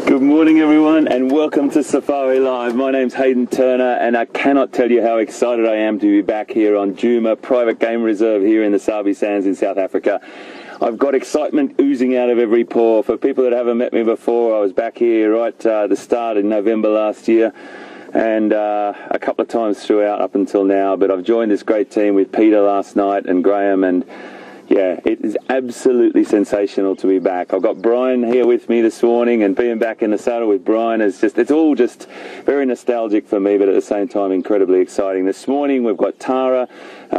Good morning everyone and welcome to Safari Live. My name's Hayden Turner and I cannot tell you how excited I am to be back here on Djuma Private Game Reserve here in the Sabi Sands in South Africa. I've got excitement oozing out of every pore. For people that haven't met me before, I was back here right at the start in November last year and a couple of times throughout up until now, but I've joined this great team with Peter last night and Graham, and yeah, it is absolutely sensational to be back. I've got Bryan here with me this morning, and being back in the saddle with Bryan is just, it's all just very nostalgic for me, but at the same time incredibly exciting. This morning we've got Tara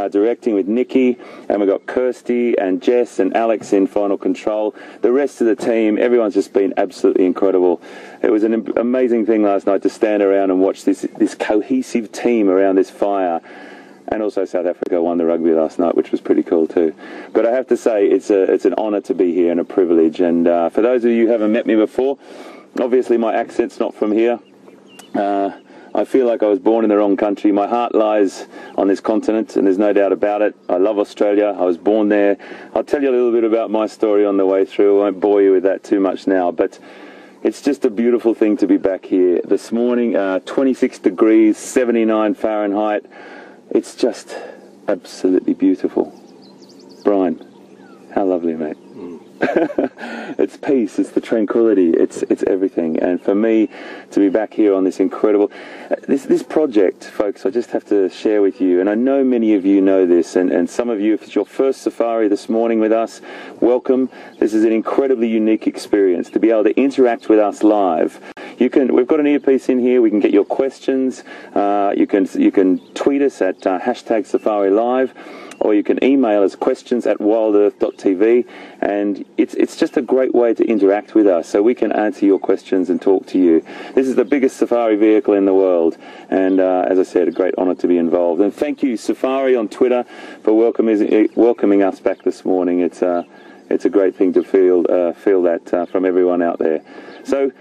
directing with Nikki, and we've got Kirsty and Jess and Alex in final control. The rest of the team, everyone's just been absolutely incredible. It was an amazing thing last night to stand around and watch this cohesive team around this fire. And also South Africa won the rugby last night, which was pretty cool too. But I have to say, it's an honour to be here and a privilege. And for those of you who haven't met me before, obviously my accent's not from here. I feel like I was born in the wrong country. My heart lies on this continent, and there's no doubt about it. I love Australia. I was born there. I'll tell you a little bit about my story on the way through. I won't bore you with that too much now, but it's just a beautiful thing to be back here. This morning, 26 degrees, 79 Fahrenheit. It's just absolutely beautiful. Bryan, how lovely, mate. It's peace, it's the tranquility, it's everything. And for me to be back here on this incredible this project, folks, I just have to share with you, and I know many of you know this, and some of you, if it's your first safari this morning with us, welcome. This is an incredibly unique experience to be able to interact with us live. We've got an earpiece in here. We can get your questions. You can tweet us at hashtag Safari Live, or you can email us questions@wildearth.tv, and it's just a great way to interact with us, so we can answer your questions and talk to you. This is the biggest safari vehicle in the world, and as I said, a great honour to be involved. And thank you, Safari on Twitter, for welcoming us back this morning. It's a great thing to feel that from everyone out there. So,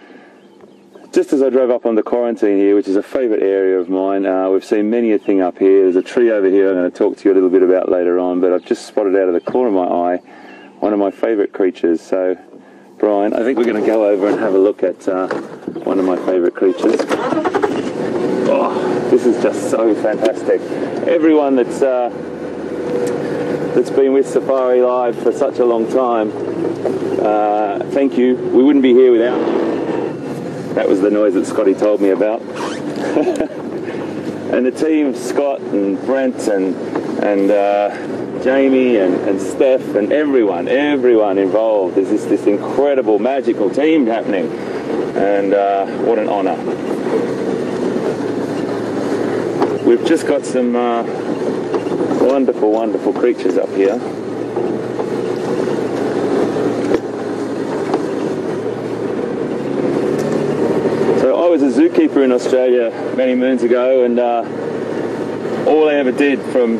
just as I drove up on the quarantine here, which is a favourite area of mine, we've seen many a thing up here. There's a tree over here I'm going to talk to you a little bit about later on, but I've just spotted out of the corner of my eye one of my favourite creatures. So, Bryan, I think we're going to go over and have a look at one of my favourite creatures. Oh, this is just so fantastic. Everyone that's been with Safari Live for such a long time, thank you. We wouldn't be here without you. That was the noise that Scotty told me about. And the team, Scott and Brent and Jamie and Steph and everyone involved. There's this incredible, magical team happening. And what an honour. We've just got some wonderful, wonderful creatures up here. I was a zookeeper in Australia many moons ago, and all I ever did from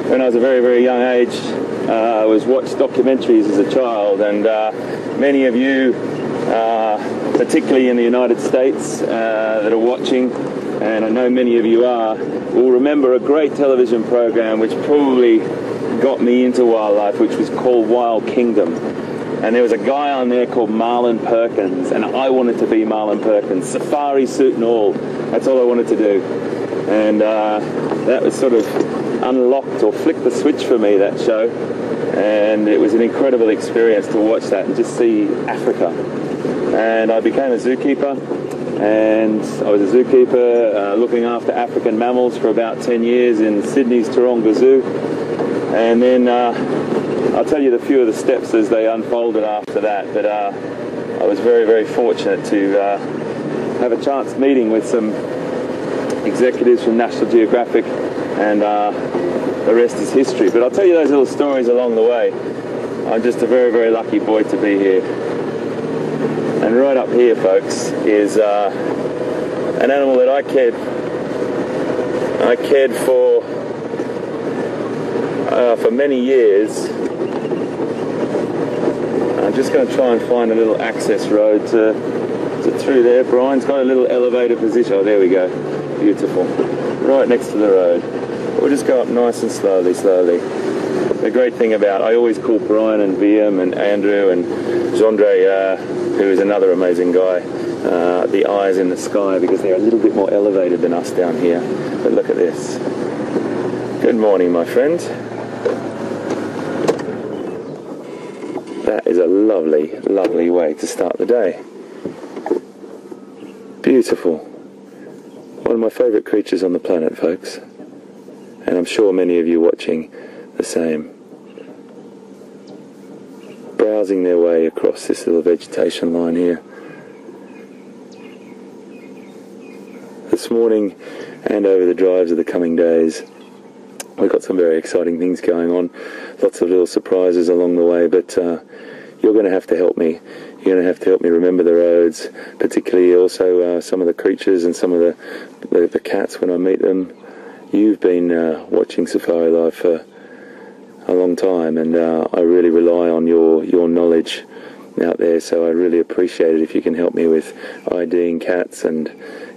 when I was a very, very young age was watch documentaries as a child. And many of you, particularly in the United States, that are watching, and I know many of you are, will remember a great television program which probably got me into wildlife, which was called Wild Kingdom. And there was a guy on there called Marlin Perkins, and I wanted to be Marlin Perkins, safari suit and all. That's all I wanted to do. And that was sort of unlocked or flicked the switch for me, that show. And it was an incredible experience to watch that and just see Africa. And I became a zookeeper, and I was a zookeeper looking after African mammals for about 10 years in Sydney's Taronga Zoo. And then I'll tell you a few of the steps as they unfolded after that, but I was very, very fortunate to have a chance meeting with some executives from National Geographic, and the rest is history. But I'll tell you those little stories along the way. I'm just a very, very lucky boy to be here. And right up here, folks, is an animal that I cared for many years. I'm just going to try and find a little access road to through there. Bryan's got a little elevator position. Oh, there we go. Beautiful. Right next to the road. we'll just go up nice and slowly. The great thing about, I always call Brian and Wium and Andrew and Jeandré, who is another amazing guy, the eyes in the sky, because they're a little bit more elevated than us down here. But look at this. Good morning, my friend. That is a lovely, lovely way to start the day. Beautiful. One of my favourite creatures on the planet, folks. And I'm sure many of you watching the same. Browsing their way across this little vegetation line here. This morning and over the drives of the coming days, we've got some very exciting things going on. Lots of little surprises along the way, but you're going to have to help me. You're going to have to help me remember the roads, particularly also some of the creatures and some of the cats when I meet them. You've been watching Safari Live for a long time, and I really rely on your knowledge out there, so I really appreciate it if you can help me with IDing cats and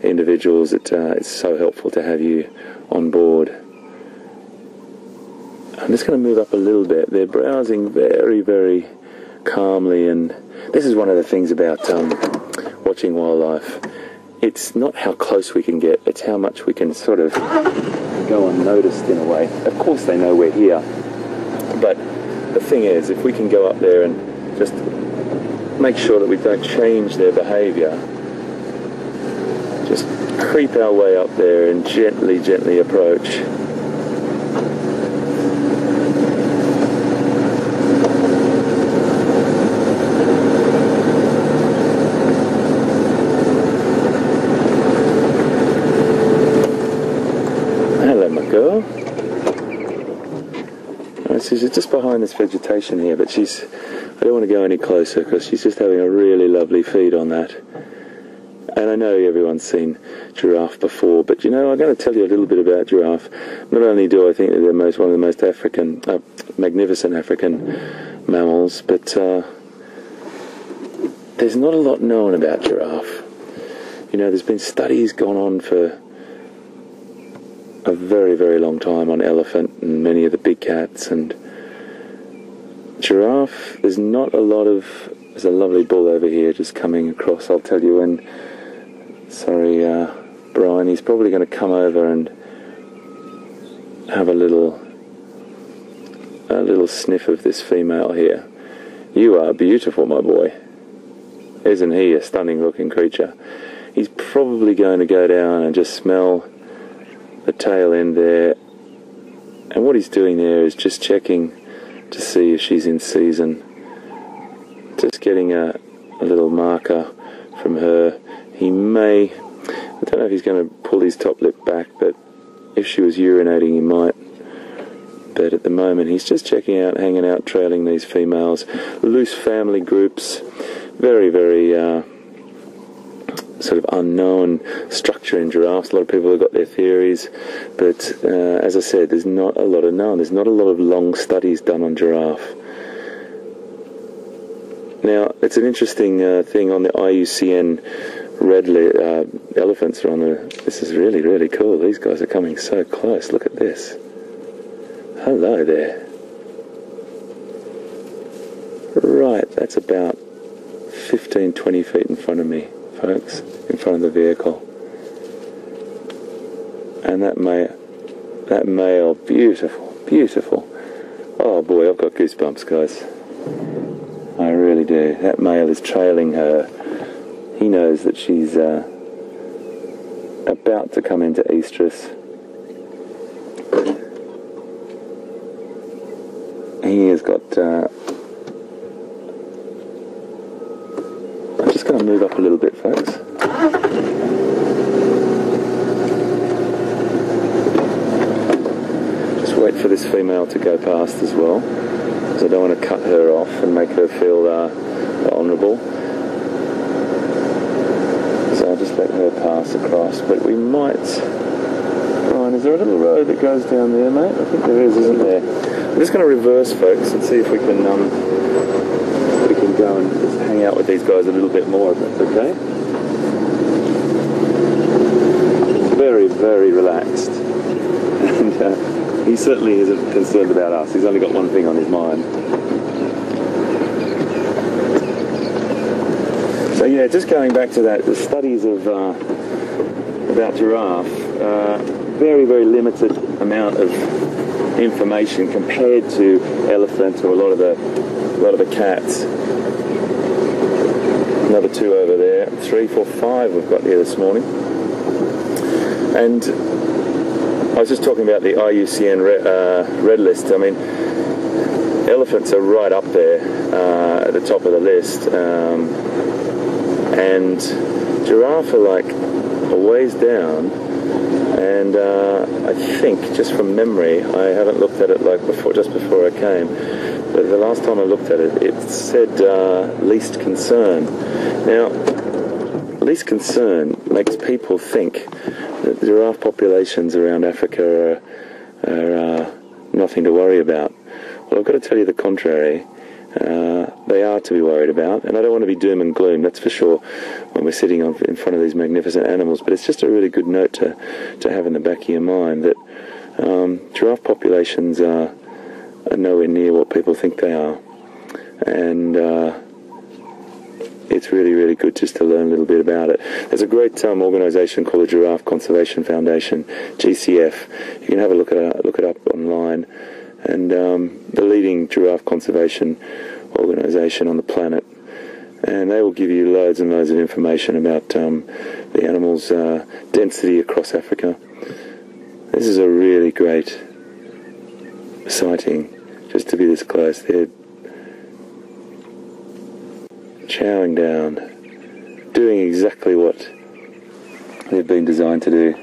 individuals. It's so helpful to have you on board. I'm just going to move up a little bit. They're browsing very, very calmly, and this is one of the things about watching wildlife. It's not how close we can get, it's how much we can sort of go unnoticed in a way. Of course they know we're here, but the thing is, if we can go up there and just make sure that we don't change their behaviour, just creep our way up there and gently approach. She's just behind this vegetation here, but I don't want to go any closer because she's just having a really lovely feed on that. And I know everyone's seen giraffe before, but you know, I'm going to tell you a little bit about giraffe. Not only do I think that they're one of the most magnificent African mammals, but there's not a lot known about giraffe. You know, there's been studies gone on for a very, very long time on elephant and many of the big cats, and giraffe, there's not a lot of... There's a lovely bull over here just coming across. I'll tell you when... Sorry, Brian, he's probably going to come over and have a little sniff of this female here. You are beautiful, my boy. Isn't he a stunning looking creature? He's probably going to go down and just smell the tail end there, and what he's doing there is just checking to see if she's in season, just getting a little marker from her. He may, I don't know if he's going to pull his top lip back, but if she was urinating he might, but at the moment he's just checking out, hanging out, trailing these females. Loose family groups, very, very sort of unknown structure in giraffes. A lot of people have got their theories, but as I said, there's not a lot of known. There's not a lot of long studies done on giraffe. Now, it's an interesting thing on the IUCN red elephants are on the... This is really, really cool. These guys are coming so close. Look at this. Hello there. Right, that's about 15, 20 feet in front of me, folks, in front of the vehicle. And that male, beautiful, beautiful. Oh boy, I've got goosebumps, guys. I really do. That male is trailing her. He knows that she's about to come into estrus. He has got... I'm just going to move up a little bit, folks. Just wait for this female to go past as well, because I don't want to cut her off and make her feel vulnerable. So I'll just let her pass across, but we might... Ryan, is there a little road that goes down there, mate? I think there is, isn't there? I'm just going to reverse, folks, and see if we can go and just hang out with these guys a little bit more, if that's okay. Very, very relaxed. And he certainly isn't concerned about us. He's only got one thing on his mind. So yeah, just going back to that, the studies of about giraffe, very, very limited amount of information compared to elephant or a lot of the cats. Another 2 over there, 3, 4, 5 we've got here this morning. And I was just talking about the IUCN red list. I mean, elephants are right up there at the top of the list, and giraffe are like a ways down. And I think, just from memory, I haven't looked at it like before, just before I came, but the last time I looked at it, it said least concern. Now, least concern makes people think that the giraffe populations around Africa are nothing to worry about. Well, I've got to tell you the contrary. They are to be worried about, and I don't want to be doom and gloom, that's for sure, when we're sitting in front of these magnificent animals, but it's just a really good note to have in the back of your mind that giraffe populations are nowhere near what people think they are, and it's really, really good just to learn a little bit about it. There's a great organisation called the Giraffe Conservation Foundation, GCF. You can have a look it up online, and the leading giraffe conservation organisation on the planet, and they will give you loads and loads of information about the animals' density across Africa. This is a really great sighting, just to be this close. They're chowing down, doing exactly what they've been designed to do.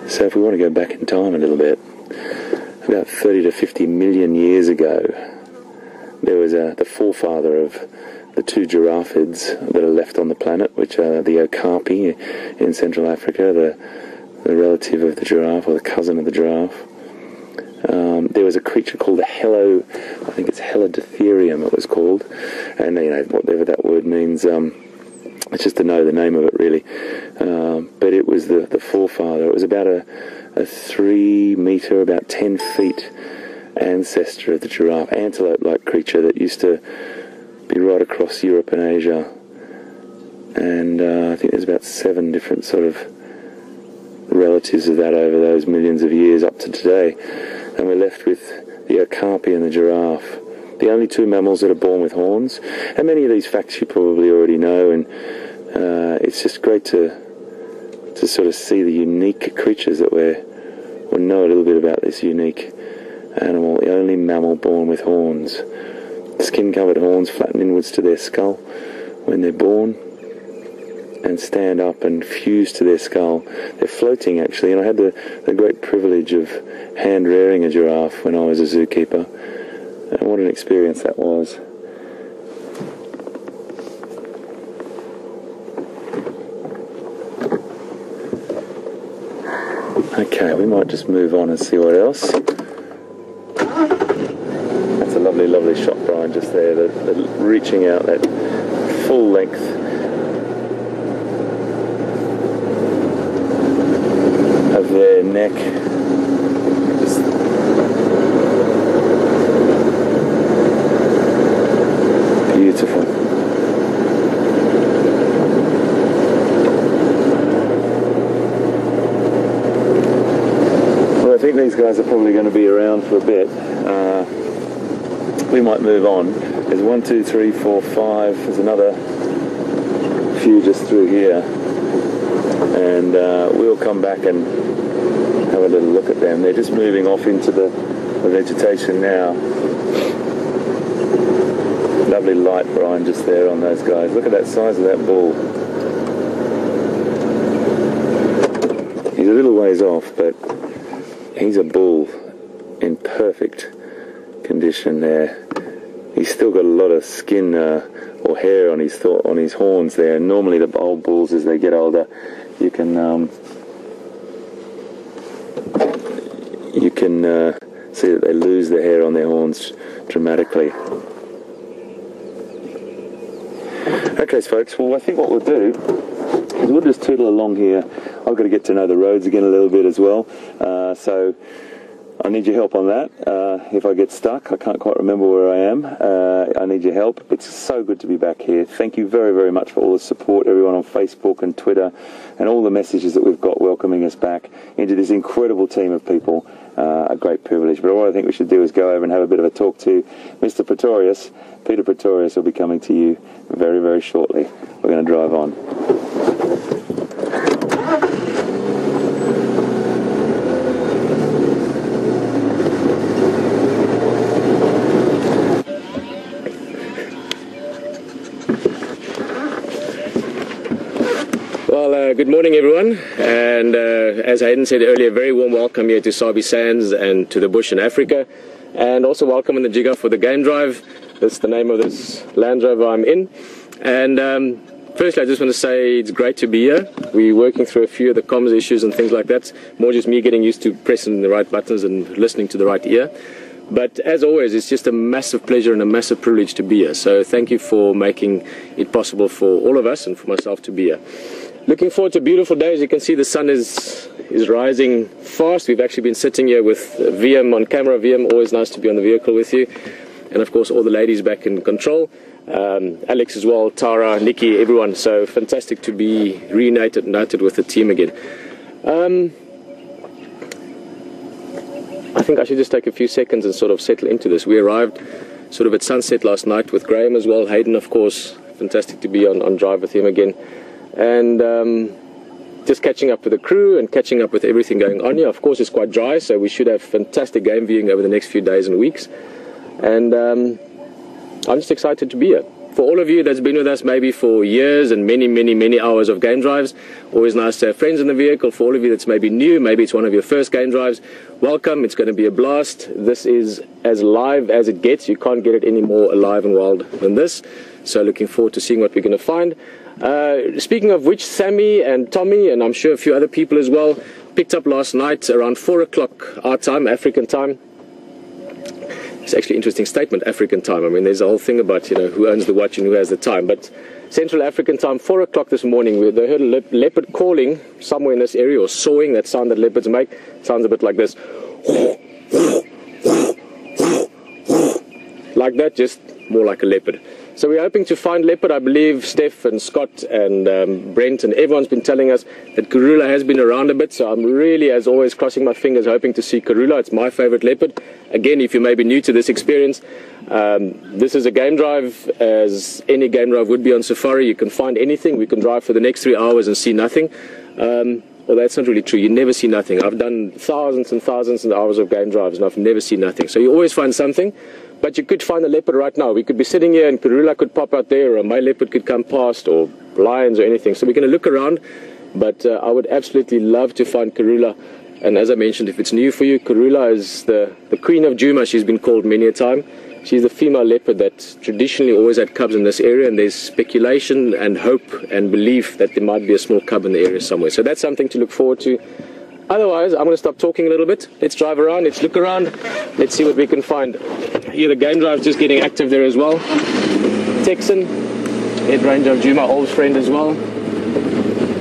So if we want to go back in time a little bit, about 30 to 50 million years ago, there was the forefather of the 2 giraffeids that are left on the planet, which are the okapi in Central Africa, the relative of the giraffe, or the cousin of the giraffe. There was a creature called a I think it's Heliditherium it was called, and whatever that word means, it's just to know the name of it, really. But it was the forefather. It was about a 3 metre, about 10 feet ancestor of the giraffe, antelope-like creature that used to be right across Europe and Asia. And I think there's about 7 different sort of relatives of that over those millions of years up to today. And we're left with the okapi and the giraffe, the only 2 mammals that are born with horns. And many of these facts you probably already know, and it's just great to sort of see the unique creatures that we'll know a little bit about this unique animal, the only mammal born with horns. Skin-covered horns flatten inwards to their skull when they're born and stand up and fuse to their skull. They're floating, actually, and I had the great privilege of hand-rearing a giraffe when I was a zookeeper, and what an experience that was. Okay, we might just move on and see what else. That's a lovely, lovely shot, Brian, just there, the reaching out that full length of their neck. Just beautiful. Well, I think these guys are probably going to be around for a bit. We might move on. There's 1, 2, 3, 4, 5. There's another few just through here, and we'll come back and have a little look at them. They're just moving off into the vegetation now. Lovely light, Brian, just there on those guys. Look at that size of that bull. He's a little ways off, but he's a bull in perfect condition there. He's still got a lot of skin or hair on his horns there. And normally the old bulls, as they get older, you can can see that they lose the hair on their horns dramatically. Okay, folks, well, I think what we'll do is we'll just tootle along here. I've got to get to know the roads again a little bit as well, so I need your help on that. If I get stuck, I can't quite remember where I am. I need your help. It's so good to be back here. Thank you very, very much for all the support, everyone on Facebook and Twitter, and all the messages that we've got welcoming us back into this incredible team of people. A great privilege. But what I think we should do is go over and have a bit of a talk to Mr. Pretorius. Pieter Pretorius will be coming to you very, very shortly. We're going to drive on. Well, good morning everyone, and as Hayden said earlier, very warm welcome here to Sabi Sands and to the bush in Africa, and also welcome in the Jigga for the game drive. That's the name of this Land Rover I'm in. And firstly, I just want to say it's great to be here. We're working through a few of the comms issues and things like that. More just me getting used to pressing the right buttons and listening to the right ear. But as always, it's just a massive pleasure and a massive privilege to be here. So thank you for making it possible for all of us and for myself to be here. Looking forward to a beautiful day. As you can see, the sun is rising fast. We've actually been sitting here with Wium on camera. Wium, always nice to be on the vehicle with you. And of course, all the ladies back in control. Alex as well, Tara, Nikki, everyone. So fantastic to be reunited with the team again. I think I should just take a few seconds and sort of settle into this. We arrived sort of at sunset last night with Graham as well. Hayden, of course, fantastic to be on drive with him again. And just catching up with the crew and catching up with everything going on here. Of course, it's quite dry, so we should have fantastic game viewing over the next few days and weeks. And I'm just excited to be here. For all of you that's been with us maybe for years and many hours of game drives, always nice to have friends in the vehicle. For all of you that's maybe new, maybe it's one of your first game drives, welcome. It's going to be a blast. This is as live as it gets. You can't get it any more alive and wild than this. So looking forward to seeing what we're going to find. Speaking of which, Sammy and Tommy, and I'm sure a few other people as well, picked up last night around 4 o'clock our time, African time. It's actually an interesting statement, African time. I mean, there's a whole thing about, you know, who owns the watch and who has the time. But Central African time, 4 o'clock this morning, they heard a leopard calling somewhere in this area, or sawing, that sound that leopards make. It sounds a bit like this. Like that, just more like a leopard. So we're hoping to find leopard. I believe Steph and Scott and Brent and everyone's been telling us that Karula has been around a bit. So I'm really, as always, crossing my fingers, hoping to see Karula. It's my favorite leopard. Again, if you may be new to this experience, this is a game drive, as any game drive would be on safari. You can find anything. We can drive for the next 3 hours and see nothing. Well, that's not really true. You never see nothing. I've done thousands and thousands of hours of game drives, and I've never seen nothing. So you always find something. But you could find a leopard right now. We could be sitting here and Karula could pop out there, or a my leopard could come past, or lions or anything. So we're going to look around. But I would absolutely love to find Karula. And as I mentioned, if it's new for you, Karula is the queen of Djuma. She's been called many a time. She's the female leopard that traditionally always had cubs in this area. And there's speculation and hope and belief that there might be a small cub in the area somewhere. So that's something to look forward to. Otherwise, I'm going to stop talking a little bit. Let's drive around, let's look around, let's see what we can find. Here the game drive's just getting active there as well. Texan, head ranger of Djuma, old friend as well.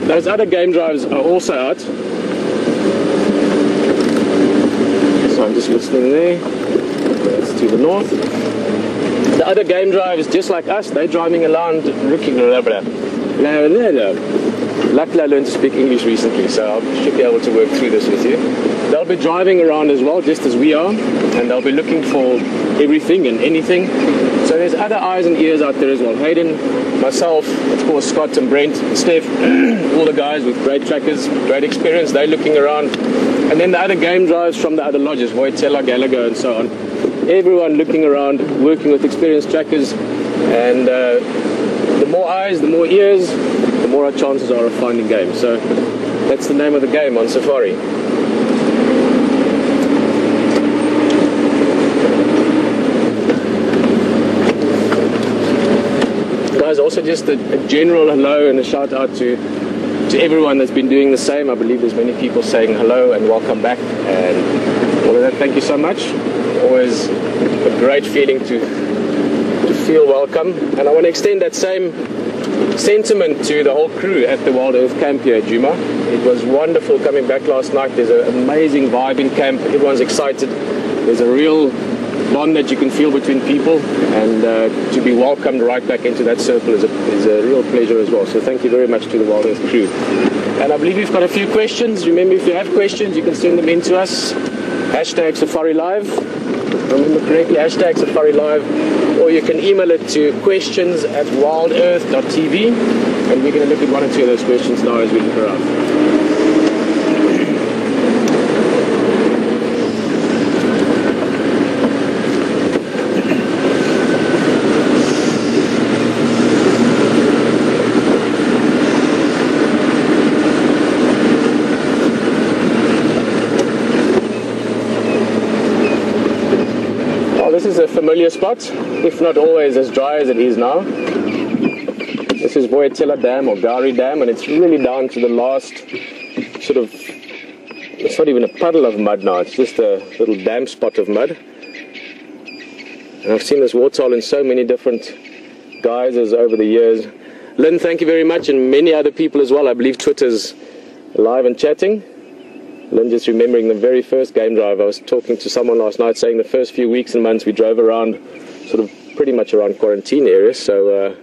Those other game drives are also out. So I'm just listening there. That's to the north. The other game drives, just like us, they're driving around, looking Luckily I learned to speak English recently, so I should be able to work through this with you. They'll be driving around as well, just as we are, and they'll be looking for everything and anything. So there's other eyes and ears out there as well. Hayden, myself, of course Scott and Brent, Steph, all the guys with great trackers, great experience, they're looking around. And then the other game drives from the other lodges, Voitela, Gallagher and so on. Everyone looking around, working with experienced trackers, and the more eyes, the more ears, the more our chances are of finding game. So that's the name of the game on safari. Guys, also just a general hello and a shout out to to everyone that's been doing the same. I believe there's many people saying hello and welcome back and all of that. Thank you so much. Always a great feeling to feel welcome. And I want to extend that same sentiment to the whole crew at the WildEarth camp here at Djuma. It was wonderful coming back last night. There's an amazing vibe in camp. Everyone's excited. There's a real bond that you can feel between people, and to be welcomed right back into that circle is a real pleasure as well. So thank you very much to the WildEarth crew. And I believe we've got a few questions. Remember, if you have questions, you can send them in to us. Hashtag Safari Live. Remember correctly, hashtag Safari Live. Or you can email it to questions@wildearth.tv, and we're going to look at one or two of those questions now as we look around. This is a familiar spot, if not always as dry as it is now. This is Pieter Dam or Gowrie Dam, and it's really down to the last sort of, it's not even a puddle of mud now, it's just a little damp spot of mud. And I've seen this waterhole in so many different guises over the years. Lynn, thank you very much, and many other people as well. I believe Twitter's live and chatting. Lynn, just remembering the very first game drive, I was talking to someone last night saying the first few weeks and months we drove around, sort of pretty much around quarantine areas, so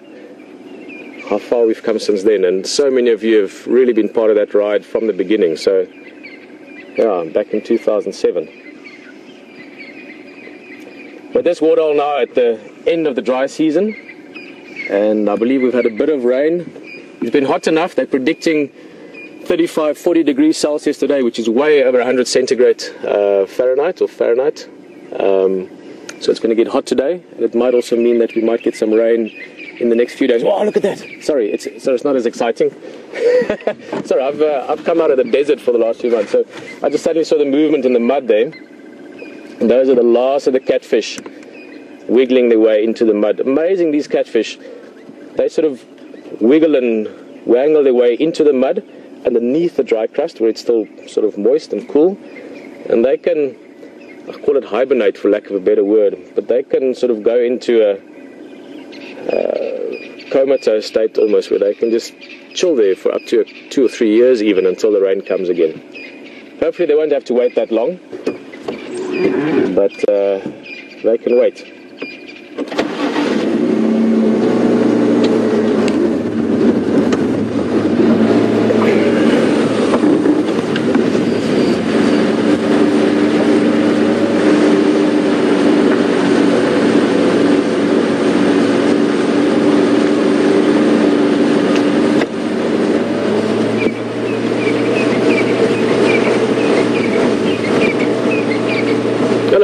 how far we've come since then, and so many of you have really been part of that ride from the beginning. So yeah, back in 2007. But this waterhole now at the end of the dry season, and I believe we've had a bit of rain. It's been hot enough, they're predicting 35, 40 degrees Celsius today, which is way over 100 centigrade Fahrenheit. So it's going to get hot today, and it might also mean that we might get some rain in the next few days. Oh, look at that! Sorry, it's not as exciting. Sorry, I've come out of the desert for the last few months, so I just suddenly saw the movement in the mud there, and those are the last of the catfish wiggling their way into the mud. Amazing, these catfish. They sort of wiggle and wangle their way into the mud underneath the dry crust where it's still sort of moist and cool, and they can, I call it hibernate for lack of a better word, but they can sort of go into a comatose state almost, where they can just chill there for up to 2 or 3 years even, until the rain comes again. Hopefully they won't have to wait that long, but they can wait.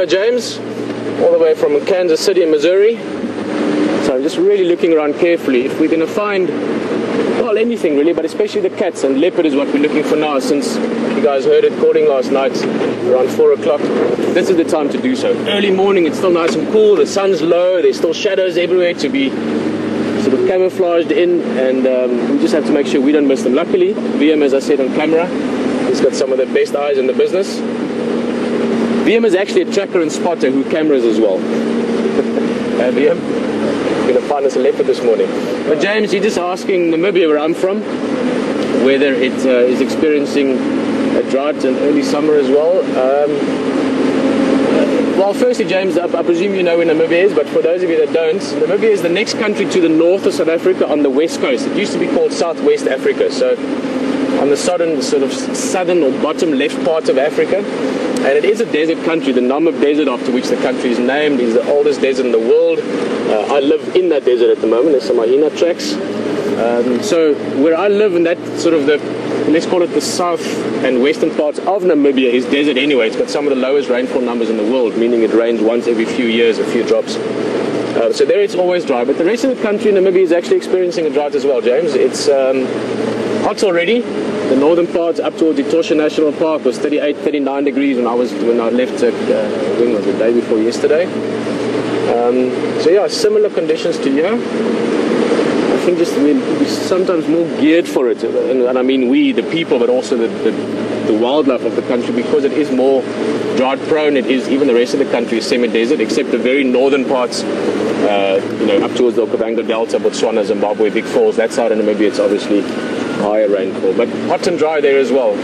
James, all the way from Kansas City, Missouri. So I'm just really looking around carefully. If we're going to find, well, anything really, but especially the cats, and leopard is what we're looking for now, since you guys heard it calling last night around 4 o'clock. This is the time to do so. Early morning, it's still nice and cool, the sun's low, there's still shadows everywhere to be sort of camouflaged in, and we just have to make sure we don't miss them. Luckily, Wium, as I said on camera, he's got some of the best eyes in the business. Wium is actually a tracker and spotter who cameras as well. Wium, you're going to find us a leopard this morning. But James, you're just asking Namibia, where I'm from, whether it is experiencing a drought and early summer as well. Well, firstly, James, I presume you know where Namibia is, but for those of you that don't, Namibia is the next country to the north of South Africa on the west coast. It used to be called Southwest Africa, so on the southern or bottom left part of Africa. And it is a desert country. The Namib Desert, after which the country is named, is the oldest desert in the world. I live in that desert at the moment. There's some hyena tracks. So where I live in that sort of let's call it the south and western parts of Namibia is desert anyway. It's got some of the lowest rainfall numbers in the world, meaning it rains once every few years, a few drops. So there it's always dry. But the rest of the country, Namibia, is actually experiencing a drought as well, James. It's hot already. The northern part up towards Etosha National Park was 38, 39 degrees when I left when was the day before yesterday. So yeah, similar conditions to here. think just we're sometimes more geared for it, and I mean we, the people, but also the wildlife of the country, because it is more drought prone. It is, even the rest of the country is semi-desert, except the very northern parts, up towards the Okavango Delta, Botswana, Zimbabwe, Big Falls, that side of Namibia, it's obviously higher rainfall, but hot and dry there as well.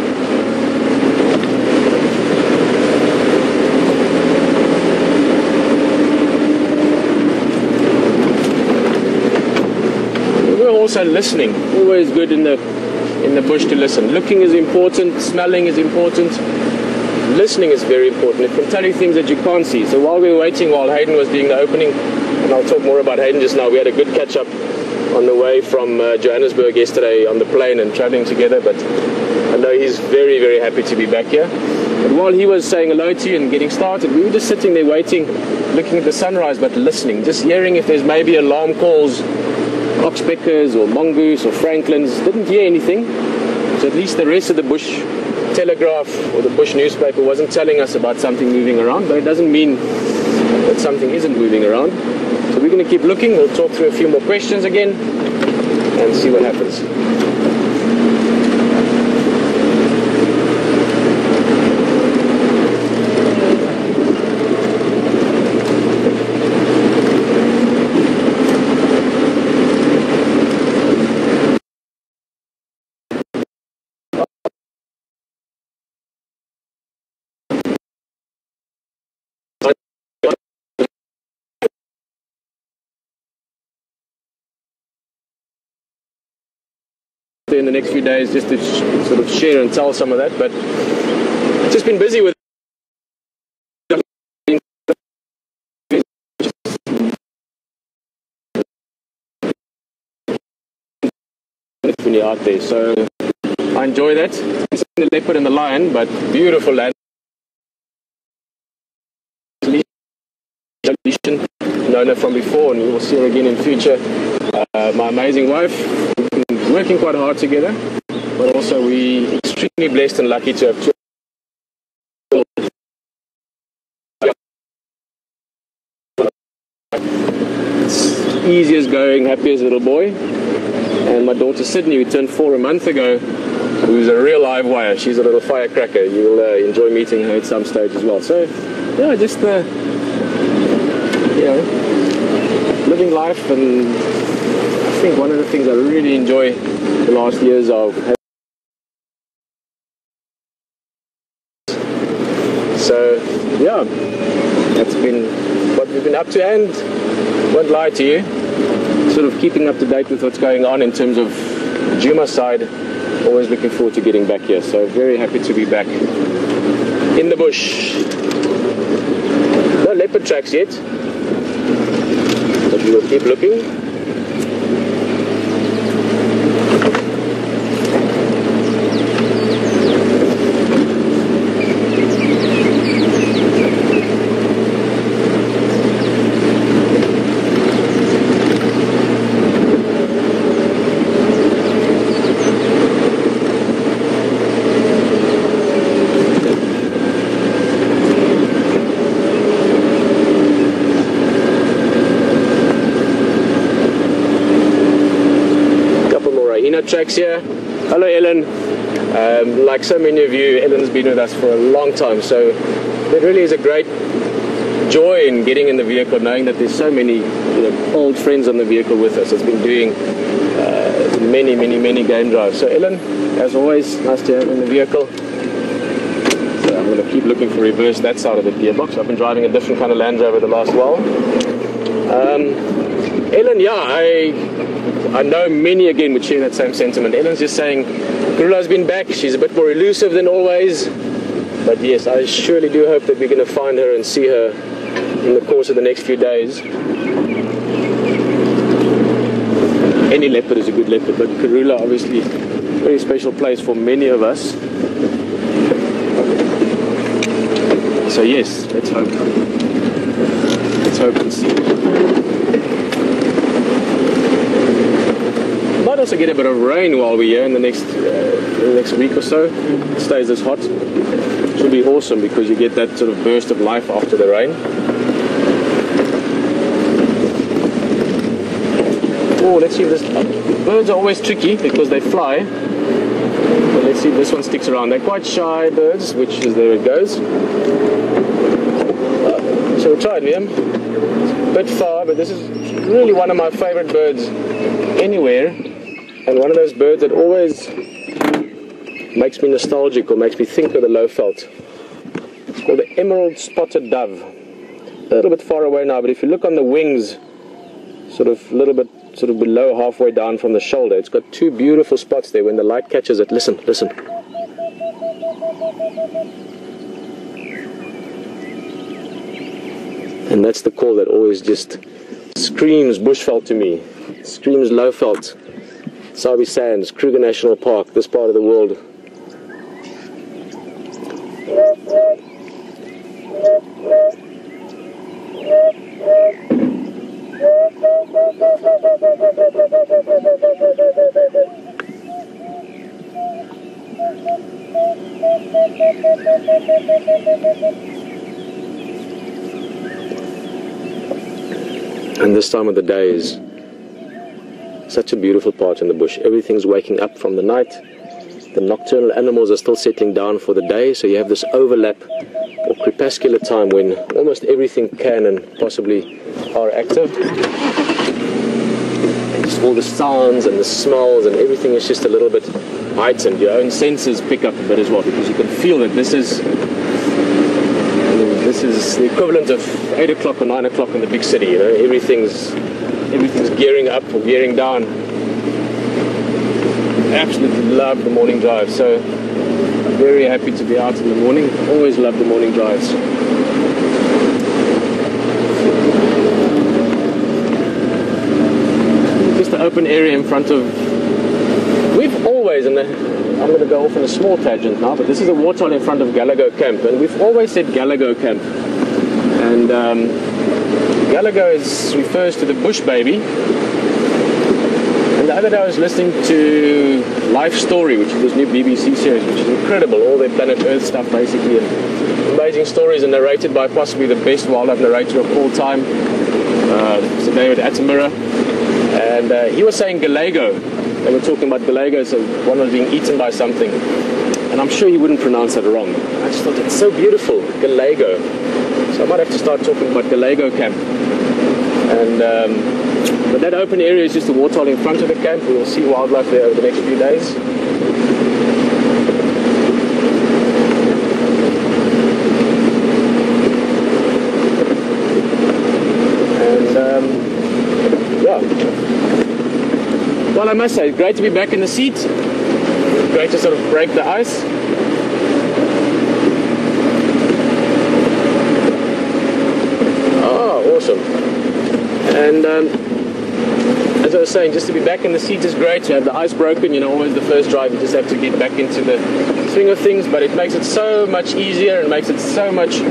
Also listening, always good in the bush to listen. Looking is important, smelling is important, listening is very important. It can tell you things that you can't see. So while we were waiting, while Hayden was doing the opening, and I'll talk more about Hayden just now, we had a good catch up on the way from Johannesburg yesterday on the plane and traveling together, but I know he's very, very happy to be back here. But while he was saying hello to you and getting started, we were just sitting there waiting, looking at the sunrise, but listening, just hearing if there's maybe alarm calls, oxpeckers or mongoose or franklins. Didn't hear anything, so at least the rest of the bush telegraph or the bush newspaper wasn't telling us about something moving around, but it doesn't mean that something isn't moving around. So we're going to keep looking. We'll talk through a few more questions again and see what happens. In the next few days, just to sort of share and tell some of that, but just been busy with when you're out there, so I enjoy that. It's the leopard and the lion, but beautiful land. Known her from before, and we will see her again in future. My amazing wife. Working quite hard together, but also we extremely blessed and lucky to have two. It's easy as going, happy as a little boy. And my daughter Sydney, who turned 4 a month ago, who's a real live wire. She's a little firecracker. You'll enjoy meeting her at some stage as well. So, yeah, just living life, and I think one of the things I really enjoy the last years of. So, yeah, that's been what we've been up to, and won't lie to you, sort of keeping up to date with what's going on in terms of Djuma side. Always looking forward to getting back here, so very happy to be back in the bush. No leopard tracks yet, but we will keep looking. Tracks here. Hello Ellen. Like so many of you, Ellen's been with us for a long time, so it really is a great joy in getting in the vehicle, knowing that there's so many old friends on the vehicle with us. It's been doing many game drives. So Ellen, as always, nice to have you in the vehicle. So I'm going to keep looking for reverse that side of the gearbox. I've been driving a different kind of Land Rover the last while. Ellen, yeah, I know many again would share that same sentiment. Ellen's just saying Karula's been back. She's a bit more elusive than always, but yes, I surely do hope that we're going to find her and see her in the course of the next few days. Any leopard is a good leopard, but Karula obviously a very special place for many of us. So yes, let's hope and see. Might also get a bit of rain while we're here in the next week or so. It stays this hot. It should be awesome because you get that sort of burst of life after the rain. Oh, let's see if this... birds are always tricky because they fly. But let's see if this one sticks around. They're quite shy birds, which is, there it goes. So we'll try it, Wium. A bit far, but this is really one of my favorite birds anywhere. And one of those birds that always makes me nostalgic or makes me think of the low veld. It's called the emerald spotted dove. A little bit far away now, but if you look on the wings, sort of a little bit sort of below halfway down from the shoulder, it's got two beautiful spots there. When the light catches it, listen, listen. And that's the call that always just screams bushveld to me, screams low veld. Sabi Sands, Kruger National Park, this part of the world. And this time of the day is such a beautiful part in the bush. Everything's waking up from the night. The nocturnal animals are still settling down for the day, so you have this overlap or crepuscular time when almost everything can and possibly are active. And just all the sounds and the smells and everything is just a little bit heightened. Your own senses pick up a bit as well, because you can feel that this is the equivalent of 8 o'clock or 9 o'clock in the big city. You know, everything's gearing up or gearing down. Absolutely love the morning drive. So very happy to be out in the morning. Always love the morning drives. Just the open area in front of... We've always, and I'm going to go off on a small tangent now, but this is a warthog in front of Gallagher Camp, and we've always said Gallagher Camp. And Gallagher refers to the bush baby. And the other day I was listening to Life Story, which is this new BBC series, which is incredible, all their Planet Earth stuff basically, and amazing stories, and narrated by possibly the best wildlife narrator of all time, Sir David Attenborough. And he was saying Galago. They were talking about Galago, so one was being eaten by something. And I'm sure he wouldn't pronounce that wrong. I just thought, it's so beautiful, Galago. So I might have to start talking about Galago Camp. And but that open area is just a warthog in front of the camp. We will see wildlife there over the next few days. And yeah. Well, I must say, great to be back in the seat. Great to sort of break the ice. Awesome. And as I was saying, just to be back in the seat is great. To have the ice broken, you know, always the first drive, you just have to get back into the swing of things, but it makes it so much easier and makes it so much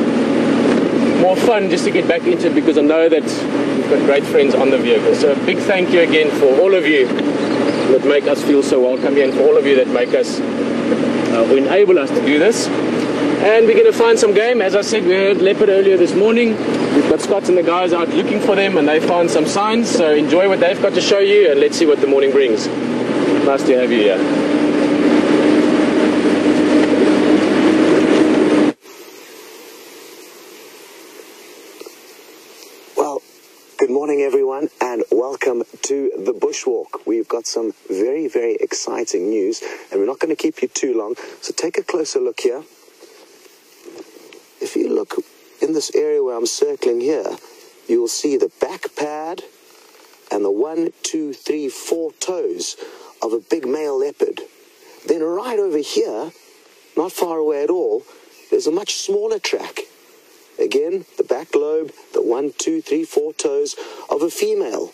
more fun just to get back into it, because I know that we've got great friends on the vehicle. So a big thank you again for all of you that make us feel so welcome here, and for all of you that make us, or enable us to do this. And we're going to find some game. As I said, we heard leopard earlier this morning. We've got Scott and the guys out looking for them, and they found some signs. So enjoy what they've got to show you, and let's see what the morning brings. Nice to have you here. Well, good morning everyone, and welcome to the bushwalk. We've got some very, very exciting news, and we're not going to keep you too long. So take a closer look here. If you look in this area where I'm circling here, you will see the back pad and the 1, 2, 3, 4 toes of a big male leopard. Then right over here, not far away at all, there's a much smaller track. Again, the back lobe, the 1, 2, 3, 4 toes of a female.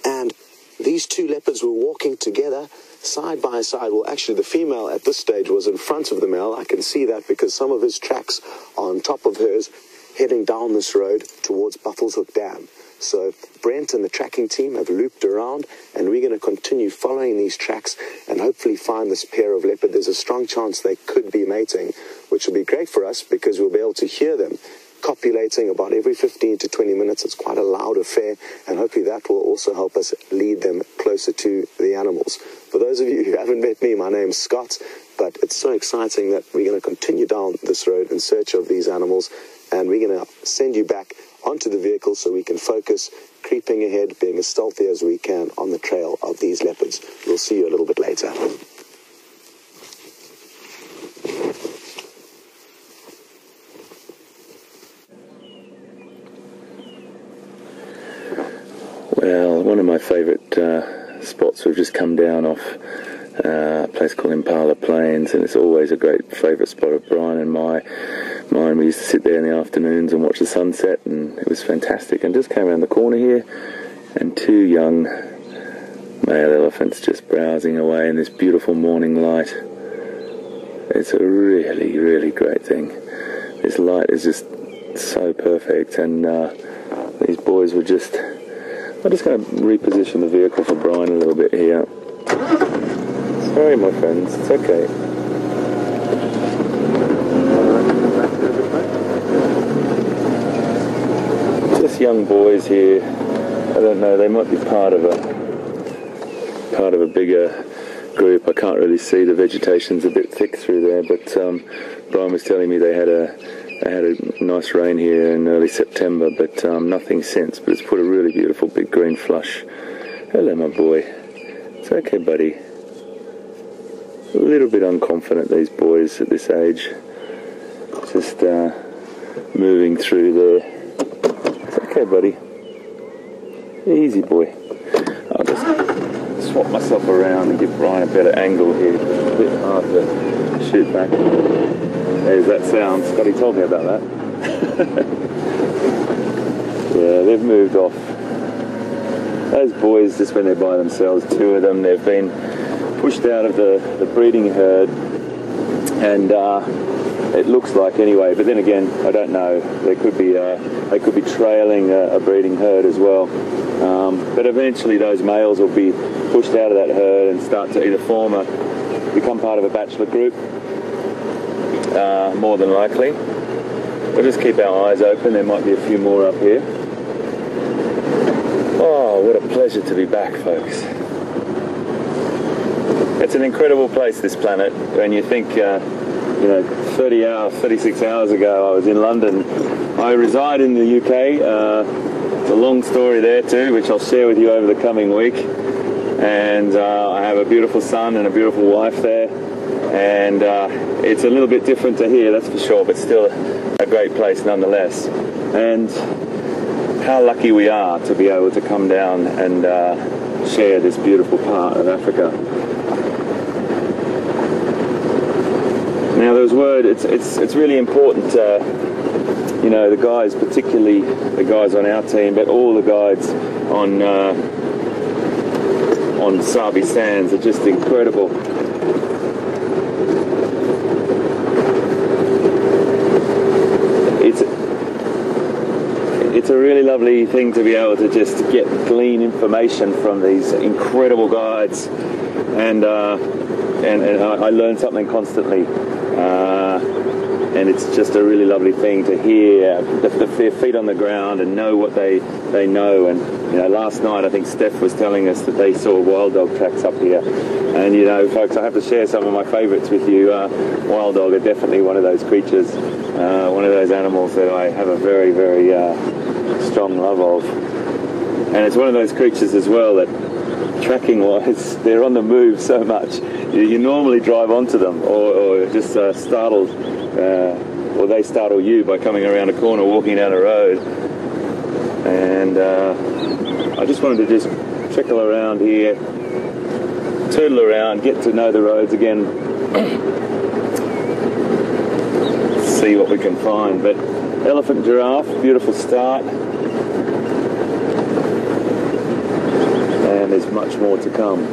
And these two leopards were walking together side by side. Well, actually, the female at this stage was in front of the male. I can see that because some of his tracks are on top of hers, heading down this road towards Buffelshoek Dam. So Brent and the tracking team have looped around, and we're going to continue following these tracks and hopefully find this pair of leopard. There's a strong chance they could be mating, which will be great for us because we'll be able to hear them copulating about every 15 to 20 minutes. It's quite a loud affair, and hopefully that will also help us lead them closer to the animals. For those of you who haven't met me, my name's Scott, but it's so exciting that we're going to continue down this road in search of these animals, and we're going to send you back onto the vehicle so we can focus, creeping ahead, being as stealthy as we can on the trail of these leopards. We'll see you a little bit later. Well, one of my favourite spots we've just come down off, a place called Impala Plains, and it's always a great favourite spot of Bryan and mine. We used to sit there in the afternoons and watch the sunset, and it was fantastic. And just came around the corner here, and two young male elephants just browsing away in this beautiful morning light. It's a really, really great thing. This light is just so perfect, and these boys were just... I'm just going to reposition the vehicle for Bryan a little bit here. Sorry, my friends, it's okay. Just young boys here. I don't know, they might be part of a bigger group. I can't really see, the vegetation's a bit thick through there, but Bryan was telling me they had a nice rain here in early September, but nothing since. But it's put a really beautiful big green flush. Hello, my boy. It's okay, buddy. A little bit unconfident, these boys at this age. Just moving through there. It's okay, buddy. Easy, boy. I'll just swap myself around and give Bryan a better angle here. It's a bit hard to shoot back. There's that sound. Scotty told me about that. Yeah, they've moved off. Those boys, just when they're by themselves, two of them, they've been pushed out of the breeding herd, and it looks like anyway, but then again, I don't know. They could be trailing a breeding herd as well. But eventually those males will be pushed out of that herd and start to either become part of a bachelor group, more than likely. We'll just keep our eyes open. There might be a few more up here. Oh, what a pleasure to be back, folks. It's an incredible place, this planet. When you think, 36 hours ago I was in London. I reside in the UK. It's a long story there too, which I'll share with you over the coming week. And I have a beautiful son and a beautiful wife there. And it's a little bit different to here, that's for sure, but still a great place nonetheless. And how lucky we are to be able to come down and share this beautiful part of Africa. Now, there's word. It's really important. The guys, particularly the guys on our team, but all the guides on Sabi Sands are just incredible. It's a really lovely thing to be able to just glean information from these incredible guides, and I learn something constantly, and it's just a really lovely thing to hear their feet on the ground and know what they know. And last night I think Steph was telling us that they saw wild dog tracks up here, and folks, I have to share some of my favourites with you. Wild dog are definitely one of those creatures, one of those animals that I have a very, very strong love of. And it's one of those creatures as well that, tracking wise, they're on the move so much. You normally drive onto them or just startled, or they startle you by coming around a corner, walking down a road. And I just wanted to just trickle around here, toodle around, get to know the roads again, see what we can find. But elephant, giraffe, beautiful start. And there's much more to come.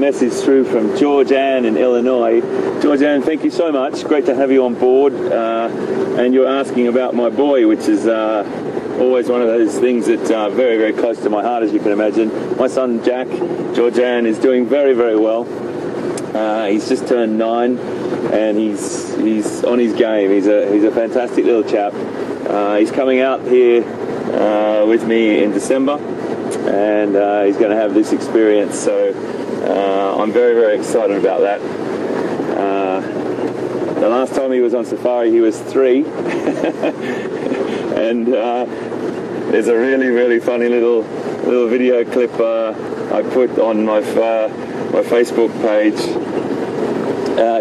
message through from Georgianne in Illinois. Georgianne, thank you so much. Great to have you on board. And you're asking about my boy, which is always one of those things that's very, very close to my heart, as you can imagine. My son Jack, Georgianne, is doing very, very well. He's just turned 9, and he's on his game. He's a fantastic little chap. He's coming out here with me in December, and he's going to have this experience. So I'm very, very excited about that. The last time he was on safari, he was 3, and there's a really, really funny little video clip I put on my Facebook page.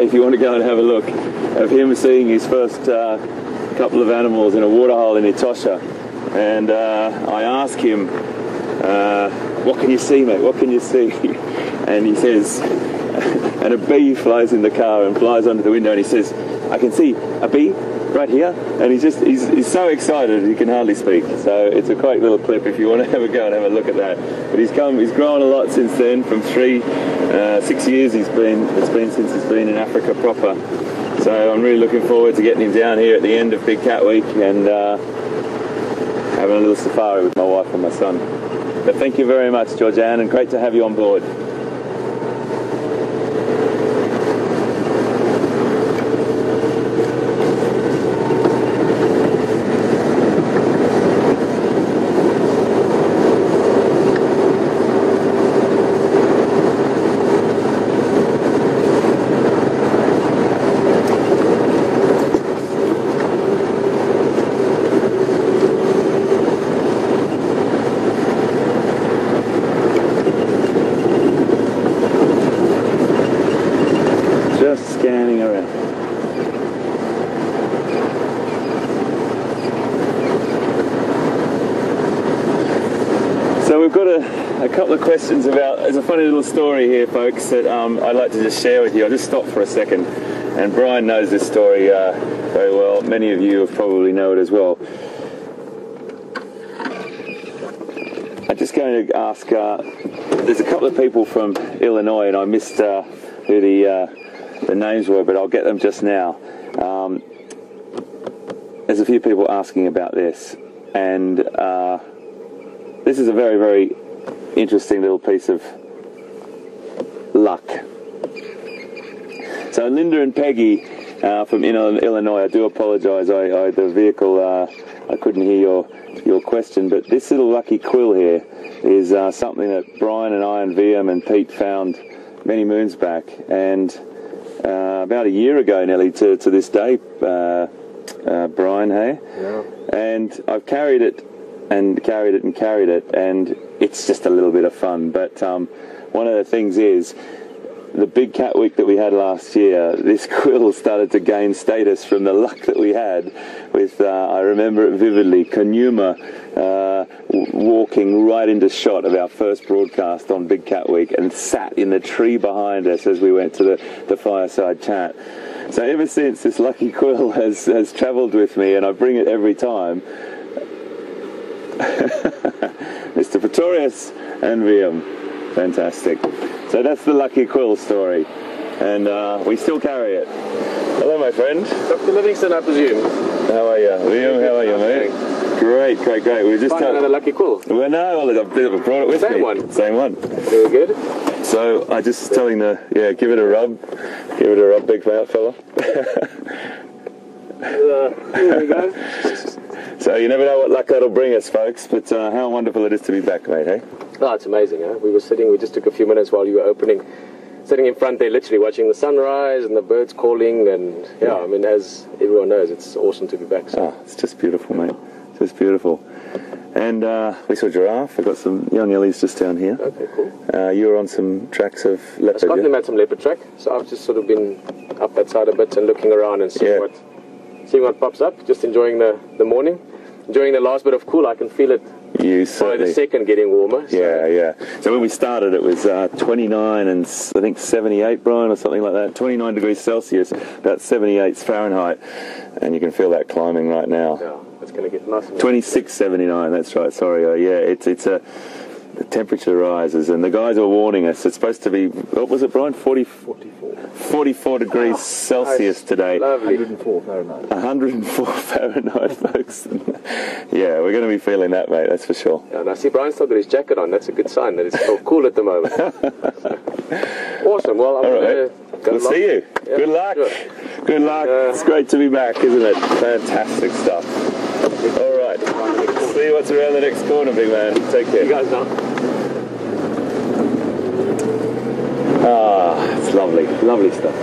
If you want to go and have a look, of him seeing his first couple of animals in a waterhole in Etosha, and I ask him, what can you see, mate, what can you see? And he says, and a bee flies in the car and flies under the window, and he says, I can see a bee right here, and he's so excited he can hardly speak. So it's a quite little clip if you want to have a go and have a look at that. But he's grown a lot since then. From 6 years it's been since he's been in Africa proper. So I'm really looking forward to getting him down here at the end of Big Cat Week and having a little safari with my wife and my son. But thank you very much, Georgianne, and great to have you on board. Scanning around. So we've got a couple of questions about, there's a funny little story here, folks, that I'd like to just share with you. I'll just stop for a second, and Brian knows this story very well. Many of you have probably know it as well. I'm just going to ask, there's a couple of people from Illinois, and I missed who the names were, but I'll get them just now. There's a few people asking about this, and this is a very, very interesting little piece of luck. So Linda and Peggy from Illinois, I do apologise, the vehicle, I couldn't hear your question, but this little lucky quill here is something that Brian and I and Wium and Pete found many moons back, and about a year ago nearly to this day, Brian, hey? Yeah. And I've carried it and carried it and carried it, and it's just a little bit of fun. But one of the things is, the big cat week that we had last year, this quill started to gain status from the luck that we had with, I remember it vividly, Konuma walking right into shot of our first broadcast on Big Cat Week and sat in the tree behind us as we went to the fireside chat. So ever since, this lucky quill has travelled with me, and I bring it every time. Mr. Pretorius and Wium. Fantastic. So that's the lucky quill story, and we still carry it. Hello, my friend. Dr. Livingston, I presume. How are you? Wium, how are you, mate? Great, great, great. We just found another lucky quill. Well, no, I brought it with me. Same one. Same one. Very good. So I just telling give it a rub. Give it a rub, big fella. Here we go. So you never know what luck that'll bring us, folks, but how wonderful it is to be back, mate, hey? Oh, it's amazing, huh? We just took a few minutes while you were opening, sitting in front there, literally watching the sunrise and the birds calling, and yeah, I mean, as everyone knows, it's awesome to be back. So. Oh, it's just beautiful, mate. Just beautiful. And we saw giraffe. We've got some young yellies just down here. Okay, cool. You were on some tracks of leopard. Scott and him had some leopard track, so I've just sort of been up that side a bit and looking around and seeing what pops up. Just enjoying the morning, enjoying the last bit of cool. I can feel it. You certainly. By the second getting warmer. So. Yeah. So when we started, it was 29 and I think 78, Brian, or something like that. 29 degrees Celsius, about 78 Fahrenheit, and you can feel that climbing right now. Yeah, it's going to get nice. 26.79. That's right. Sorry. Yeah, it's the temperature rises, and the guys are warning us. It's supposed to be, what was it, Brian? 44 degrees Celsius today. Lovely. 104 Fahrenheit. 104 Fahrenheit, folks. Yeah, we're going to be feeling that, mate, that's for sure. Yeah, and I see Brian's still got his jacket on. That's a good sign that it's still cool at the moment. Awesome. Well, I'm All going right. to go We'll see you. Yeah, Good luck. sure. Good luck. It's great to be back, isn't it? Fantastic stuff. All right. See what's around the next corner, big man. Take care. You guys know. Ah, it's lovely. Lovely stuff.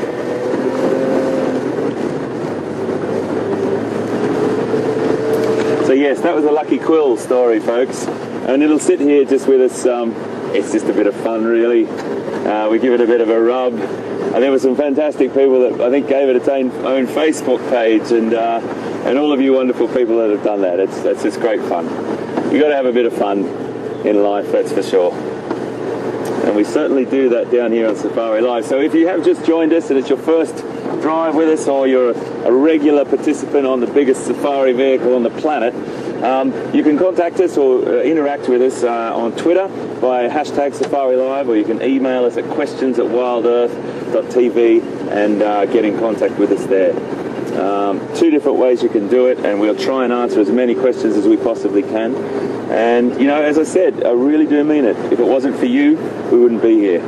So yes, that was a lucky quill story, folks. And it'll sit here just with us. It's just a bit of fun, really. We give it a bit of a rub. And there were some fantastic people that I think gave it its own Facebook page, and all of you wonderful people that have done that. It's just great fun. You've got to have a bit of fun in life, that's for sure. And we certainly do that down here on Safari Live. So if you have just joined us and it's your first drive with us, or you're a regular participant on the biggest safari vehicle on the planet, you can contact us or interact with us on Twitter by hashtag Safari Live, or you can email us at questions@wildearth.tv and get in contact with us there. Two different ways you can do it, and we'll try and answer as many questions as we possibly can. And, you know, as I said, I really do mean it. If it wasn't for you, we wouldn't be here.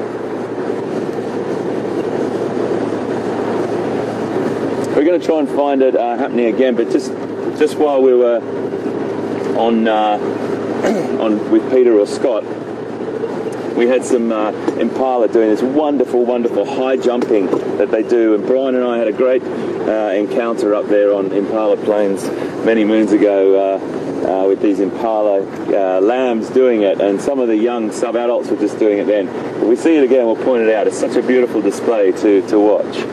We're going to try and find it happening again, but just while we were on with Peter or Scott, we had some Impala doing this wonderful high jumping that they do, and Brian and I had a great encounter up there on Impala Plains many moons ago with these Impala lambs doing it, and some of the young sub-adults were just doing it then. If we see it again, we'll point it out. It's such a beautiful display to watch.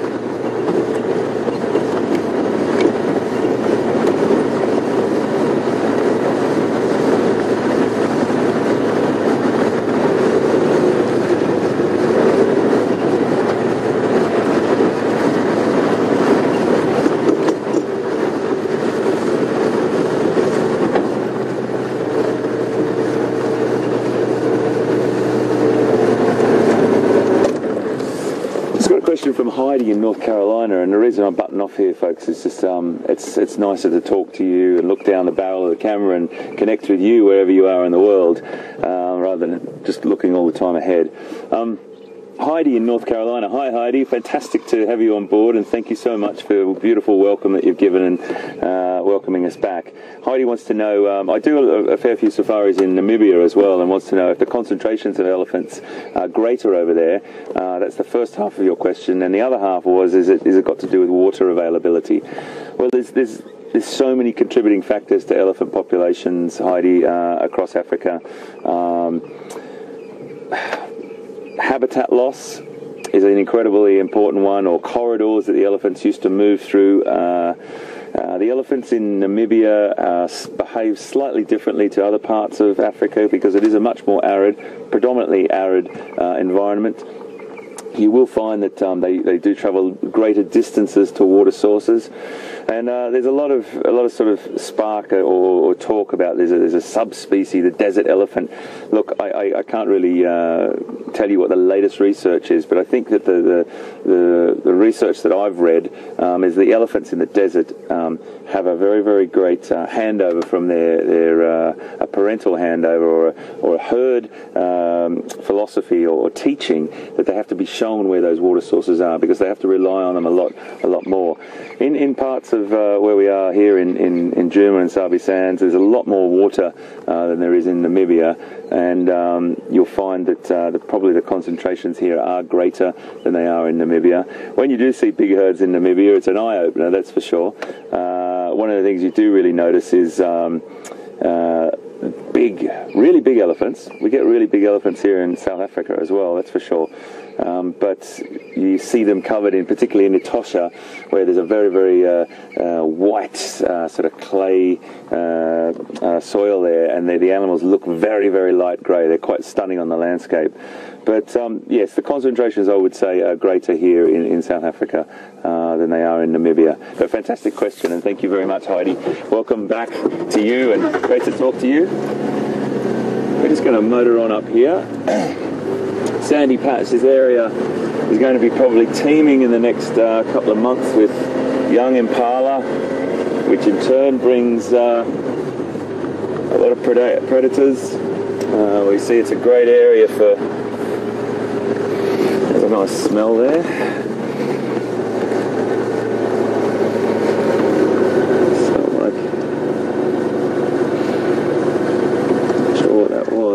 From Heidi in North Carolina, and the reason I'm butting off here, folks, is just it's nicer to talk to you and look down the barrel of the camera and connect with you wherever you are in the world, rather than just looking all the time ahead. Heidi in North Carolina. Hi Heidi, fantastic to have you on board, and thank you so much for the beautiful welcome that you've given and welcoming us back. Heidi wants to know, I do a fair few safaris in Namibia as well, and wants to know if the concentrations of elephants are greater over there. That's the first half of your question, and the other half was, is it got to do with water availability? Well, there's so many contributing factors to elephant populations, Heidi, across Africa. Habitat loss is an incredibly important one, or corridors that the elephants used to move through. The elephants in Namibia behave slightly differently to other parts of Africa because it is a much more arid, predominantly arid environment. You will find that they do travel greater distances to water sources, and there's a lot of sort of spark or talk about there's a subspecies, the desert elephant. Look, I can't really tell you what the latest research is, but I think that the research that I've read is the elephants in the desert have a very great handover from their a parental handover or a herd philosophy or teaching that they have to be shown where those water sources are, because they have to rely on them a lot more. In parts of where we are here in Jeandré and Sabi Sands, there's a lot more water than there is in Namibia, and you'll find that probably the concentrations here are greater than they are in Namibia. When you do see big herds in Namibia, it's an eye-opener, that's for sure. One of the things you do really notice is really big elephants. We get really big elephants here in South Africa as well, that's for sure. But you see them covered in, particularly in Etosha, where there's a very white sort of clay soil there, and the animals look very light grey. They're quite stunning on the landscape. But yes, the concentrations, I would say, are greater here in South Africa than they are in Namibia. But fantastic question, and thank you very much, Heidi. Welcome back to you, and great to talk to you. We're just going to motor on up here. Sandy patch, this area is going to be probably teeming in the next couple of months with young Impala, which in turn brings a lot of predators. We see it's a great area for, there's a nice smell there.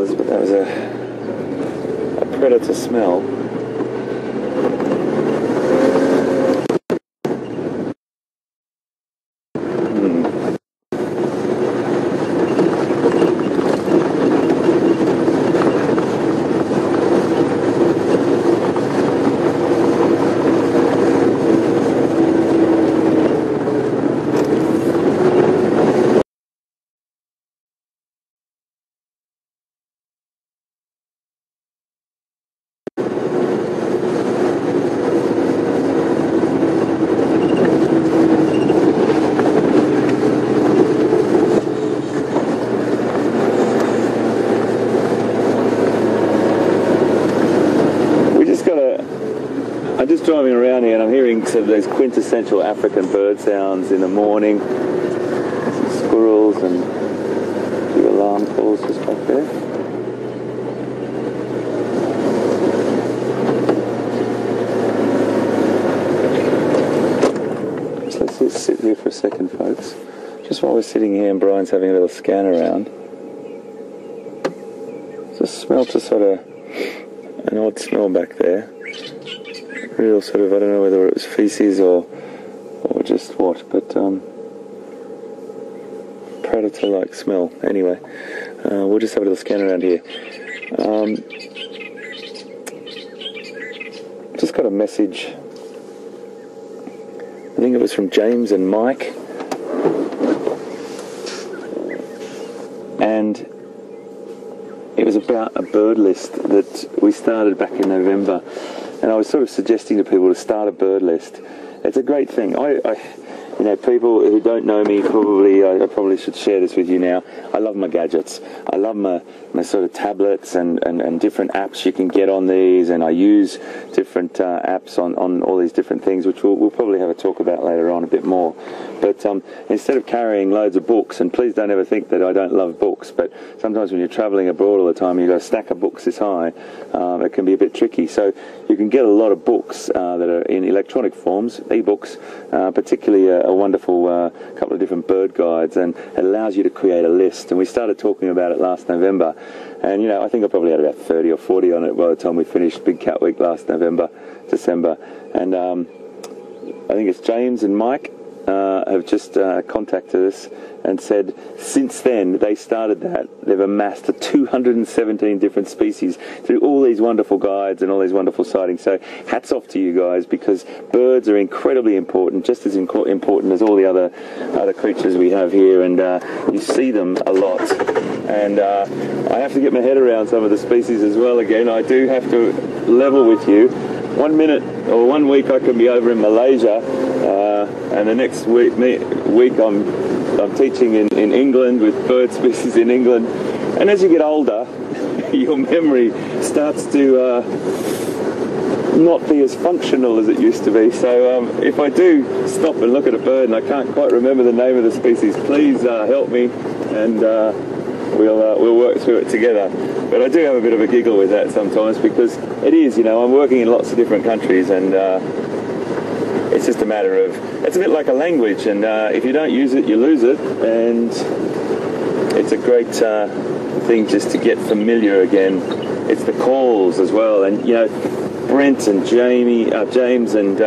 But that was a predator smell. I'm just driving around here and I'm hearing some of those quintessential African bird sounds in the morning. Some squirrels and a few alarm calls just back there. So let's just sit here for a second, folks. Just while we're sitting here and Brian's having a little scan around. Just smell to sort of an odd smell back there. Real sort of, I don't know whether it was feces or just what, but predator-like smell. Anyway, we'll just have a little scan around here. Just got a message. I think it was from James and Mike, and it was about a bird list that we started back in November. And I was sort of suggesting to people to start a bird list. It's a great thing. You know, people who don't know me, I probably should share this with you now. I love my gadgets. I love my sort of tablets and different apps you can get on these, and I use different apps on all these different things, which we'll probably have a talk about later on a bit more. But instead of carrying loads of books, and please don't ever think that I don't love books, but sometimes when you're travelling abroad all the time, you've got a stack of books this high, it can be a bit tricky. So you can get a lot of books that are in electronic forms, e-books, particularly a wonderful couple of different bird guides, and it allows you to create a list. And we started talking about it last November, and you know, I think I probably had about 30 or 40 on it by the time we finished Big Cat Week last December. And I think it's James and Mike have just contacted us and said since then they started that, they've amassed 217 different species through all these wonderful guides and all these wonderful sightings. So hats off to you guys, because birds are incredibly important, just as important as all the other creatures we have here, and you see them a lot. And I have to get my head around some of the species as well again. I do have to level with you. 1 minute or 1 week I can be over in Malaysia, and the next week I'm teaching in England with bird species in England. And as you get older, your memory starts to not be as functional as it used to be. So if I do stop and look at a bird and I can't quite remember the name of the species, please help me, and we'll work through it together. But I do have a bit of a giggle with that sometimes, because it is, you know, I'm working in lots of different countries, and it's just a matter of, it's a bit like a language, and if you don't use it, you lose it, and it's a great thing just to get familiar again. It's the calls as well, and you know, Brent and James and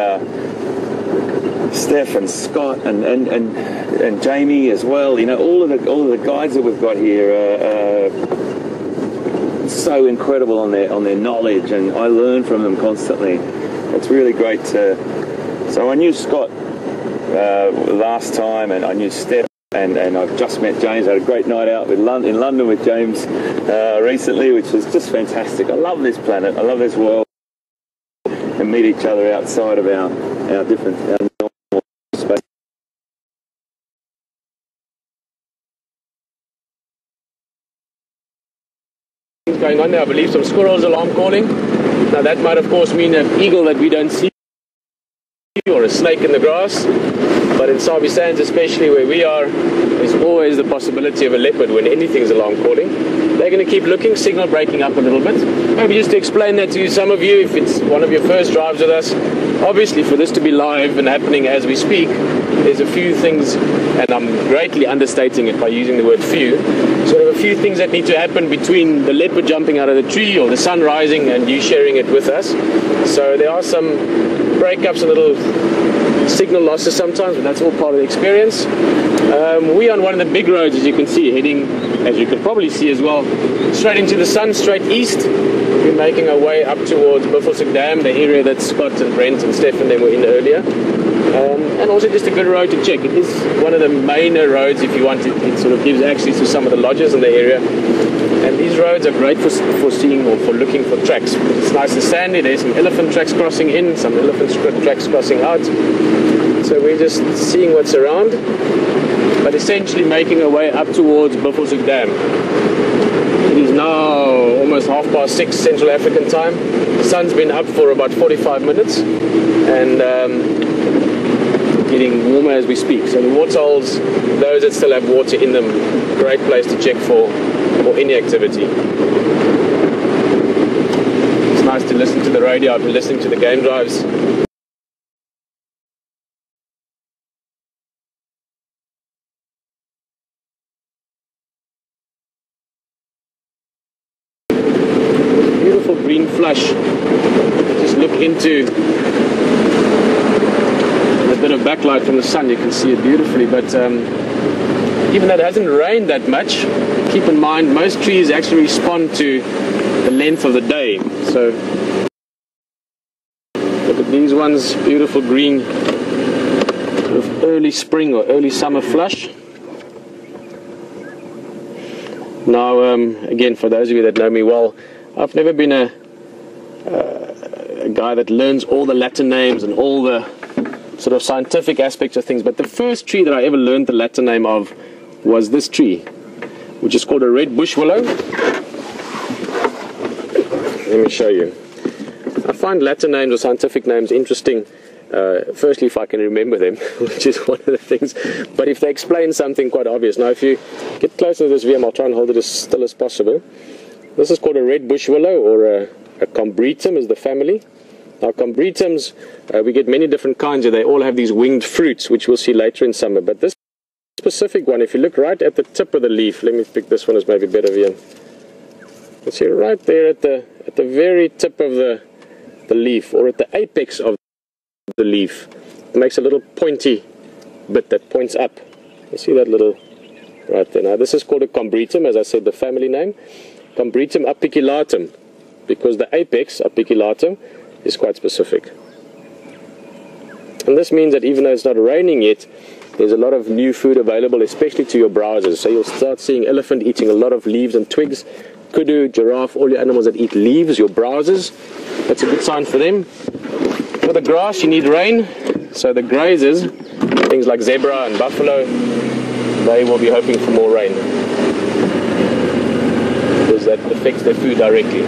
Steph and Scott and Jamie as well. You know, all of the guides that we've got here are so incredible on their knowledge, and I learn from them constantly. It's really great to. So I knew Scott last time, and I knew Steph, and I've just met James. I had a great night out in London with James recently, which was just fantastic. I love this planet. I love this world, and meet each other outside of our different. going on there. I believe some squirrels alarm calling. Now that might of course mean an eagle that we don't see, or a snake in the grass. But in Sabi Sands, especially where we are, there's always the possibility of a leopard when anything's alarm calling. They're going to keep looking, signal breaking up a little bit. Maybe just to explain that to some of you, if it's one of your first drives with us, obviously for this to be live and happening as we speak, there's a few things, and I'm greatly understating it by using the word few, sort of a few things that need to happen between the leopard jumping out of the tree or the sun rising and you sharing it with us. So there are some breakups and little signal losses sometimes, but that's all part of the experience. We're on one of the big roads, as you can see, heading, as you can probably see as well, straight into the sun, straight east. We're making our way up towards Buffelshoek Dam, the area that Scott and Brent and Stefan were in earlier. And also just a good road to check. It is one of the mainer roads, if you want it. It sort of gives access to some of the lodges in the area. And these roads are great for seeing or for looking for tracks. It's nice and sandy. There's some elephant tracks crossing in, some elephant tracks crossing out. So we're just seeing what's around, but essentially making our way up towards Buffelshoek Dam. It is now almost 6:30 Central African time. The sun's been up for about 45 minutes and getting warmer as we speak. So the waterholes, those that still have water in them, great place to check for any activity. It's nice to listen to the radio. I've been listening to the game drives. Beautiful green flush. Just look into a bit of backlight from the sun, you can see it beautifully, but even though it hasn't rained that much, keep in mind most trees actually respond to the length of the day. So look at these ones, beautiful green, with early spring or early summer flush. Now again, for those of you that know me well, I've never been a guy that learns all the Latin names and all the sort of scientific aspects of things, but the first tree that I ever learned the Latin name of was this tree, which is called a red bush willow. Let me show you. I find Latin names or scientific names interesting, firstly if I can remember them, which is one of the things, but if they explain something quite obvious. Now if you get closer to this VM, I'll try and hold it as still as possible. This is called a red bush willow, or a combretum is the family. Now combretums, we get many different kinds of. They all have these winged fruits, which we'll see later in summer. But this specific one, if you look right at the tip of the leaf, let me pick this one as maybe better view. You see right there at the very tip of the leaf, or at the apex of the leaf, it makes a little pointy bit that points up. You see that little right there. Now this is called a combretum, as I said, the family name. Combretum apiculatum, because the apex apiculatum is quite specific. And this means that even though it's not raining yet, there's a lot of new food available, especially to your browsers. So you'll start seeing elephant eating a lot of leaves and twigs, kudu, giraffe, all your animals that eat leaves, your browsers. That's a good sign for them. For the grass, you need rain. So the grazers, things like zebra and buffalo, they will be hoping for more rain, because that affects their food directly.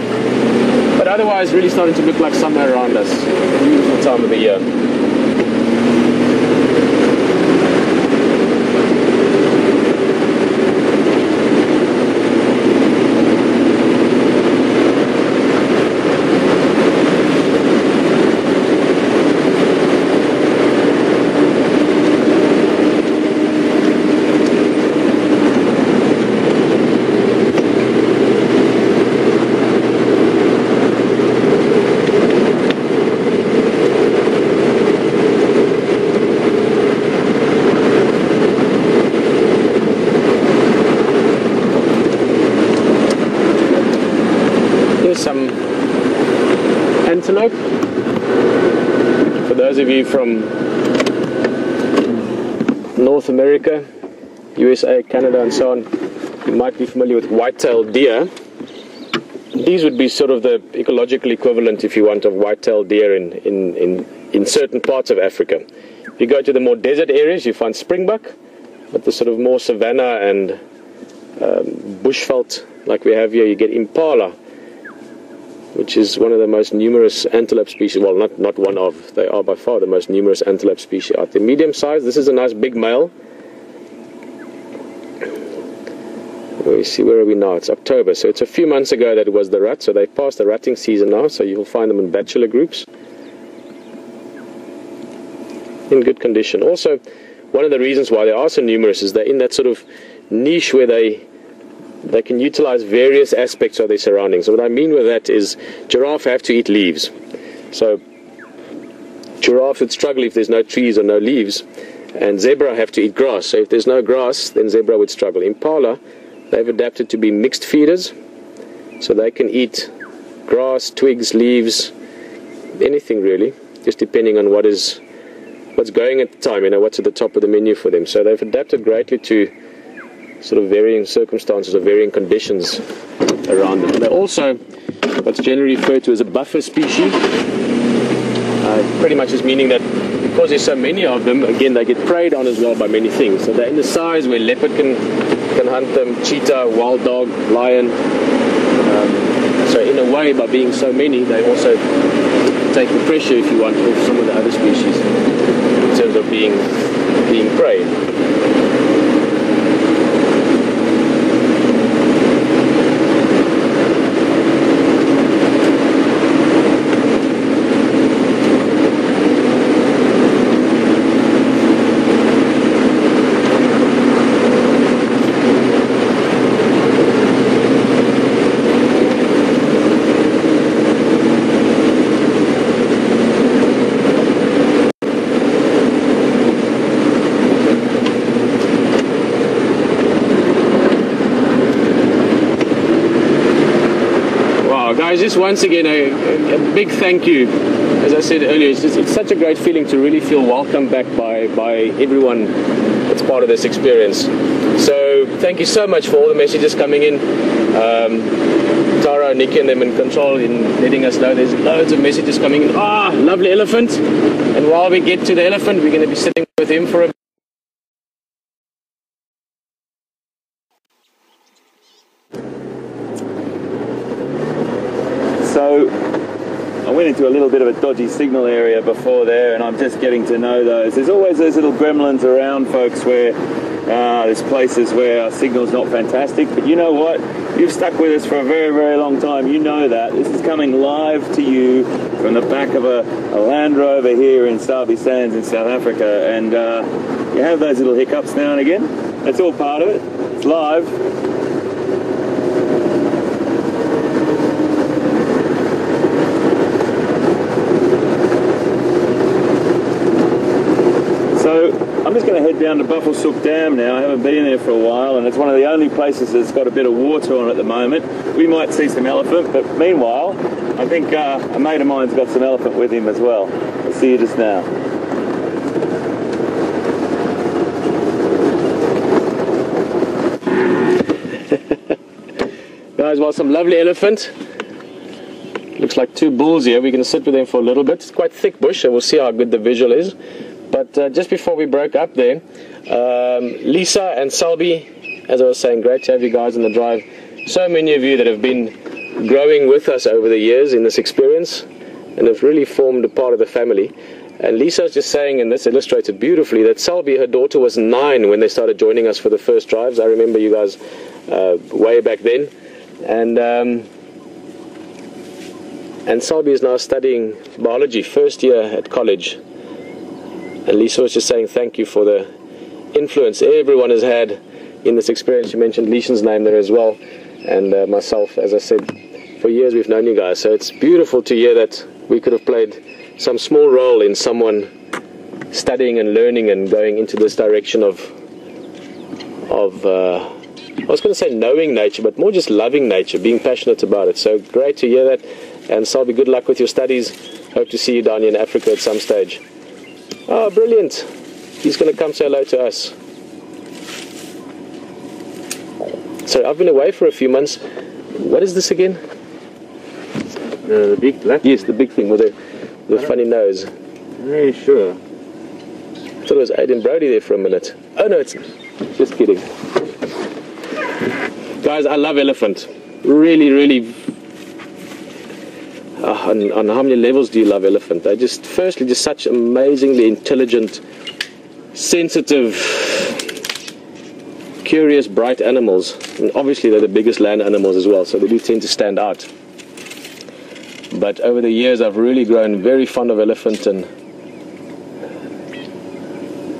But otherwise, really starting to look like summer around us. Beautiful time of the year. Some antelope. For those of you from North America, USA, Canada and so on, you might be familiar with white-tailed deer. These would be sort of the ecological equivalent, if you want, of white-tailed deer in certain parts of Africa. If you go to the more desert areas, you find springbuck, but the sort of more savanna and bushveld like we have here, you get Impala, which is one of the most numerous antelope species. Well, not one of, they are by far the most numerous antelope species out there. Medium size, this is a nice big male. We see, where are we now? It's October, so it's a few months ago that it was the rut, so they've passed the rutting season now, so you'll find them in bachelor groups. In good condition. Also, one of the reasons why they are so numerous is they're in that sort of niche where they can utilize various aspects of their surroundings. So what I mean with that is giraffe have to eat leaves. So giraffe would struggle if there's no trees or no leaves, and zebra have to eat grass. So if there's no grass, then zebra would struggle. Impala, they've adapted to be mixed feeders, so they can eat grass, twigs, leaves, anything really, just depending on what's going at the time, what's at the top of the menu for them. So they've adapted greatly to sort of varying circumstances or varying conditions around them. They're also what's generally referred to as a buffer species. Pretty much is meaning that because there's so many of them, again, they get preyed on as well by many things. So they're in the size where leopard can hunt them, cheetah, wild dog, lion. So in a way, by being so many, they also take the pressure, if you want, off some of the other species in terms of being prey. Just once again a big thank you. As I said earlier, it's such a great feeling to really feel welcomed back by everyone that's part of this experience. So thank you so much for all the messages coming in. Tara, Nikki and them in control in letting us know there's loads of messages coming in. Lovely elephant. And while we get to the elephant, we're going to be sitting with him for a So I went into a little bit of a dodgy signal area before there, and I'm just getting to know those. There's always those little gremlins around, folks, where there's places where our signal's not fantastic. But you know what? You've stuck with us for a very, very long time. You know that. This is coming live to you from the back of a Land Rover here in Sabi Sands in South Africa. And you have those little hiccups now and again. That's all part of it. It's live. So I'm just going to head down to Buffelshoek Dam now. I haven't been there for a while, and it's one of the only places that's got a bit of water on at the moment. We might see some elephant, but meanwhile, I think a mate of mine's got some elephant with him as well. I'll see you just now. Guys, well, some lovely elephant. Looks like two bulls here. We're going to sit with them for a little bit. It's quite thick bush, so we'll see how good the visual is. But just before we broke up there, Lisa and Selby, as I was saying, great to have you guys on the drive. So many of you that have been growing with us over the years in this experience and have really formed a part of the family. And Lisa was just saying, and this illustrated beautifully, that Selby, her daughter, was 9 when they started joining us for the first drives. I remember you guys way back then. And Selby is now studying biology, first year at college. And Lisa was just saying thank you for the influence everyone has had in this experience. She mentioned Leishan's name there as well, and myself, as I said, for years we've known you guys. So it's beautiful to hear that we could have played some small role in someone studying and learning and going into this direction of I was going to say knowing nature, but more just loving nature, being passionate about it. So great to hear that. And Selby, good luck with your studies. Hope to see you down here in Africa at some stage. Oh, brilliant. He's going to come say hello to us. So I've been away for a few months. What is this again? The big black? Yes, the big thing with the funny nose. Yeah, sure. I thought it was Hayden and Bryan there for a minute. Oh no, it's just kidding. Guys, I love elephant. Really, really. On how many levels do you love elephant? They're just, firstly, just such amazingly intelligent, sensitive, curious, bright animals. And obviously, they're the biggest land animals as well, so they do tend to stand out. But over the years, I've really grown very fond of elephant, and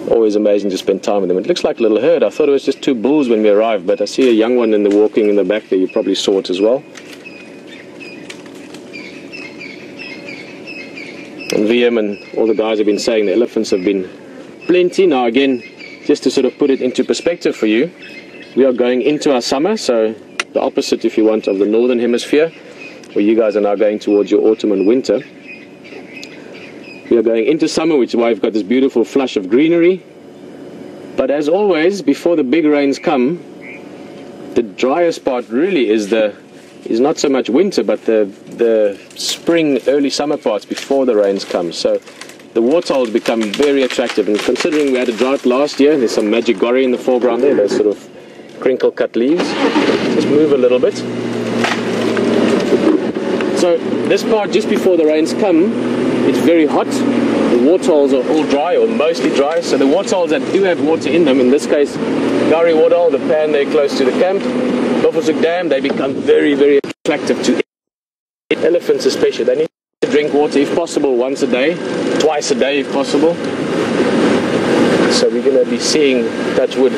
always amazing to spend time with them. It looks like a little herd. I thought it was just 2 bulls when we arrived, but I see a young one walking in the back there. You probably saw it as well. And Wium and all the guys have been saying the elephants have been plenty. Now again, just to sort of put it into perspective for you, we are going into our summer, so the opposite, if you want, of the northern hemisphere, where you guys are now going towards your autumn and winter. We are going into summer, which is why we've got this beautiful flush of greenery. But as always, before the big rains come, the driest part really is not so much winter, but the spring, early summer parts before the rains come. So the waterholes become very attractive. And considering we had a drought last year, there's some magic gowrie in the foreground there, those sort of crinkle cut leaves. Just move a little bit. So this part, just before the rains come, it's very hot. The waterholes are all dry, or mostly dry. So the waterholes that do have water in them, in this case, Gowrie waterhole, the pan there close to the camp, Buffelshoek Dam, they become very, very attractive to elephants especially. They need to drink water if possible once a day, twice a day if possible. So we're going to be seeing, touch wood,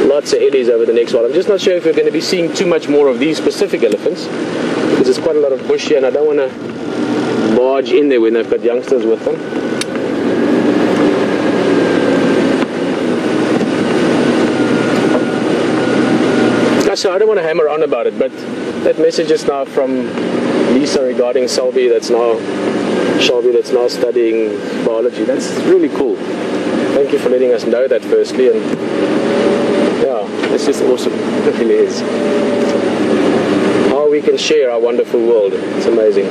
lots of ellies over the next while. I'm just not sure if we're going to be seeing too much more of these specific elephants, because there's quite a lot of bush here and I don't want to barge in there when they've got youngsters with them. So I don't want to hammer on about it, but that message is now from Lisa regarding Shelby that's now studying biology. That's really cool. Thank you for letting us know that firstly, and yeah, it's just awesome. It really is. How we can share our wonderful world. It's amazing.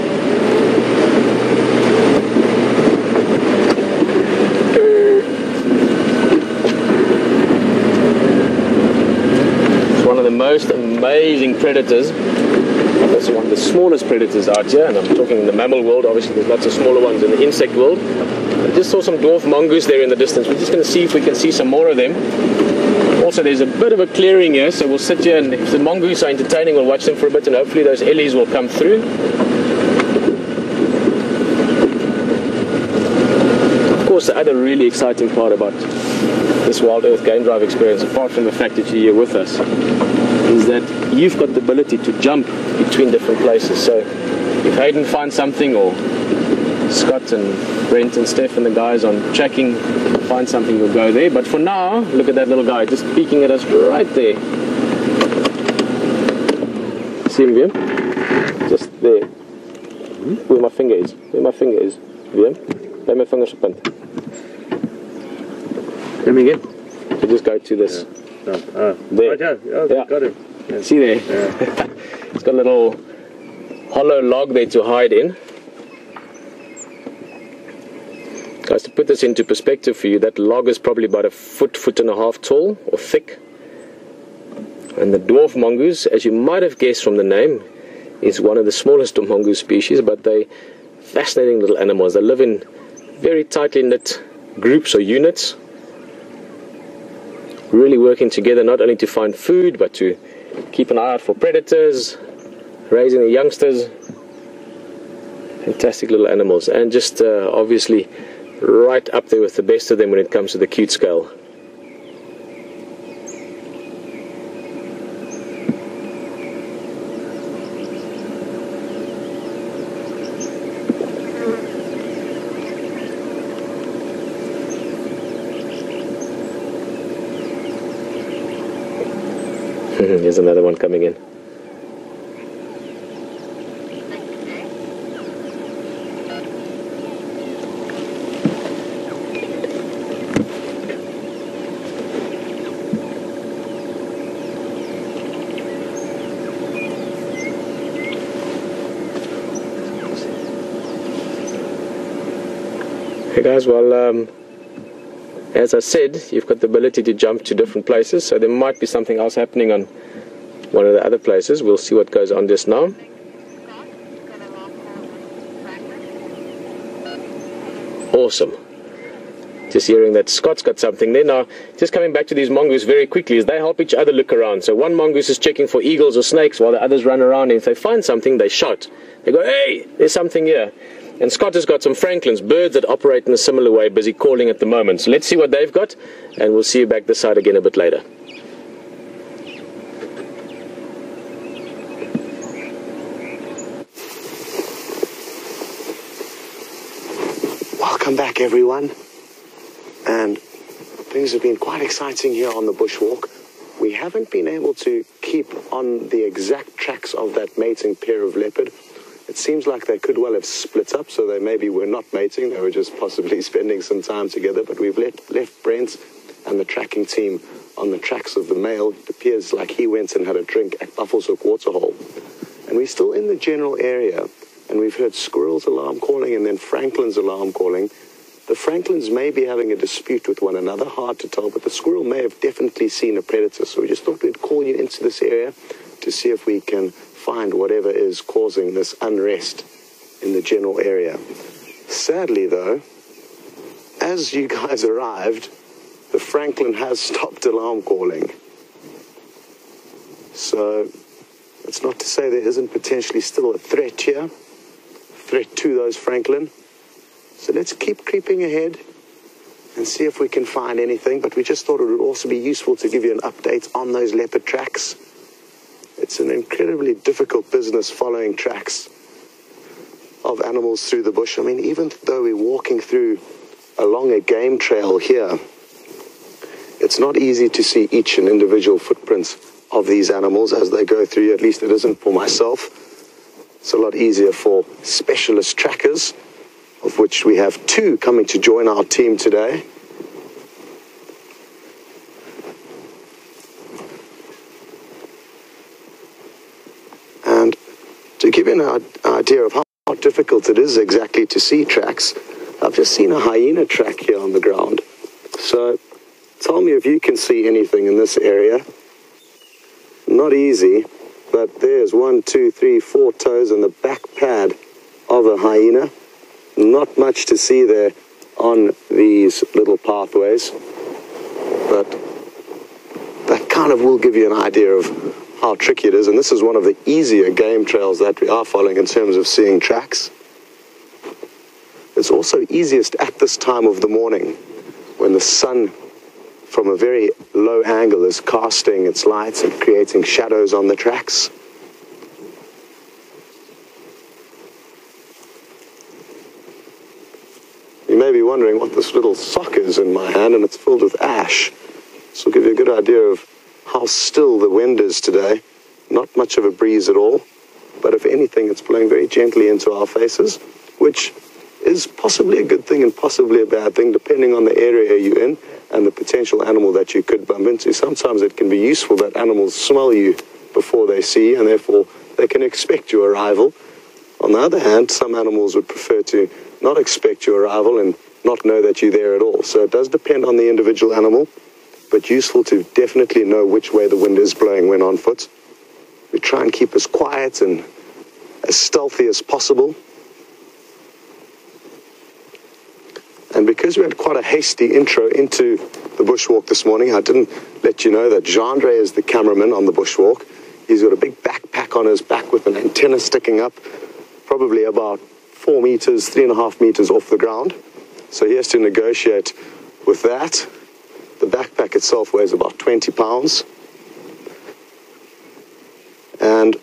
One of the most amazing predators. That's one of the smallest predators out here, and I'm talking in the mammal world. Obviously there's lots of smaller ones in the insect world. I just saw some dwarf mongoose there in the distance. We're just going to see if we can see some more of them. Also there's a bit of a clearing here, so we'll sit here, and if the mongoose are entertaining, we'll watch them for a bit, and hopefully those ellies will come through. Of course, the other really exciting part about this WildEarth game drive experience, apart from the fact that you're here with us, is that you've got the ability to jump between different places. So if Hayden finds something, or Scott and Brent and Stefan, the guys on tracking, find something, we'll go there. But for now, look at that little guy just peeking at us right there. See him, Wium? Just there. Where my finger is. Where my finger is. Wium? Let my finger punt. Let me again. So just go to this. There. Right, yeah. Got him. Yeah. See there? Yeah. It's got a little hollow log there to hide in. Guys, to put this into perspective for you, that log is probably about a foot and a half tall, or thick. And the dwarf mongoose, as you might have guessed from the name, is one of the smallest of mongoose species, but they're fascinating little animals. They live in very tightly knit groups or units, really working together not only to find food, but to keep an eye out for predators, raising the youngsters. Fantastic little animals, and just obviously right up there with the best of them when it comes to the cute scale. Here's another one coming in. Hey guys, well, as I said, you've got the ability to jump to different places, so there might be something else happening on one of the other places. We'll see what goes on just now. Awesome. Just hearing that Scott's got something there. Now, just coming back to these mongoose very quickly, is they help each other look around. So one mongoose is checking for eagles or snakes while the others run around, and if they find something, they shout. They go, hey, there's something here. And Scott has got some francolins, birds that operate in a similar way, busy calling at the moment. So let's see what they've got, and we'll see you back this side again a bit later. Welcome back, everyone. And things have been quite exciting here on the bushwalk. We haven't been able to keep on the exact tracks of that mating pair of leopard. It seems like they could well have split up, so they maybe were not mating, they were just possibly spending some time together, but we've left Brent and the tracking team on the tracks of the male. It appears like he went and had a drink at Buffelshoek Waterhole. And we're still in the general area, and we've heard squirrels alarm calling and then franklin's alarm calling. The francolins may be having a dispute with one another, hard to tell, but the squirrel may have definitely seen a predator, so we just thought we'd call you into this area to see if we can find whatever is causing this unrest in the general area. Sadly, though, as you guys arrived, the francolin has stopped alarm calling. So it's not to say there isn't potentially still a threat here, threat to those francolin. So let's keep creeping ahead and see if we can find anything, but we just thought it would also be useful to give you an update on those leopard tracks. It's an incredibly difficult business following tracks of animals through the bush. I mean, even though we're walking through along a game trail here, it's not easy to see each and individual footprints of these animals as they go through. At least it isn't for myself. It's a lot easier for specialist trackers, of which we have 2 coming to join our team today. And to give you an idea of how difficult it is exactly to see tracks, I've just seen a hyena track here on the ground. So tell me if you can see anything in this area. Not easy, but there's 1, 2, 3, 4 toes in the back pad of a hyena. Not much to see there on these little pathways, but that kind of will give you an idea of how tricky it is. And this is one of the easier game trails that we are following in terms of seeing tracks. It's also easiest at this time of the morning when the sun from a very low angle is casting its lights and creating shadows on the tracks. You may be wondering what this little sock is in my hand, and it's filled with ash. This will give you a good idea of how still the wind is today. Not much of a breeze at all, but if anything, it's blowing very gently into our faces, which is possibly a good thing and possibly a bad thing, depending on the area you're in and the potential animal that you could bump into. Sometimes it can be useful that animals smell you before they see you, and therefore they can expect your arrival. On the other hand, some animals would prefer to not expect your arrival and not know that you're there at all. So it does depend on the individual animal, but useful to definitely know which way the wind is blowing when on foot. We try and keep as quiet and as stealthy as possible. And because we had quite a hasty intro into the bushwalk this morning, I didn't let you know that Jeandré is the cameraman on the bushwalk. He's got a big backpack on his back with an antenna sticking up, probably about 4 meters, 3.5 meters off the ground. So he has to negotiate with that. The backpack itself weighs about 20 pounds. And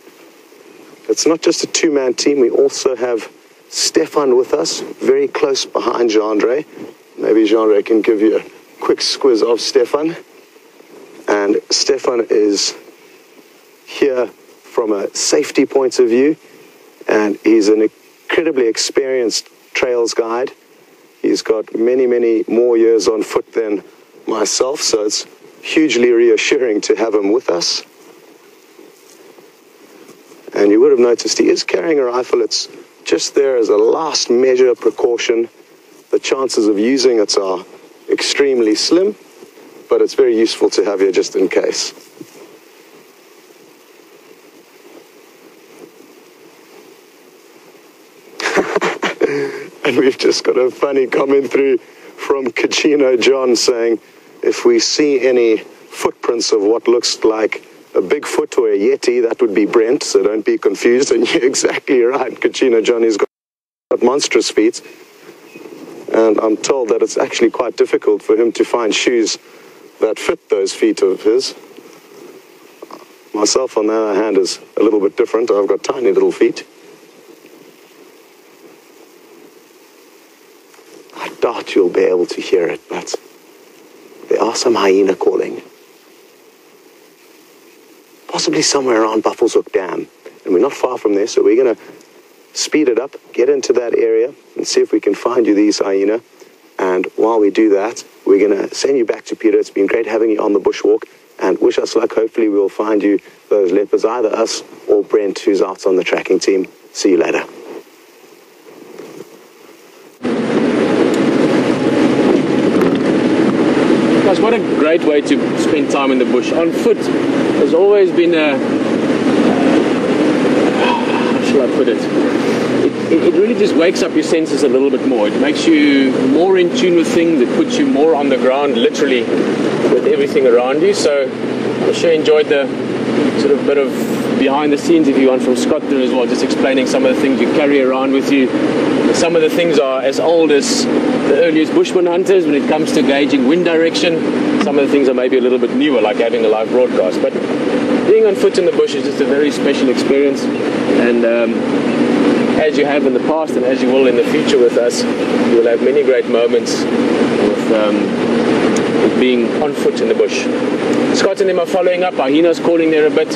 it's not just a 2-man team. We also have Stefan with us, very close behind Jeandré. Maybe Jeandré can give you a quick squiz of Stefan. And Stefan is here from a safety point of view, and he's an incredibly experienced trails guide. He's got many, many more years on foot than myself, so it's hugely reassuring to have him with us. And you would have noticed he is carrying a rifle. It's just there as a last measure precaution. The chances of using it are extremely slim, but it's very useful to have here just in case. And we've just got a funny comment through from Kachino John saying, if we see any footprints of what looks like a Bigfoot or a Yeti, that would be Brent, so don't be confused. And you're exactly right, Kachino John, he's got monstrous feet. And I'm told that it's actually quite difficult for him to find shoes that fit those feet of his. Myself, on the other hand, is a little bit different. I've got tiny little feet. I doubt you'll be able to hear it, but there are some hyena calling. Possibly somewhere around Buffelshoek Dam. And we're not far from there, so we're going to speed it up, get into that area, and see if we can find you these hyena. And while we do that, we're going to send you back to Pieter. It's been great having you on the bushwalk, and wish us luck. Hopefully we'll find you those leopards, either us or Brent, who's out on the tracking team. See you later. Guys, what a great way to spend time in the bush. On foot has always been a... how shall I put it? It really just wakes up your senses a little bit more. It makes you more in tune with things. It puts you more on the ground, literally, with everything around you. So I'm sure you enjoyed the sort of bit of behind the scenes, if you want, from Scott there as well, just explaining some of the things you carry around with you. Some of the things are as old as the earliest bushman hunters when it comes to gauging wind direction. Some of the things are maybe a little bit newer, like having a live broadcast. But being on foot in the bush is just a very special experience. And as you have in the past and as you will in the future with us, you will have many great moments with being on foot in the bush. Scott and them are following up. Hyena's calling there a bit.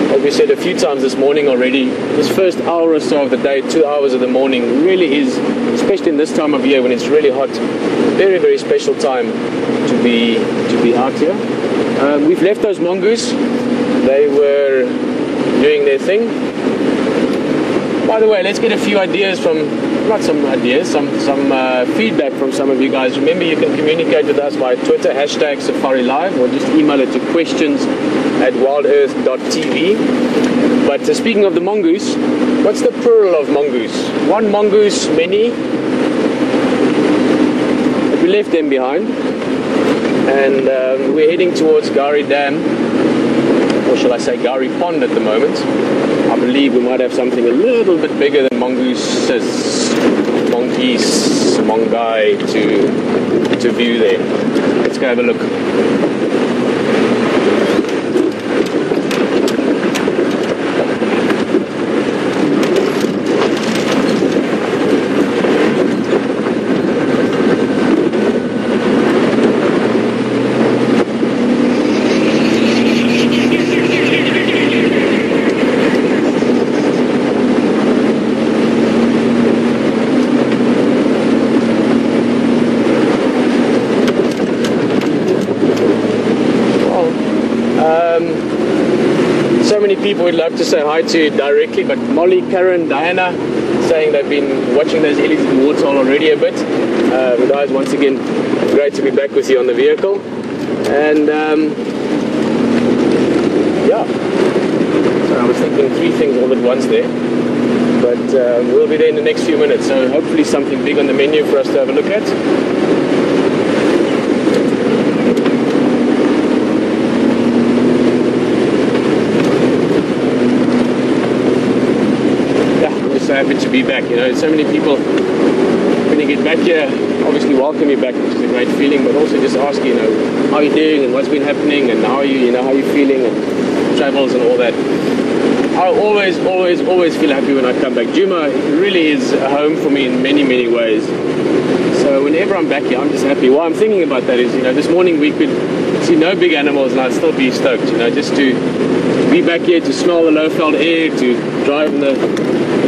As we said a few times this morning already, this first hour or so of the day, 2 hours of the morning, really is, especially in this time of year when it's really hot, very, very special time to be out here. We've left those mongoose. They were doing their thing. By the way, let's get a few ideas from, not some ideas, some feedback from some of you guys. Remember, you can communicate with us via Twitter, hashtag Safari Live, or just email it to questions@wildearth.tv. But speaking of the mongoose, what's the plural of mongoose? One mongoose, many. But we left them behind. And we're heading towards Gowrie Dam, or shall I say Gowrie Pond at the moment. I believe we might have something a little bit bigger than mongooses, monkeys, mongai to view there. Let's go have a look. So many people we'd love to say hi to directly, but Molly, Karen, Diana saying they've been watching those Ellies in the waterhole already a bit. Guys, once again, great to be back with you on the vehicle. And yeah, so I was thinking three things all at once there, but we'll be there in the next few minutes, so hopefully something big on the menu for us to have a look at. So happy to be back. You know, so many people when you get back here obviously welcome you back, which is a great feeling, but also just ask you, how are you doing and what's been happening and how are you, how are you feeling, and travels and all that. I always feel happy when I come back. Djuma really is a home for me in many, many ways. So whenever I'm back here, I'm just happy. Why I'm thinking about that is, this morning we could see no big animals and I'd still be stoked, just to be back here, to smell the low-feld air, to drive in the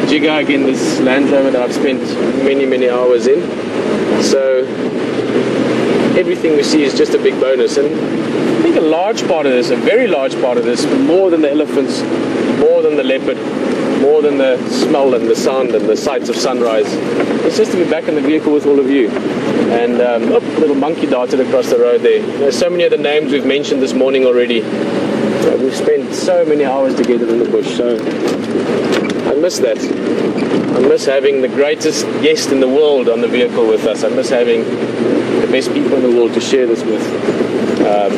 Jigga, again, this Land Rover that I've spent many, many hours in. So everything we see is just a big bonus. And I think a large part of this, a very large part of this, more than the elephants, more than the leopard, more than the smell and the sound and the sights of sunrise, it's just to be back in the vehicle with all of you. And little monkey darted across the road there. There's so many of the names we've mentioned this morning already. We've spent so many hours together in the bush. So I'm miss that. I miss having the greatest guest in the world on the vehicle with us. I miss having the best people in the world to share this with.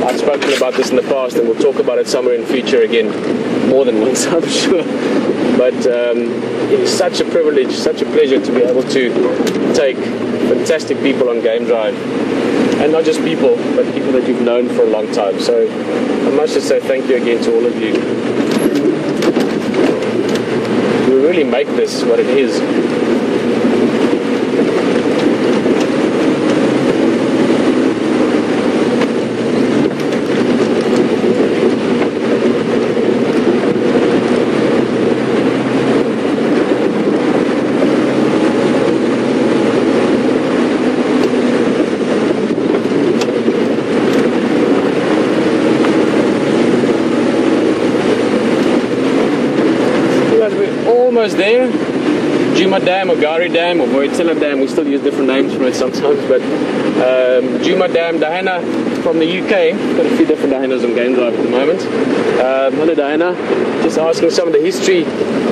I've spoken about this in the past, and we'll talk about it somewhere in the future again, more than once, I'm sure. But it is such a privilege, such a pleasure to be able to take fantastic people on game drive. And not just people, but people that you've known for a long time. So I must just say thank you again to all of you. You really make this what it is. Almost there. Jeandré Dam or Gowrie Dam or Pieter Dam, we still use different names for it sometimes, but Jeandré Dam, Diana from the UK, got a few different Dianas on game drive at the moment. Hello Diana, just asking some of the history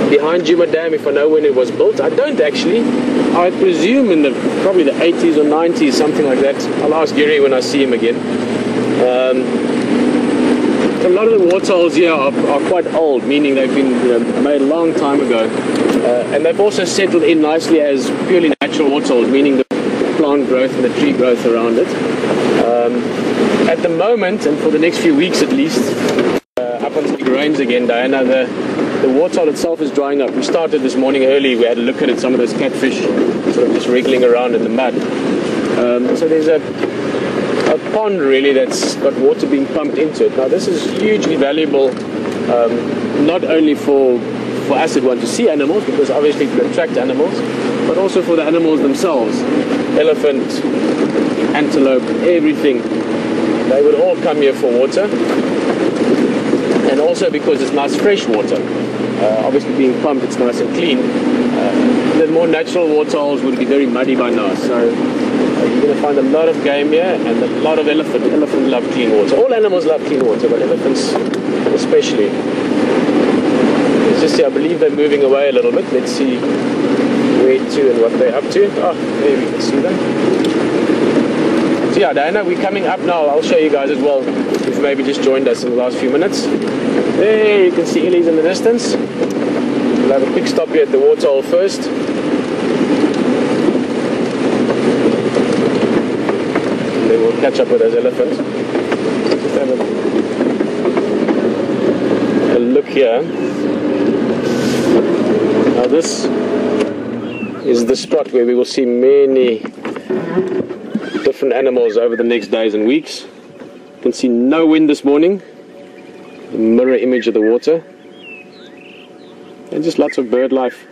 behind Jeandré Dam, if I know when it was built. I don't actually. I presume in probably the 80s or 90s, something like that. I'll ask Gary when I see him again. A lot of the waterholes here are quite old, meaning they've been made a long time ago. And they've also settled in nicely as purely natural waterholes, meaning the plant growth and the tree growth around it. At the moment, and for the next few weeks at least, up until it rains again, Diana, the waterhole itself is drying up. We started this morning early, we had a look at it, some of those catfish sort of just wriggling around in the mud. So there's a pond really that's got water being pumped into it. Now this is hugely valuable, not only for us that want to see animals, because obviously it will attract animals, but also for the animals themselves. Elephant, antelope, everything. They would all come here for water. And also because it's nice fresh water. Obviously being pumped, it's nice and clean. The more natural waterholes would be very muddy by now. So you're going to find a lot of game here and a lot of elephant. Elephants love clean water. All animals love clean water, but elephants especially. Let's just see, I believe they're moving away a little bit. Let's see where to and what they're up to. Oh, there we can see them. So yeah, Diana, we're coming up now. I'll show you guys as well, who've maybe just joined us in the last few minutes. There you can see Ellie's in the distance. We'll have a quick stop here at the waterhole first. Then we'll catch up with those elephants. Just have a look here. Now this is the spot where we will see many different animals over the next days and weeks. You can see no wind this morning. The mirror image of the water. And just lots of bird life.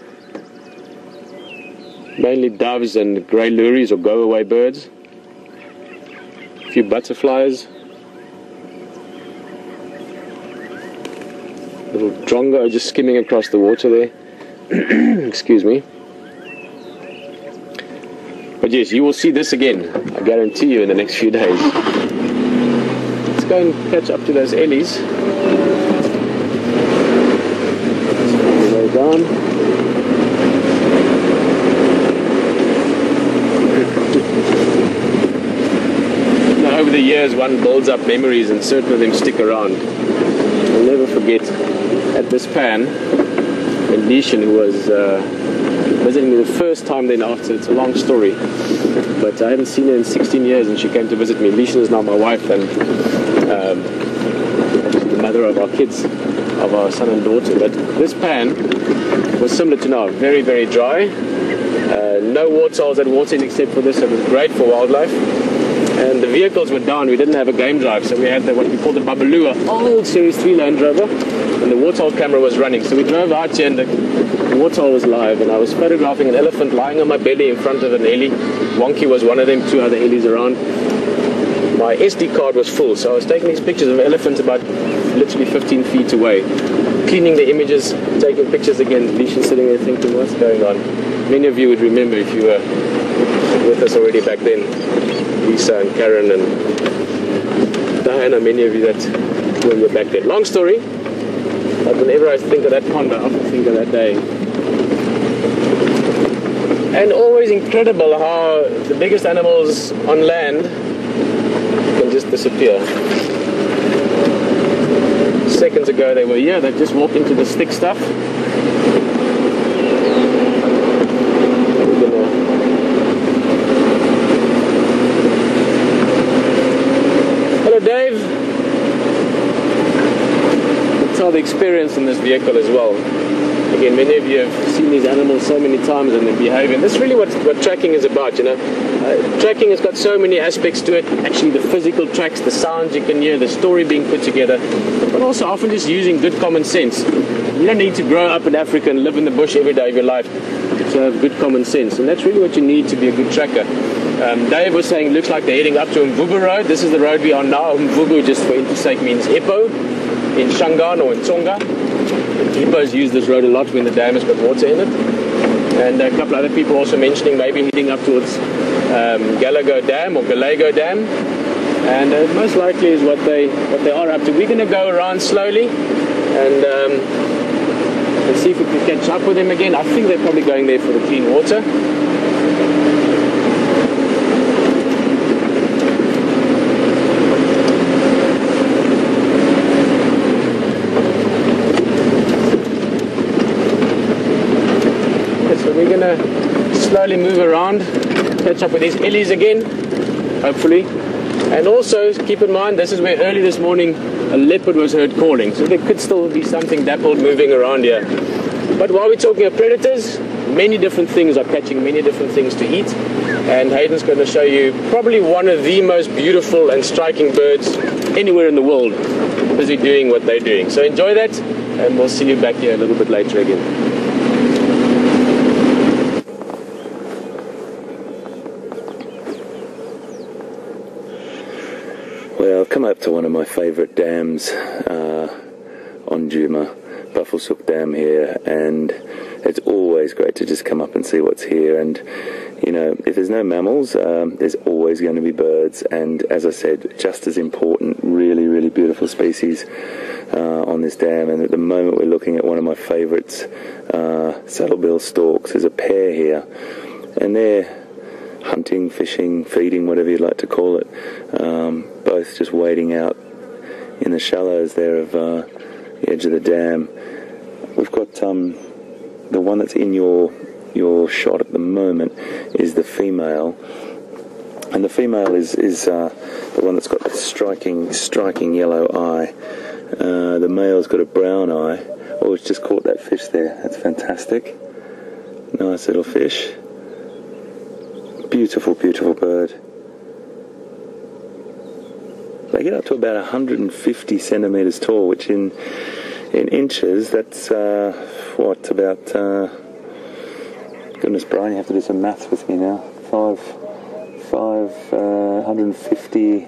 Mainly doves and grey lories or go-away birds. A few butterflies. Little drongo just skimming across the water there. Excuse me. But yes, you will see this again, I guarantee you, in the next few days. Let's go and catch up to those Ellies. Way down. Now, over the years, one builds up memories, and certain of them stick around. I'll never forget at this pan, when Leishan, who was visiting me the first time then after, it's a long story, but I haven't seen her in 16 years, and she came to visit me. Leishan is now my wife and the mother of our kids, of our son and daughter. But this pan was similar to now, very, very dry. No waterholes had water in except for this, so it was great for wildlife. And the vehicles were down, we didn't have a game drive, so we had what we call the Babaloo, old Series 3 Land Rover, and the waterhole camera was running. So we drove out here and the waterhole was live, and I was photographing an elephant lying on my belly in front of an Ellie. Wonky was one of them, two other Ellies around. My SD card was full, so I was taking these pictures of elephants about literally 15 feet away, cleaning the images, taking pictures again. Leishan sitting there thinking, what's going on? Many of you would remember if you were with us already back then. Lisa and Karen and Diana, many of you that were back then. Long story, but whenever I think of that pond, I often think of that day. And always incredible how the biggest animals on land can just disappear. Seconds ago they were here, they just walked into the stick stuff. Hello Dave. Tell the experience in this vehicle as well. Again, many of you have seen these animals so many times and their behavior. And that's really what tracking is about, you know. Tracking has got so many aspects to it. Actually, the physical tracks, the sounds you can hear, the story being put together, but also often just using good common sense. You don't need to grow up in Africa and live in the bush every day of your life to have good common sense. And that's really what you need to be a good tracker. Dave was saying, looks like they're heading up to Mvubu Road. This is the road we are now. Mvubu, just for interstate, means hippo in Shangaan or in Tsonga. Hippos use this road a lot when the dam has got water in it. And a couple other people also mentioning maybe heading up towards Gallego Dam or Gallego Dam. And most likely is what they are up to. We're going to go around slowly and see if we can catch up with them again. I think they're probably going there for the clean water. So we're going to slowly move around, catch up with these ellies again, hopefully. And also keep in mind, this is where early this morning a leopard was heard calling. So there could still be something dappled moving around here. But while we're talking of predators, many different things are catching many different things to eat. And Hayden's going to show you probably one of the most beautiful and striking birds anywhere in the world busy doing what they're doing. So enjoy that, and we'll see you back here a little bit later again. Well, I've come up to one of my favourite dams on Djuma, Buffelshoek Dam here, and it's always great to just come up and see what's here. And you know, if there's no mammals, there's always going to be birds, and as I said, just as important, really, really beautiful species on this dam. And at the moment we're looking at one of my favourites, saddlebill storks. There's a pair here, and they're hunting, fishing, feeding, whatever you'd like to call it, both just wading out in the shallows there of the edge of the dam. We've got the one that's in your shot at the moment is the female, and the female is the one that's got the striking yellow eye. The male's got a brown eye. Oh, it's just caught that fish there. That's fantastic. Nice little fish. Beautiful, beautiful bird. They get up to about 150 centimetres tall, which in inches, that's what, about, goodness Brian, you have to do some maths with me now. 150.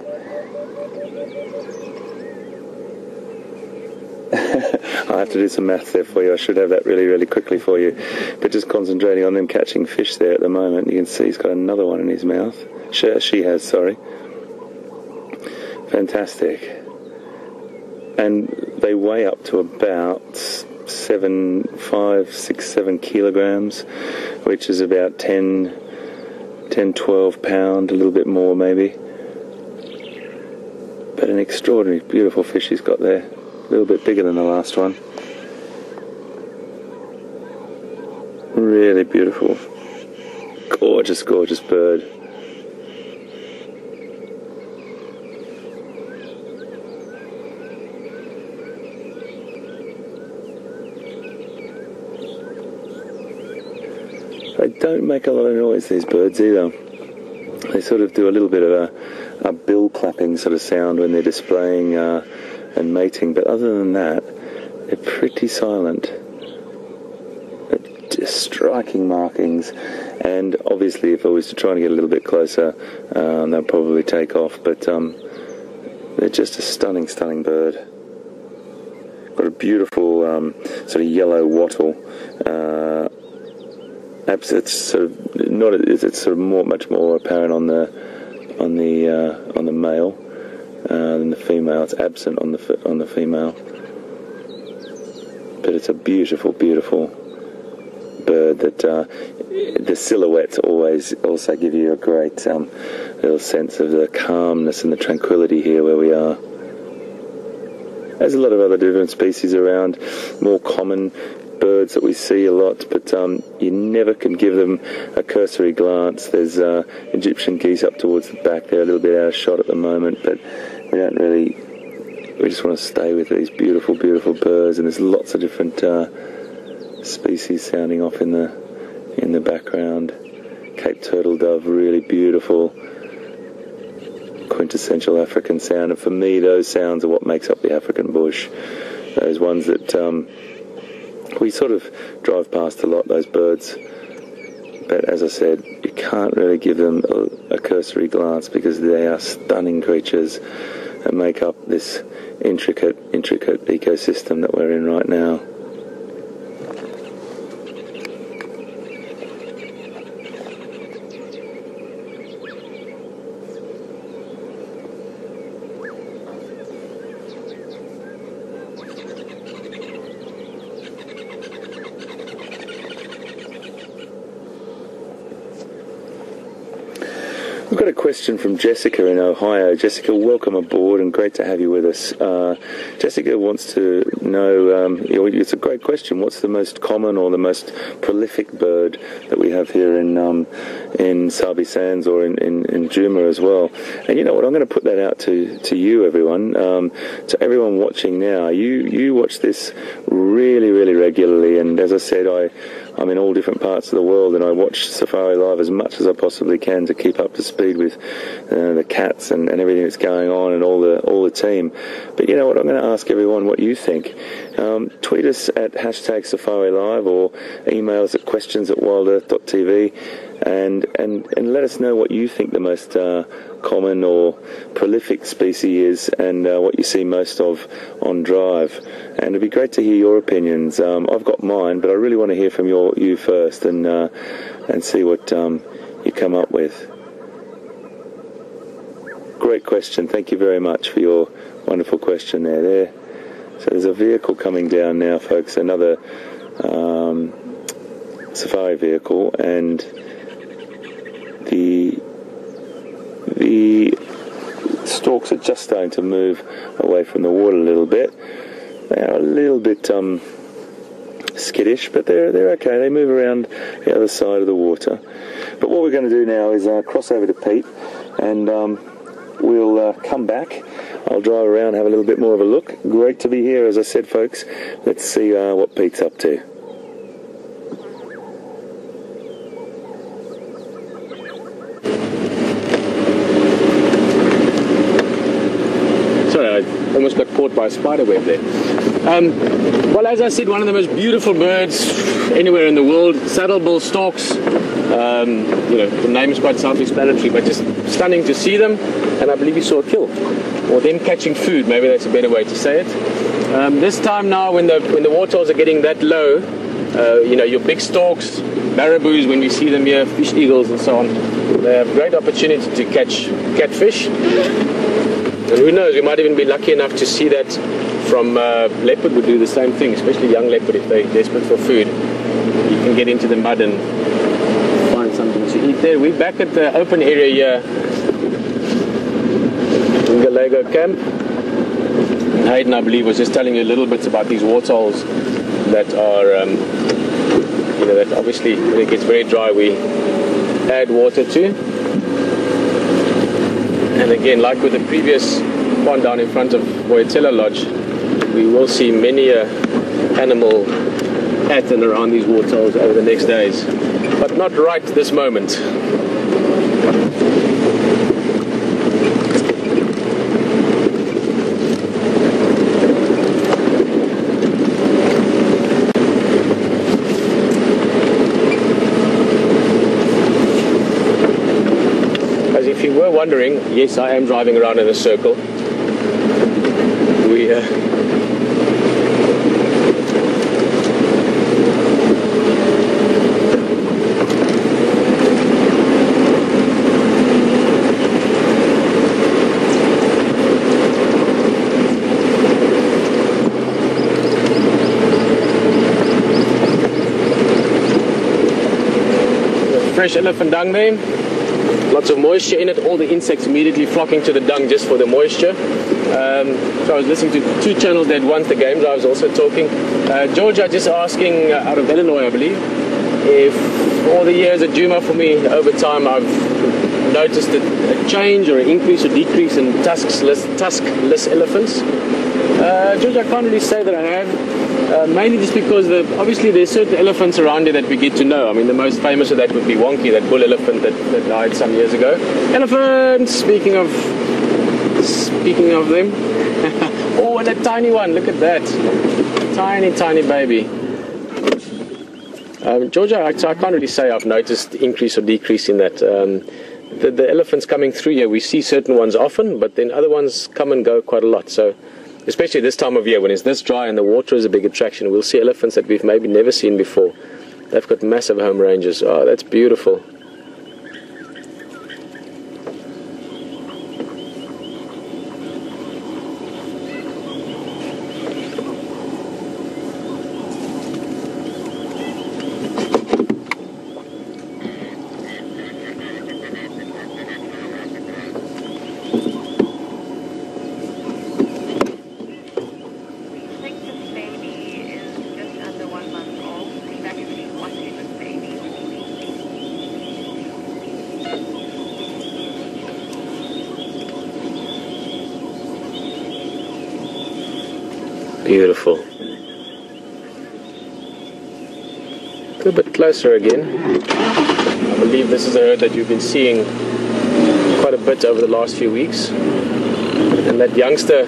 I'll have to do some maths there for you. I should have that really, really quickly for you. But just concentrating on them catching fish there at the moment. You can see he's got another one in his mouth. She has, sorry. Fantastic. And they weigh up to about 7 kilograms, which is about 10, 12 pound, a little bit more maybe. But an extraordinary, beautiful fish he's got there. A little bit bigger than the last one. Really beautiful. Gorgeous, gorgeous bird. They don't make a lot of noise, these birds, either. They sort of do a little bit of a bill clapping sort of sound when they're displaying and mating, but other than that, they're pretty silent. Just striking markings, and obviously if I was to try and get a little bit closer, they'll probably take off, but they're just a stunning, stunning bird. Got a beautiful sort of yellow wattle. It's sort of not. It's sort of much more apparent on the male than the female. It's absent on the female, but it's a beautiful, beautiful bird that the silhouettes always also give you a great little sense of the calmness and the tranquility here where we are. There's a lot of other different species around, more common birds that we see a lot, but you never can give them a cursory glance. There's Egyptian geese up towards the back. They're a little bit out of shot at the moment, but we don't really. We just want to stay with these beautiful, beautiful birds, and there's lots of different species sounding off in the background. Cape turtle dove, really beautiful, quintessential African sound, and for me those sounds are what makes up the African bush. Those ones that we sort of drive past a lot, those birds, but as I said, you can't really give them a cursory glance because they are stunning creatures and make up this intricate ecosystem that we're in right now. We've got a question from Jessica in Ohio. Jessica, welcome aboard and great to have you with us. Jessica wants to know, it's a great question, what's the most common or the most prolific bird that we have here in Sabi Sands or in Djuma as well? And you know what, I'm going to put that out to you, everyone, to everyone watching now. You watch this really, really regularly, and as I said, I'm in all different parts of the world, and I watch Safari Live as much as I possibly can to keep up to speed with the cats and everything that's going on and all the team. But you know what? I'm going to ask everyone what you think. Tweet us at #SafariLive or email us at questions@wildearth.tv and let us know what you think the most common or prolific species is and what you see most of on drive. And it'd be great to hear your opinions. I've got mine, but I really want to hear from you first and see what you come up with. Great question. Thank you very much for your wonderful question there. So there's a vehicle coming down now, folks, another safari vehicle, and the storks are just starting to move away from the water a little bit. They are a little bit skittish, but they're okay. They move around the other side of the water. But what we're going to do now is cross over to Pete, and we'll come back. I'll drive around, have a little bit more of a look. Great to be here, as I said, folks. Let's see what Pete's up to. Sorry, I almost got caught by a spider web there. Well, as I said, one of the most beautiful birds anywhere in the world, saddlebill storks. The name is quite self-explanatory, but just stunning to see them. And I believe you saw a kill, or them catching food. Maybe that's a better way to say it. This time now, when the waterholes are getting that low, your big storks, marabous, when we see them here, fish eagles and so on, they have great opportunity to catch catfish. And who knows, we might even be lucky enough to see that from leopard would do the same thing, especially young leopard if they're desperate for food. You can get into the mud and find something to eat there. We're back at the open area here in Gallego camp. Hayden, I believe, was just telling you a little bit about these waterholes that are, that obviously when it gets very dry we add water to. And again, like with the previous pond down in front of Boyatella Lodge, we will see many animal at and around these waterholes over the next days, but not right this moment. If you were wondering, yes, I am driving around in a circle. fresh elephant dung there. Lots of moisture in it. All the insects immediately flocking to the dung just for the moisture. So I was listening to 2 channels that once the games I was also talking. Georgia just asking, out of Illinois I believe, if all the years at Djuma for me, over time I've noticed a change or an increase or decrease in tuskless elephants. Georgia, I can't really say that I have. Mainly just because obviously there's certain elephants around here that we get to know. I mean, the most famous of that would be Wonky, that bull elephant that died some years ago. Elephants! Speaking of them. Oh, and a tiny one, look at that. Tiny baby. Georgia, I can't really say I've noticed increase or decrease in that. The elephants coming through here, we see certain ones often, but then other ones come and go quite a lot. So, especially this time of year when it's this dry and the water is a big attraction, we'll see elephants that we've maybe never seen before. They've got massive home ranges. Oh, that's beautiful. Beautiful. A bit closer again. I believe this is a herd that you've been seeing quite a bit over the last few weeks. And that youngster,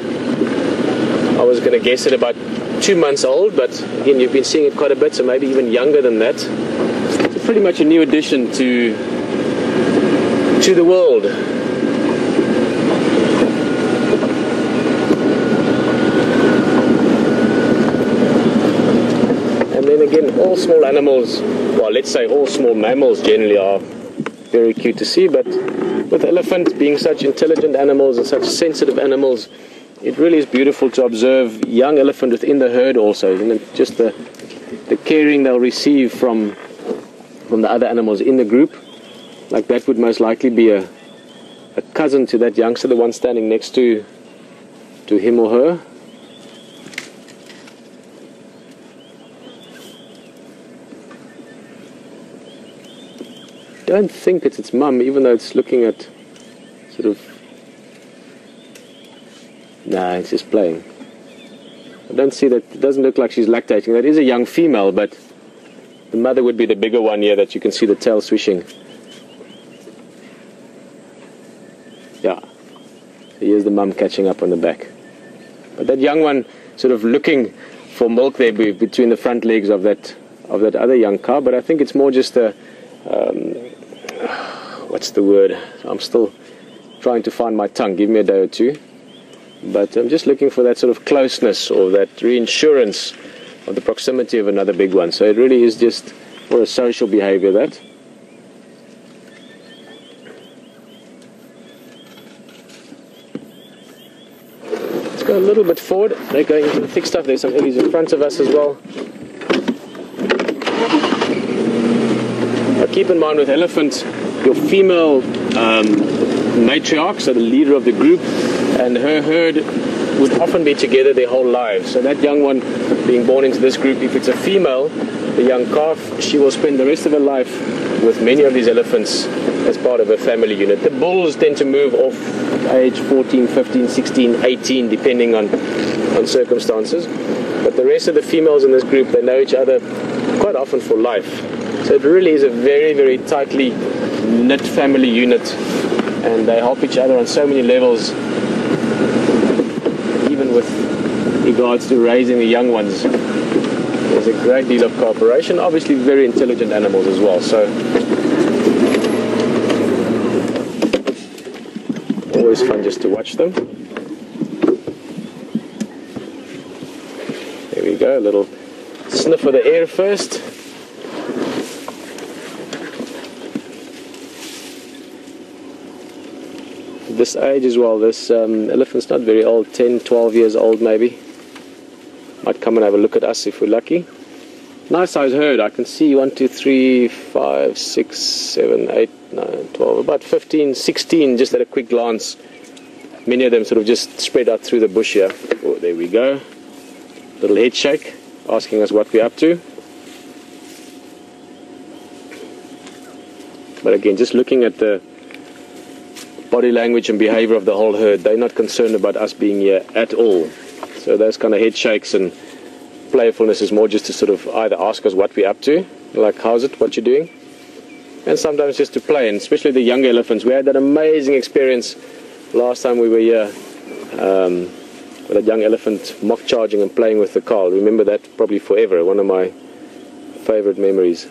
I was going to guess it about 2 months old, but again, you've been seeing it quite a bit, so maybe even younger than that. It's pretty much a new addition to the world. Again, all small animals, well, let's say all small mammals generally are very cute to see, but with elephants being such intelligent animals and such sensitive animals, it really is beautiful to observe young elephant within the herd also, and just the caring they'll receive from the other animals in the group. Like that would most likely be a cousin to that youngster, the one standing next to him or her. I don't think it's its mum, even though it's looking at sort of... Nah, it's just playing. I don't see that. It doesn't look like she's lactating. That is a young female, but the mother would be the bigger one here that you can see the tail swishing. Yeah. So here's the mum catching up on the back. But that young one sort of looking for milk there between the front legs of that other young cow, but I think it's more just a... what's the word? I'm still trying to find my tongue. Give me a day or two. But I'm just looking for that sort of closeness or that reassurance of the proximity of another big one. So it really is just for a social behavior, that. Let's go a little bit forward. They're going into the thick stuff. There's some eddies in front of us as well. Now keep in mind with elephants, your female matriarch, so the leader of the group, and her herd would often be together their whole lives. So that young one being born into this group, if it's a female, the young calf, she will spend the rest of her life with many of these elephants as part of her family unit. The bulls tend to move off age 14, 15, 16, 18, depending on circumstances. But the rest of the females in this group, they know each other quite often for life. So it really is a very, very tightly knit family unit, and they help each other on so many levels, even with regards to raising the young ones. There's a great deal of cooperation, obviously very intelligent animals as well, so always fun just to watch them. There we go, a little sniff of the air first. This age as well, this elephant's not very old, 10, 12 years old maybe. Might come and have a look at us if we're lucky. Nice size herd. I can see 1, 2, 3, 5, 6, 7, 8, 9, 12, about 15, 16 just at a quick glance. Many of them sort of just spread out through the bush here. Oh, there we go. Little head shake, asking us what we're up to. But again, just looking at the body language and behavior of the whole herd, they're not concerned about us being here at all. So those kind of head shakes and playfulness is more just to sort of either ask us what we're up to, like how's it, what you're doing, and sometimes just to play. And especially the young elephants, we had that amazing experience last time we were here with a young elephant mock charging and playing with the cow. Remember that probably forever, one of my favorite memories.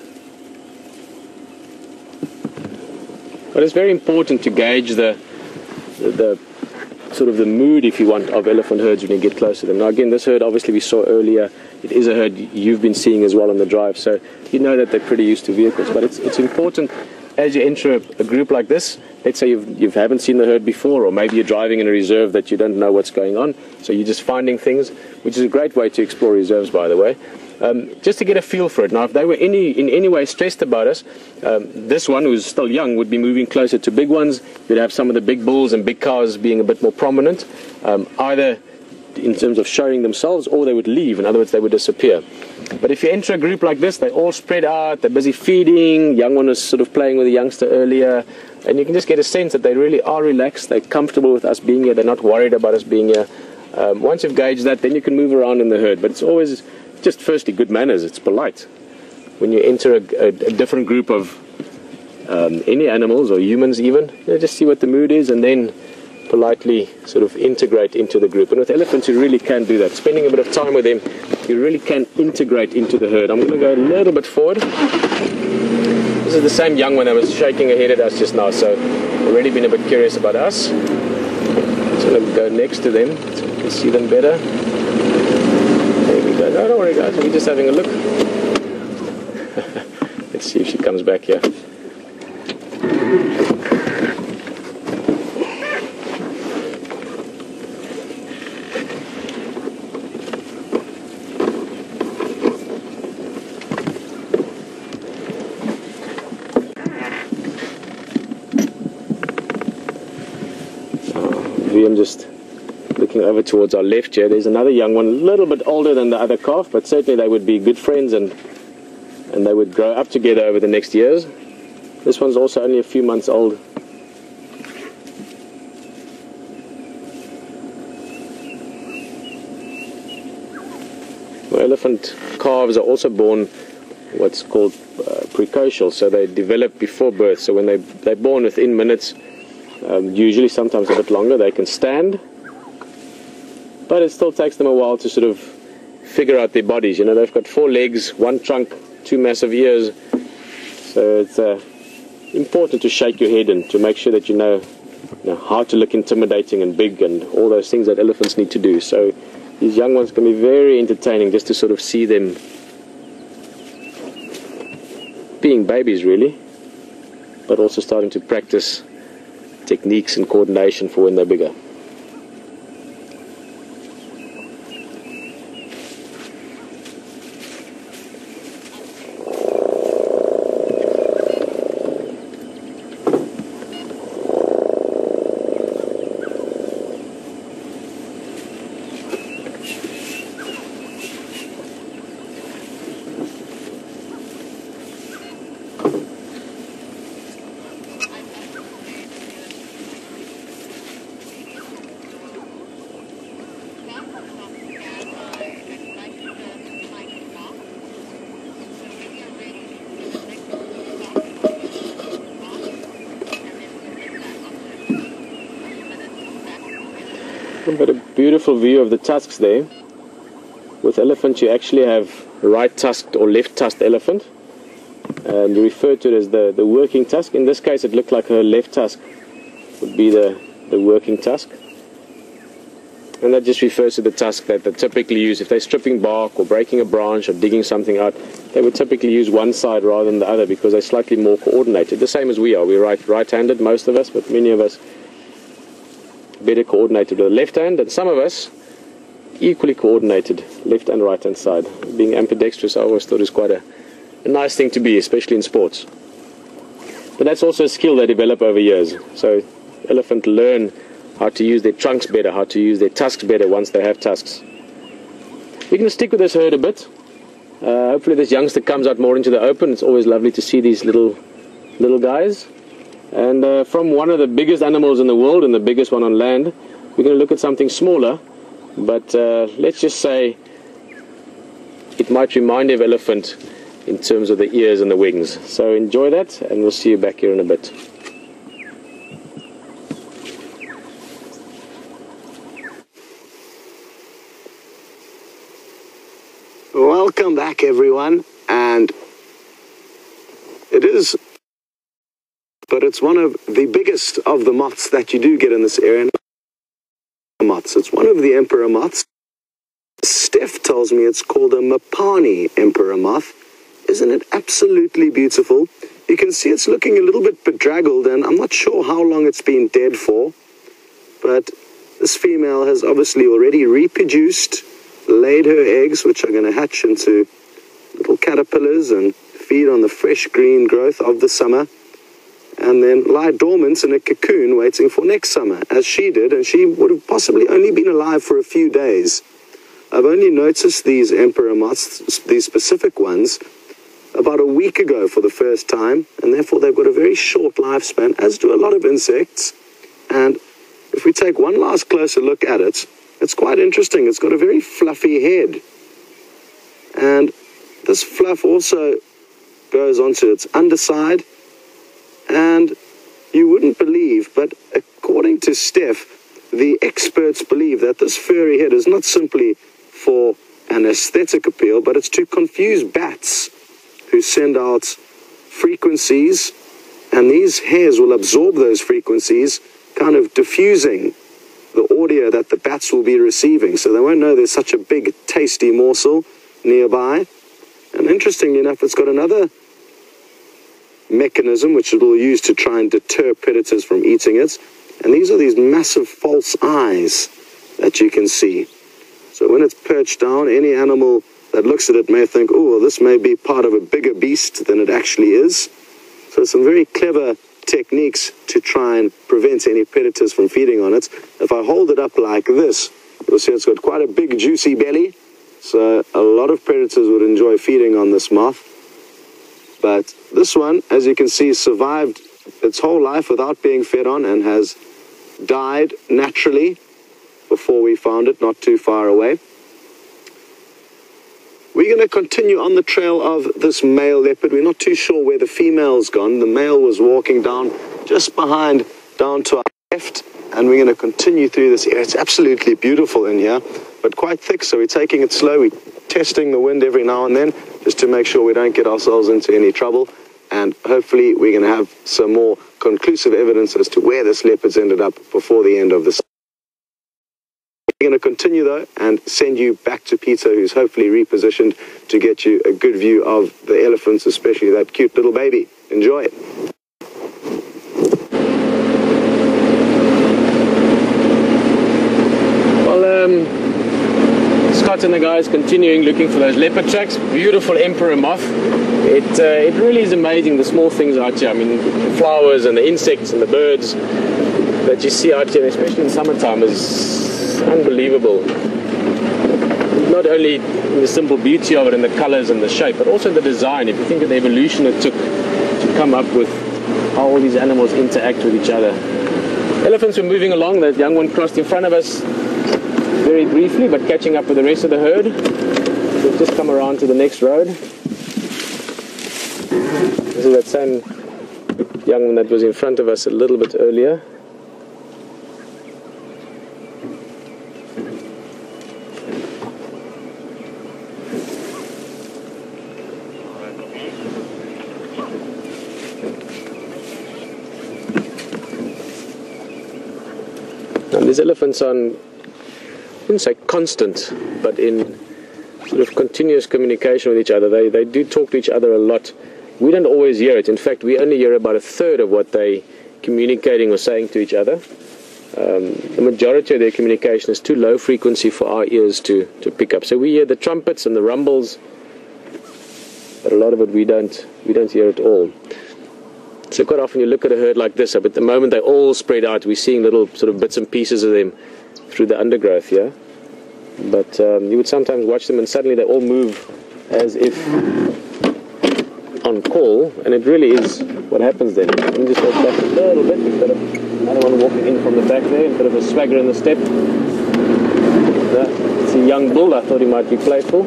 But it's very important to gauge the sort of the mood, if you want, of elephant herds when you get close to them. Now again, this herd obviously we saw earlier, it is a herd you've been seeing as well on the drive, so you know that they're pretty used to vehicles. But it's important as you enter a group like this. Let's say you haven't seen the herd before, or maybe you're driving in a reserve that you don't know what's going on, so you're just finding things, which is a great way to explore reserves, by the way. Just to get a feel for it. Now, if they were in any way stressed about us, this one, who's still young, would be moving closer to big ones. You'd have some of the big bulls and big cows being a bit more prominent, either in terms of showing themselves, or they would leave. In other words, they would disappear. But if you enter a group like this, they all spread out, they're busy feeding, young one is sort of playing with a youngster earlier, and you can just get a sense that they really are relaxed, they're comfortable with us being here, they're not worried about us being here. Once you've gauged that, then you can move around in the herd. But it's always just firstly good manners, it's polite. When you enter a different group of any animals or humans even, just see what the mood is and then politely sort of integrate into the group. And with elephants you really can do that. Spending a bit of time with them, you really can integrate into the herd. I'm going to go a little bit forward. This is the same young one that was shaking her head at us just now, so already been a bit curious about us. Just going to go next to them so we can see them better. There we go. No, don't worry guys, we're just having a look. Let's see if she comes back here. I'm just looking over towards our left here. There's another young one, a little bit older than the other calf, but certainly they would be good friends and they would grow up together over the next years. This one's also only a few months old. Well, elephant calves are also born what's called precocial, so they develop before birth. So when they're born within minutes, usually sometimes a bit longer, they can stand, but it still takes them a while to sort of figure out their bodies. You know, they've got 4 legs, 1 trunk, 2 massive ears, so it's important to shake your head and to make sure that you know how to look intimidating and big and all those things that elephants need to do. So these young ones can be very entertaining just to sort of see them being babies really, but also starting to practice techniques and coordination for when they're bigger. But a beautiful view of the tusks there. With elephants you actually have right tusked or left tusked elephant, and you refer to it as the working tusk. In this case it looked like her left tusk would be the working tusk, and that just refers to the tusk that they typically use. If they're stripping bark or breaking a branch or digging something out, they would typically use one side rather than the other because they're slightly more coordinated, the same as we are. We're right-handed, most of us, but many of us better coordinated with the left hand, and some of us equally coordinated, left and right hand side. Being ambidextrous, I always thought is quite a nice thing to be, especially in sports. But that's also a skill they develop over years. So elephants learn how to use their trunks better, how to use their tusks better once they have tusks. We're going to stick with this herd a bit. Hopefully this youngster comes out more into the open. It's always lovely to see these little guys. And from one of the biggest animals in the world and the biggest one on land, we're going to look at something smaller. But let's just say it might remind you of elephant in terms of the ears and the wings. So enjoy that, and we'll see you back here in a bit. Welcome back, everyone. And it's one of the biggest of the moths that you do get in this area. Moths. It's one of the emperor moths. Steph tells me it's called a Mapani emperor moth. Isn't it absolutely beautiful? You can see it's looking a little bit bedraggled, and I'm not sure how long it's been dead for. But this female has obviously already reproduced, laid her eggs, which are going to hatch into little caterpillars and feed on the fresh green growth of the summer, and then lie dormant in a cocoon waiting for next summer, as she did, and she would have possibly only been alive for a few days. I've only noticed these emperor moths, these specific ones, about a week ago for the first time, and therefore they've got a very short lifespan, as do a lot of insects. And if we take one last closer look at it, it's quite interesting. It's got a very fluffy head, and this fluff also goes onto its underside. And you wouldn't believe, but according to Steph, the experts believe that this furry head is not simply for an aesthetic appeal, but it's to confuse bats who send out frequencies, and these hairs will absorb those frequencies, kind of diffusing the audio that the bats will be receiving. So they won't know there's such a big, tasty morsel nearby. And interestingly enough, it's got another mechanism which it will use to try and deter predators from eating it, and these are these massive false eyes that you can see. So when it's perched down, any animal that looks at it may think, oh, well, this may be part of a bigger beast than it actually is. So some very clever techniques to try and prevent any predators from feeding on it. If I hold it up like this, you'll see it's got quite a big juicy belly, so a lot of predators would enjoy feeding on this moth. But this one, as you can see, survived its whole life without being fed on and has died naturally before we found it not too far away. We're going to continue on the trail of this male leopard. We're not too sure where the female's gone. The male was walking down just behind, down to our left, and we're going to continue through this area. It's absolutely beautiful in here, but quite thick, so we're taking it slow. We're testing the wind every now and then, just to make sure we don't get ourselves into any trouble. And hopefully we're going to have some more conclusive evidence as to where this leopard's ended up before the end of this. We're going to continue though and send you back to Pieter, who's hopefully repositioned to get you a good view of the elephants, especially that cute little baby. Enjoy it. Scott and the guys continuing looking for those leopard tracks. Beautiful emperor moth. It really is amazing, the small things out here. I mean, the flowers and the insects and the birds that you see out here, especially in summertime, is unbelievable. Not only in the simple beauty of it and the colors and the shape, but also the design. If you think of the evolution it took to come up with how all these animals interact with each other. Elephants were moving along. That young one crossed in front of us very briefly, but catching up with the rest of the herd. We've just come around to the next road. This is that same young one that was in front of us a little bit earlier. And these elephants are, I wouldn't say constant, but in sort of continuous communication with each other. They do talk to each other a lot. We don't always hear it. In fact, we only hear about a third of what they communicating or saying to each other. the majority of their communication is too low frequency for our ears to pick up. So we hear the trumpets and the rumbles, but a lot of it we don't hear at all. So quite often you look at a herd like this, but at the moment they're all spread out, we're seeing little sort of bits and pieces of them through the undergrowth here. But you would sometimes watch them and suddenly they all move as if on call, and it really is what happens then. Let me just walk back a little bit. We've got another one walking in from the back there, a bit of a swagger in the step. It's a young bull, I thought he might be playful.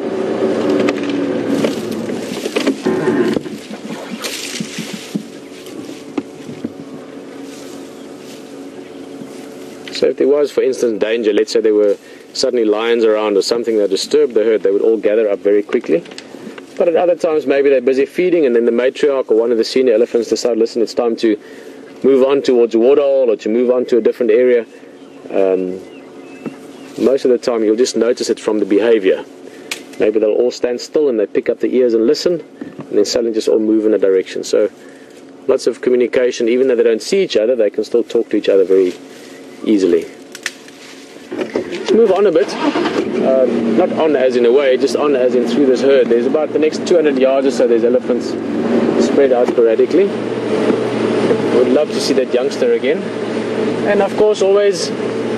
So if there was, for instance, danger, let's say there were suddenly lions around or something that disturbed the herd, they would all gather up very quickly. But at other times, maybe they're busy feeding, and then the matriarch or one of the senior elephants decide, listen, it's time to move on towards a waterhole or to move on to a different area. Most of the time, you'll just notice it from the behavior. Maybe they'll all stand still and they pick up the ears and listen, and then suddenly just all move in a direction. So lots of communication. Even though they don't see each other, they can still talk to each other very easily. Let's move on a bit. Not on as in a way, just on as in through this herd. There's about the next 200 yards or so, there's elephants spread out sporadically. Would love to see that youngster again. And of course, always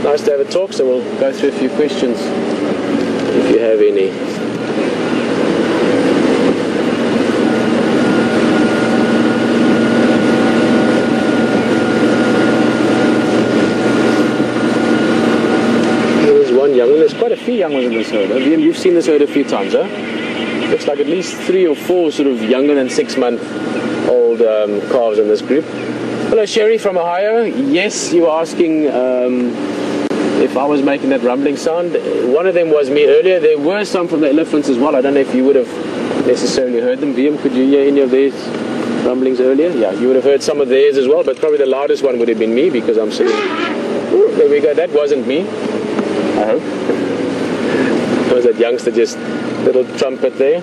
nice to have a talk, so we'll go through a few questions if you have any. Young, and there's quite a few young ones in this herd. You've seen this herd a few times, huh? Looks like at least 3 or 4 sort of younger than 6-month-old calves in this group. Hello, Sherry from Ohio. Yes, you were asking if I was making that rumbling sound. One of them was me earlier. There were some from the elephants as well. I don't know if you would have necessarily heard them. Wium, could you hear any of these rumblings earlier? Yeah, you would have heard some of theirs as well, but probably the loudest one would have been me because I'm sitting... Ooh, there we go. That wasn't me. I hope. There was that youngster, just little trumpet there.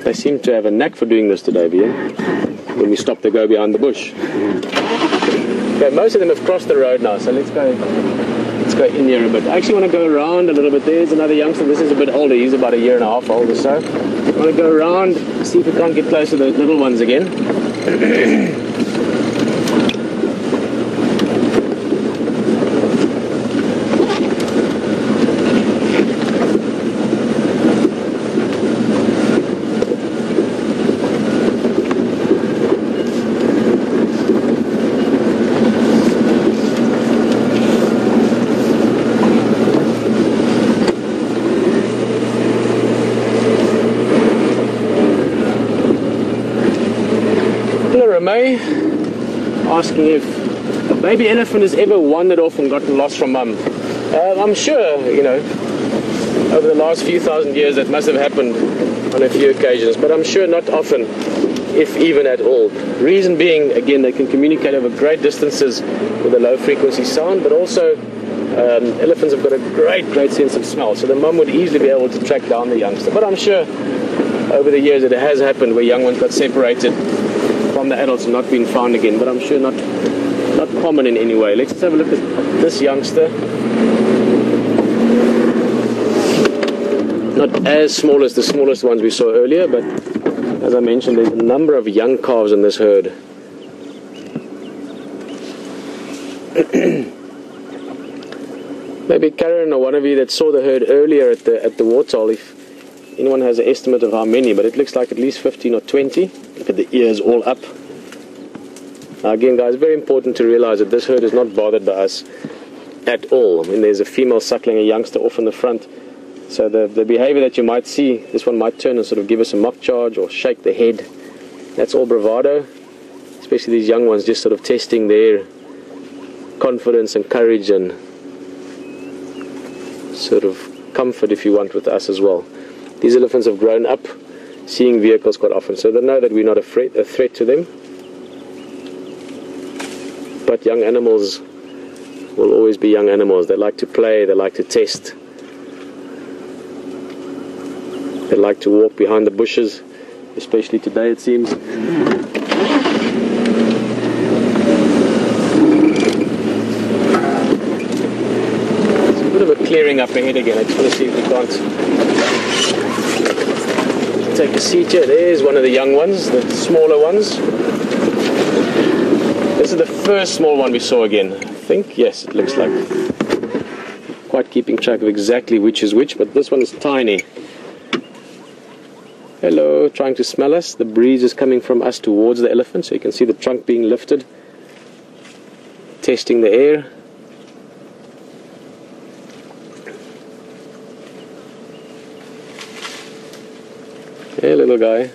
They seem to have a knack for doing this today, Wium. When we stop, they go behind the bush. Okay, most of them have crossed the road now, so let's go in here a bit. I actually want to go around a little bit. There's another youngster. This is a bit older. He's about 1.5 years old or so. I want to go around, see if we can't get close to the little ones again. Asking if a baby elephant has ever wandered off and gotten lost from mum. I'm sure, you know, over the last few thousand years that must have happened on a few occasions, but I'm sure not often, if even at all. Reason being, again, they can communicate over great distances with a low frequency sound, but also elephants have got a great sense of smell, so the mum would easily be able to track down the youngster. But I'm sure over the years it has happened where young ones got separated from the adults and not been found again, but I'm sure not common in any way. Let's have a look at this youngster. Not as small as the smallest ones we saw earlier, but as I mentioned, there's a number of young calves in this herd. Maybe Karen or one of you that saw the herd earlier at the waterhole, if anyone has an estimate of how many, but it looks like at least 15 or 20. Look at the ears all up. Now again, guys, very important to realize that this herd is not bothered by us at all. I mean, there's a female suckling a youngster off in the front. So the behavior that you might see, this one might turn and sort of give us a mock charge or shake the head. That's all bravado, especially these young ones just sort of testing their confidence and courage and sort of comfort, if you want, with us as well. These elephants have grown up seeing vehicles quite often, so they know that we're not a threat to them. But young animals will always be young animals. They like to play, they like to test. They like to walk behind the bushes, especially today it seems. There's a bit of a clearing up ahead again. I just want to see if we can't take a seat here. There's one of the young ones, the smaller ones. This is the first small one we saw again. I think, yes, it looks like. Quite keeping track of exactly which is which, but this one is tiny. Hello, trying to smell us. The breeze is coming from us towards the elephant, so you can see the trunk being lifted. Testing the air. Hey, little guy.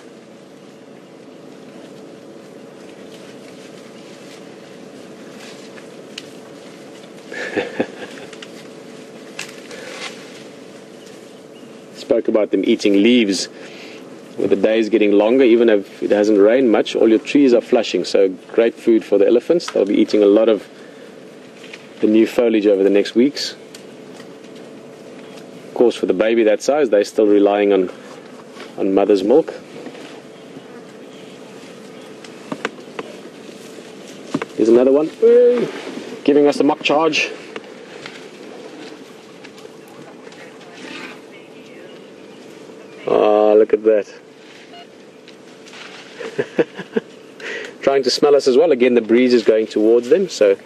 Spoke about them eating leaves. With the days getting longer, even if it hasn't rained much, all your trees are flushing, so great food for the elephants. They'll be eating a lot of the new foliage over the next weeks. Of course, for the baby that size, they're still relying on mother's milk. Here's another one, giving us a mock charge. Oh, look at that. Trying to smell us as well. Again, the breeze is going towards them, so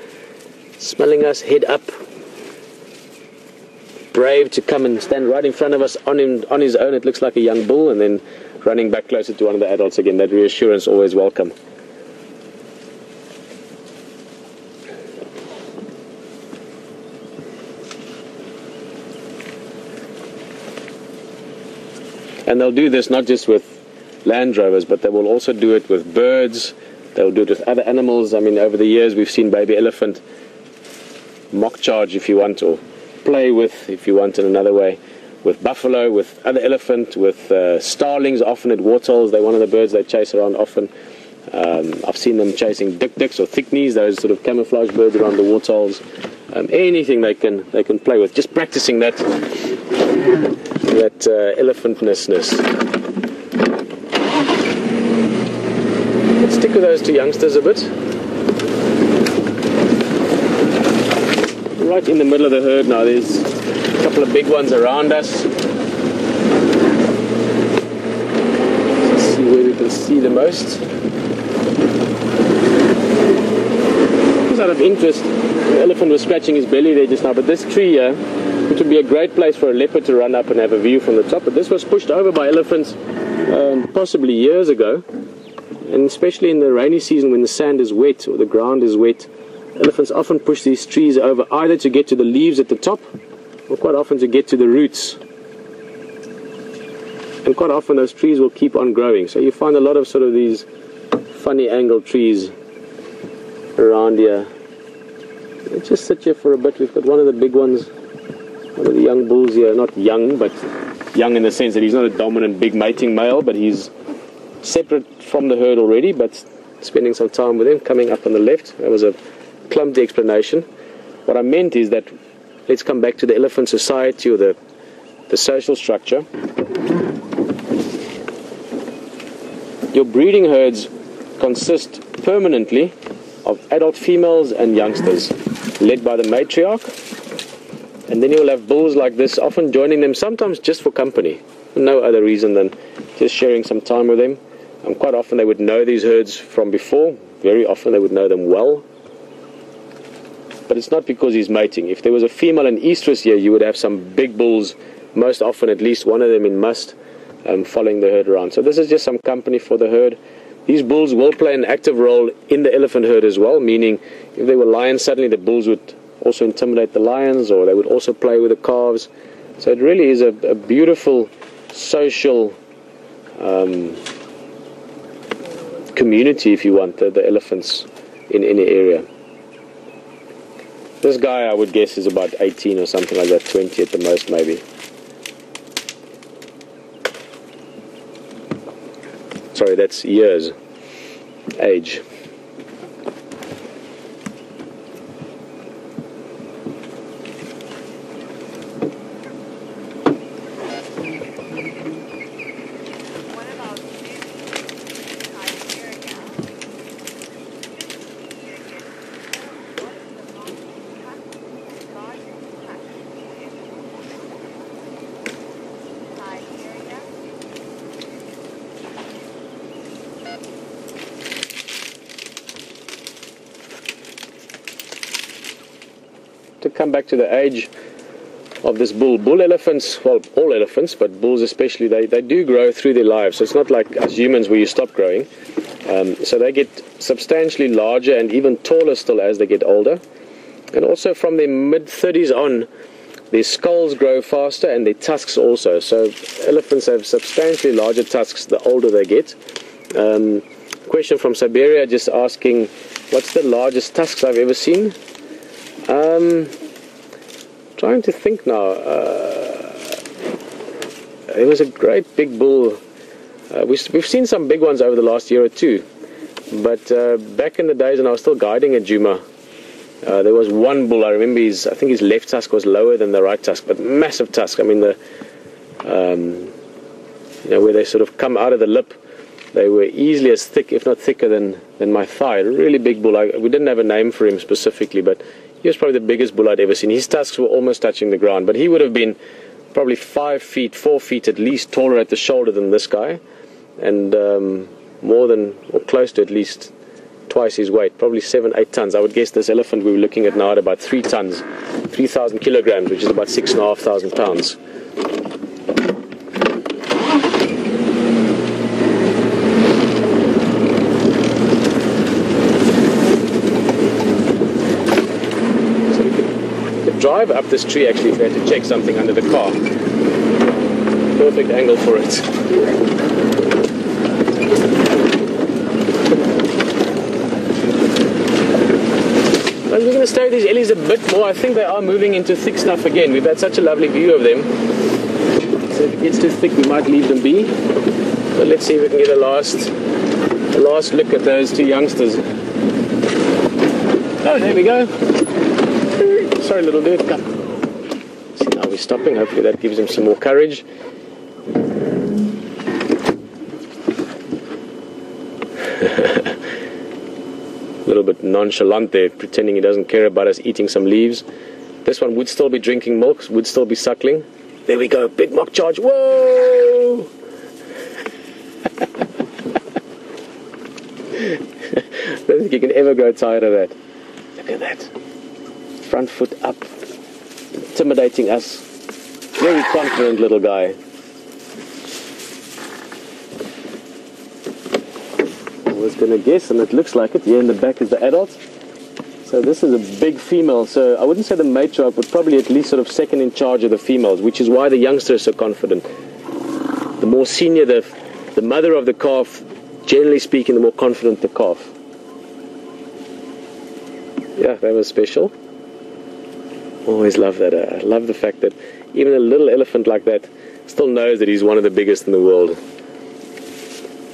smelling us, head up. Brave to come and stand right in front of us on his own. It looks like a young bull, and then running back closer to one of the adults again. That reassurance always welcome. And they'll do this not just with Land Rovers, but they will also do it with birds. They'll do it with other animals. I mean, over the years we've seen baby elephant mock charge, if you want, or play with, if you want, in another way, with buffalo, with other elephant, with starlings, often at waterholes. They're one of the birds they chase around often. I've seen them chasing dik-diks or thickneys, those sort of camouflage birds around the waterholes. Anything they can play with, just practicing that elephantness. Let's stick with those two youngsters a bit. Right in the middle of the herd now, there's a couple of big ones around us. Let's see where we can see the most. Just out of interest, the elephant was scratching his belly there just now, but this tree here, it would be a great place for a leopard to run up and have a view from the top, but this was pushed over by elephants possibly years ago, and especially in the rainy season when the sand is wet or the ground is wet, elephants often push these trees over either to get to the leaves at the top or quite often to get to the roots, and quite often those trees will keep on growing, so you find a lot of sort of these funny angled trees around here. Let's just sit here for a bit. We've got one of the big ones, one of the young bulls here, not young, but young in the sense that he's not a dominant big mating male, but he's separate from the herd already, but spending some time with him. Coming up on the left, that was a clumsy explanation. What I meant is that, let's come back to the elephant society, or the social structure. Your breeding herds consist permanently of adult females and youngsters, led by the matriarch, and then you'll have bulls like this, often joining them, sometimes just for company, no other reason than just sharing some time with them. Quite often they would know these herds from before, very often they would know them well, but it's not because he's mating. If there was a female and estrus here, you would have some big bulls, most often at least one of them in must, following the herd around. So this is just some company for the herd. These bulls will play an active role in the elephant herd as well, meaning if there were lions, suddenly the bulls would also intimidate the lions, or they would also play with the calves. So it really is a beautiful social community, if you want, the elephants in any area. This guy, I would guess, is about 18 or something like that, 20 at the most maybe. Sorry, that's years, age. come back to the age of this bull. Bull elephants, well, all elephants, but bulls especially, they do grow through their lives. So it's not like us humans where you stop growing. So they get substantially larger and even taller still as they get older. And also from their mid-30s on, their skulls grow faster and their tusks also. So elephants have substantially larger tusks the older they get. Question from Siberia just asking, what's the largest tusks I've ever seen? Trying to think now. There was a great big bull. We've seen some big ones over the last year or two. But back in the days when I was still guiding at Djuma, there was one bull. I remember I think his left tusk was lower than the right tusk, but massive tusk. I mean, where they sort of come out of the lip, they were easily as thick, if not thicker than my thigh. A really big bull. We didn't have a name for him specifically, but he was probably the biggest bull I'd ever seen. His tusks were almost touching the ground, but he would have been probably 5 feet, 4 feet at least taller at the shoulder than this guy, and more than, or close to at least twice his weight, probably 7-8 tons. I would guess this elephant we were looking at now at about 3 tons, 3,000 kilograms, which is about 6,500 pounds. Drive up this tree actually if we had to check something under the car. Perfect angle for it. We're going to stay with these ellies a bit more. I think they are moving into thick stuff again. We've had such a lovely view of them. So if it gets too thick we might leave them be. But let's see if we can get a last look at those two youngsters. Oh, there we go. Sorry, little dude. Come. See, now we're stopping. Hopefully that gives him some more courage. A little bit nonchalant there, pretending he doesn't care about us eating some leaves. This one would still be drinking milk, would still be suckling. There we go. Big mock charge. Whoa! I don't think you can ever grow tired of that. Look at that. Front foot up, intimidating us. Very confident little guy. I was going to guess, and it looks like it. Here in the back is the adult. So this is a big female. So I wouldn't say the matriarch, but probably at least sort of second in charge of the females, which is why the youngster is so confident. The more senior the mother of the calf, generally speaking, the more confident the calf. Yeah, that was special. Always love that. I love the fact that even a little elephant like that still knows that he's one of the biggest in the world.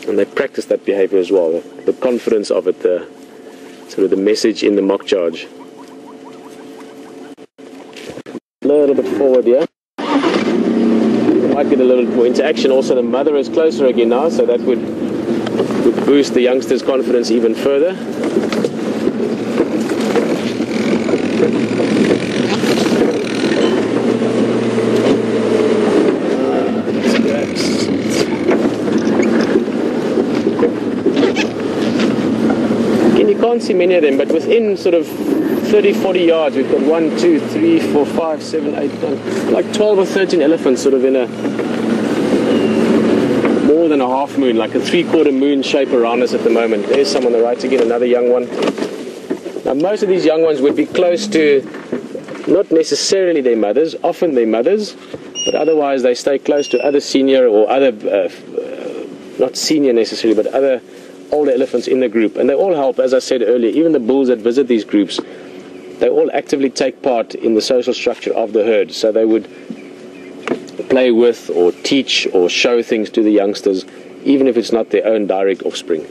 And they practice that behavior as well. The confidence of it, sort of the message in the mock charge. A little bit forward here. Might get a little more interaction. Also, the mother is closer again now, so that would boost the youngster's confidence even further. Can't see many of them, but within sort of 30-40 yards we've got 1, 2, 3, 4, 5, 7, 8, 9, like 12 or 13 elephants sort of in a more than a half moon, like a 3/4 moon shape around us at the moment. There's some on the right again, another young one. Now most of these young ones would be close to not necessarily their mothers, often their mothers, but otherwise they stay close to other senior or other not senior necessarily, but other older elephants in the group, and they all help. As I said earlier, even the bulls that visit these groups, they all actively take part in the social structure of the herd, so they would play with or teach or show things to the youngsters, even if it's not their own direct offspring.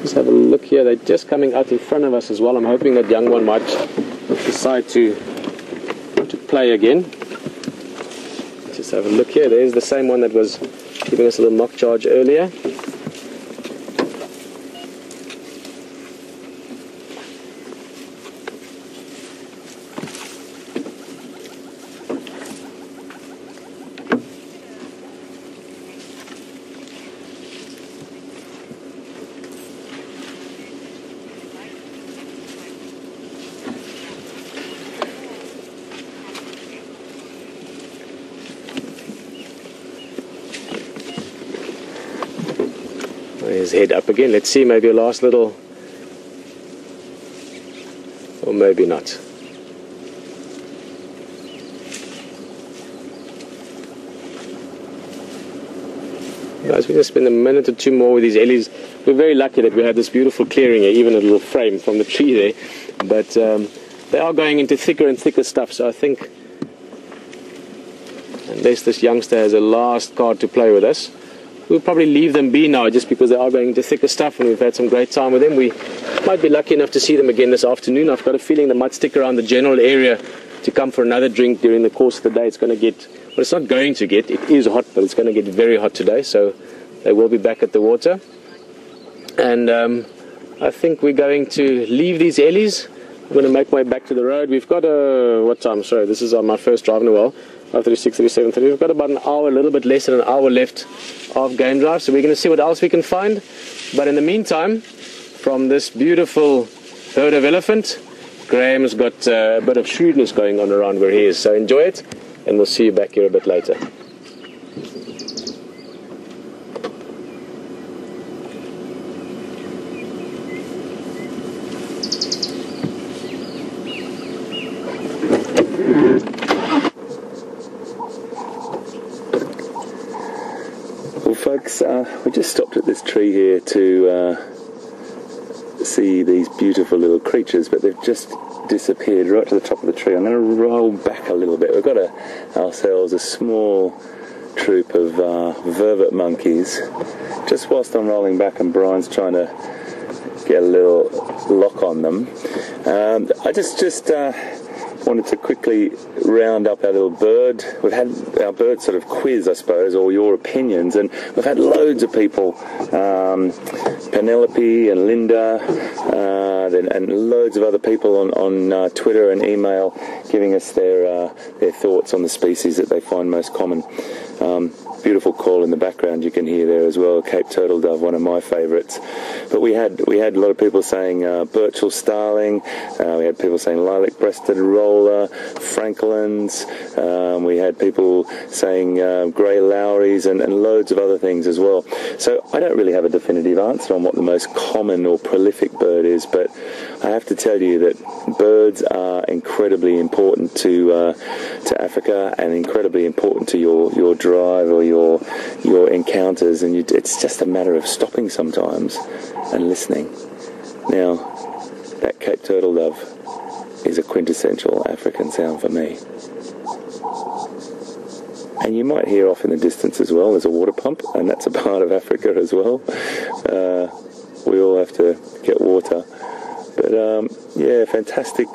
Just have a look here. They're just coming out in front of us as well. I'm hoping that young one might decide to play again. Just have a look here. There's the same one that was giving us a little mock charge earlier. his head up again. Let's see, maybe a last little, or maybe not. Guys, we just spend a minute or two more with these ellies. We're very lucky that we have this beautiful clearing here, even a little frame from the tree there. But they are going into thicker and thicker stuff, so I think unless this youngster has a last card to play with us, we'll probably leave them be now, just because they are going into thicker stuff, and we've had some great time with them. We might be lucky enough to see them again this afternoon. I've got a feeling they might stick around the general area to come for another drink during the course of the day. It's going to get, well, it's not going to get, it is hot, but it's going to get very hot today, so they will be back at the water. And I think we're going to leave these ellies. I'm going to make my way back to the road. We've got what time? Sorry, this is my first drive in a while. 5:36, 37:30. We've got about an hour, a little bit less than an hour left of game drive, so we're going to see what else we can find. But in the meantime, from this beautiful herd of elephant, Graham's got a bit of shrewdness going on around where he is. So enjoy it, and we'll see you back here a bit later. Well, folks, we just stopped at this tree here to see these beautiful little creatures, but they've just disappeared right to the top of the tree. I'm going to roll back a little bit. We've got ourselves a small troop of vervet monkeys. Just whilst I'm rolling back and Brian's trying to get a little lock on them, I just wanted to quickly round up our little bird. We've had our bird sort of quiz, I suppose, or your opinions, and we've had loads of people, Penelope and Linda, and loads of other people on Twitter and email giving us their thoughts on the species that they find most common. Beautiful call in the background you can hear there as well, Cape Turtle Dove, one of my favourites. But we had a lot of people saying Birchall Starling, we had people saying Lilac-breasted Roller, Franklins, we had people saying Grey Lowries and loads of other things as well. So I don't really have a definitive answer on what the most common or prolific bird is, but I have to tell you that birds are incredibly important to Africa, and incredibly important to your drive or your encounters, and it's just a matter of stopping sometimes and listening. Now, that Cape Turtle Dove is a quintessential African sound for me. And you might hear off in the distance as well, there's a water pump, and that's a part of Africa as well. We all have to get water. But yeah, fantastic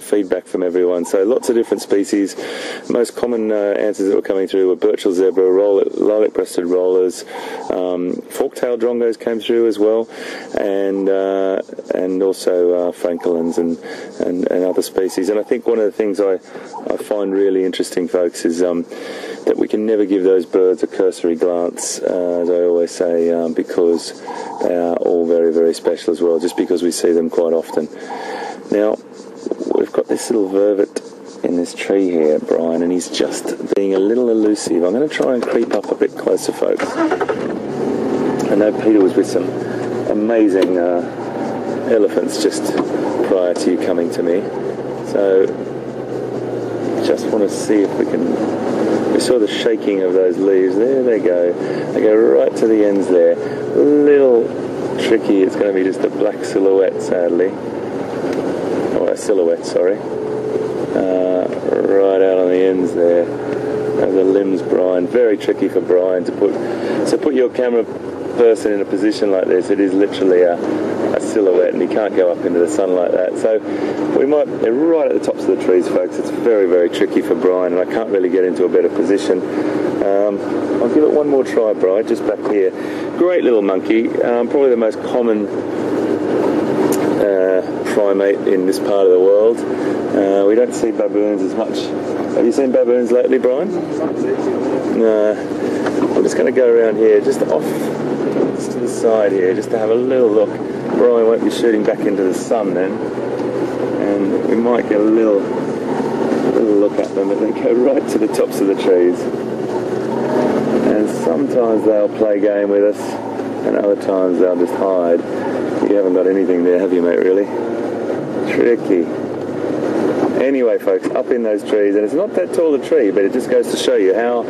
feedback from everyone. So lots of different species. Most common answers that were coming through were Birchall zebra, lilac-breasted rollers, fork-tailed drongos came through as well, and also francolins and other species. And I think one of the things I find really interesting, folks, is that we can never give those birds a cursory glance, as I always say, because they are all very, very special as well, just because we see them quite often. Now, we've got this little vervet in this tree here, Brian, and he's just being a little elusive. I'm going to try and creep up a bit closer, folks. I know Peter was with some amazing elephants just prior to you coming to me, so just want to see if we can. We saw the shaking of those leaves. There they go. They go right to the ends there. A little tricky. It's going to be just a black silhouette, sadly. Or a silhouette, sorry. Right out on the ends there. Of the limbs, Brian. Very tricky for Brian to put. So put your camera person in a position like this. It is literally a silhouette, and you can't go up into the sun like that. So they're right at the tops of the trees, folks. It's very, very tricky for Brian, and I can't really get into a better position. I'll give it one more try, Brian, just back here. Great little monkey, probably the most common primate in this part of the world. We don't see baboons as much. Have you seen baboons lately, Brian? No. I'm just going to go around here, just off just to the side here, just to have a little look. Brian won't be shooting back into the sun then, and we might get a little look at them, but they go right to the tops of the trees. And sometimes they'll play game with us, and other times they'll just hide. You haven't got anything there, have you, mate, really? Tricky. Anyway, folks, up in those trees, and it's not that tall a tree, but it just goes to show you how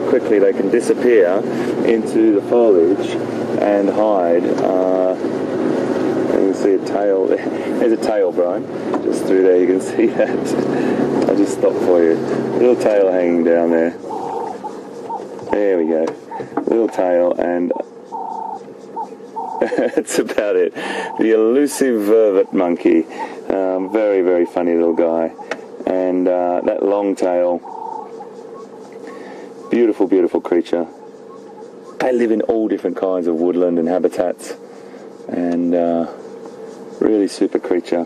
quickly they can disappear into the foliage and hide. You can see a tail. There's a tail, Brian. Just through there, you can see that. I'll just stop for you. Little tail hanging down there. There we go. Little tail, and that's about it. The elusive vervet monkey. Very, very funny little guy. And that long tail. Beautiful, beautiful creature. They live in all different kinds of woodland and habitats. And really super creature.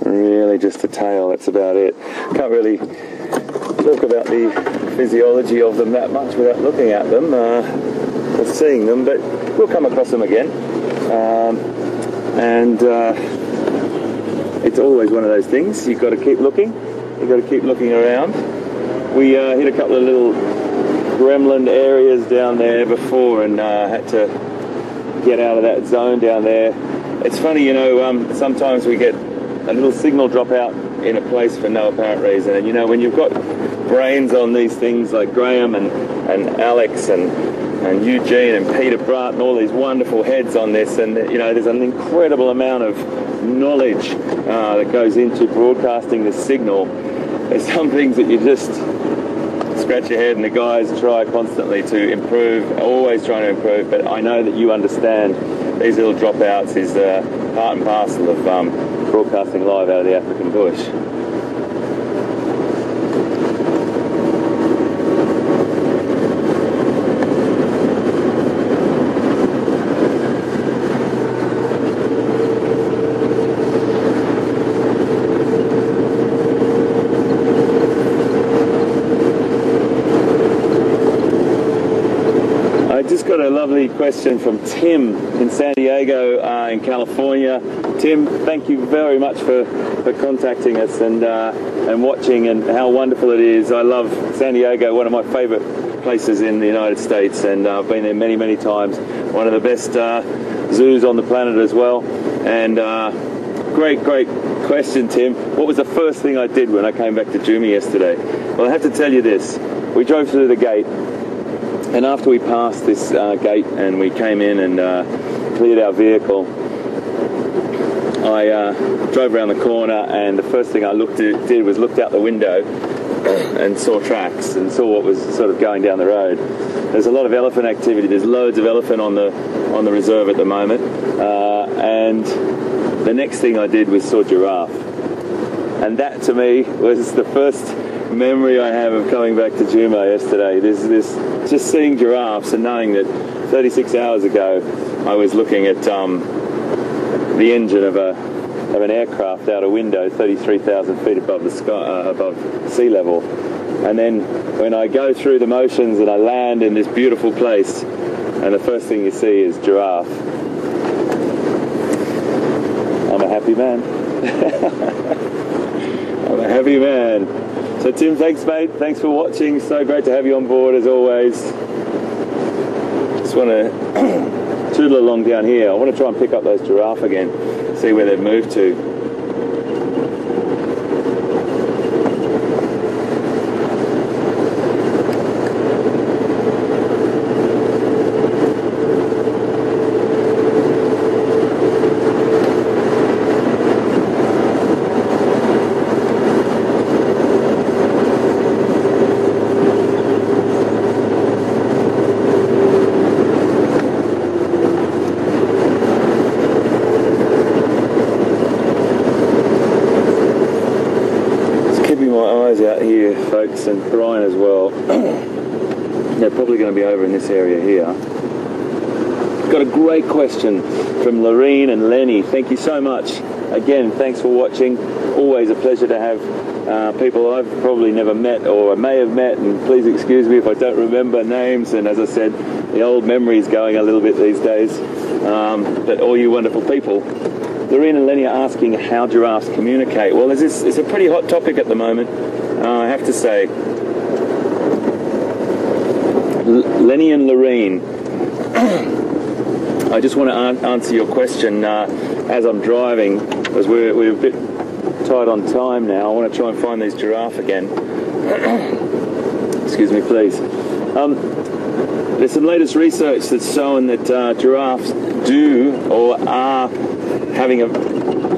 Really just a tail, that's about it. Can't really talk about the physiology of them that much without looking at them or seeing them, but we'll come across them again. It's always one of those things, you've got to keep looking, you've got to keep looking around. We hit a couple of little gremlin areas down there before and had to get out of that zone down there. It's funny, you know, sometimes we get a little signal drop out in a place for no apparent reason, and you know, when you've got brains on these things like Graham and Alex and Eugene and Peter Brent and all these wonderful heads on this, and you know, there's an incredible amount of knowledge that goes into broadcasting this signal. There's some things that you just scratch your head, and the guys try constantly to improve, always trying to improve, but I know that you understand these little dropouts is part and parcel of broadcasting live out of the African bush. Got a lovely question from Tim in San Diego in California. Tim, thank you very much for contacting us and watching, and how wonderful it is. I love San Diego, one of my favorite places in the United States, and I've been there many, many times. One of the best zoos on the planet as well. And great question, Tim. What was the first thing I did when I came back to Jumi yesterday? Well, I have to tell you this. We drove through the gate, and after we passed this gate and we came in and cleared our vehicle, I drove around the corner, and the first thing I did was looked out the window and saw tracks and saw what was sort of going down the road. There's a lot of elephant activity. There's loads of elephant on the reserve at the moment, and the next thing I did was saw giraffe, and that to me was the first memory I have of coming back to Juma yesterday. There's this just seeing giraffes and knowing that 36 hours ago I was looking at the engine of an aircraft out a window 33,000 feet above the sky, above sea level, and then when I go through the motions and I land in this beautiful place, and the first thing you see is giraffe, I'm a happy man. I'm a happy man. So Tim, thanks mate, thanks for watching, so great to have you on board as always. Just want to toodle along down here. I want to try and pick up those giraffe again, see where they've moved to. Out here, folks, and Bryan as well. They're probably going to be over in this area here. Got a great question from Lorene and Lenny. Thank you so much. Again, thanks for watching. Always a pleasure to have people I've probably never met or I may have met, and please excuse me if I don't remember names, and as I said, the old memory's going a little bit these days, but all you wonderful people, Lorene and Lenny are asking how giraffes communicate. Well, it's a pretty hot topic at the moment, I have to say. Lenny and Lorene, I just want to answer your question as I'm driving, because we're a bit tight on time now. I want to try and find these giraffe again. Excuse me, please. There's some latest research that's showing that giraffes do or are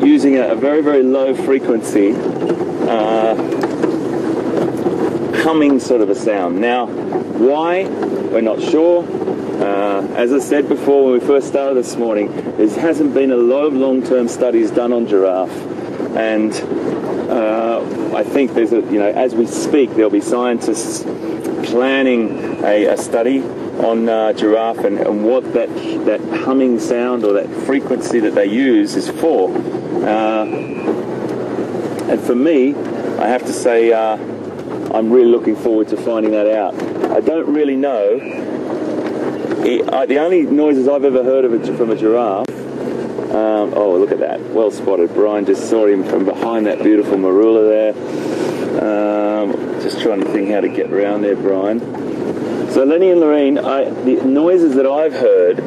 using a very, very low frequency humming sort of a sound. Now, why? We're not sure. As I said before when we first started this morning, there hasn't been a lot of long-term studies done on giraffe, and I think there's as we speak, there'll be scientists planning a study on giraffe and what that humming sound or that frequency that they use is for. And for me, I have to say, I'm really looking forward to finding that out. I don't really know. The only noises I've ever heard of from a giraffe. Oh, look at that! Well spotted. Brian just saw him from behind that beautiful marula there. Just trying to think how to get around there, Brian. So Lenny and Lorene, the noises that I've heard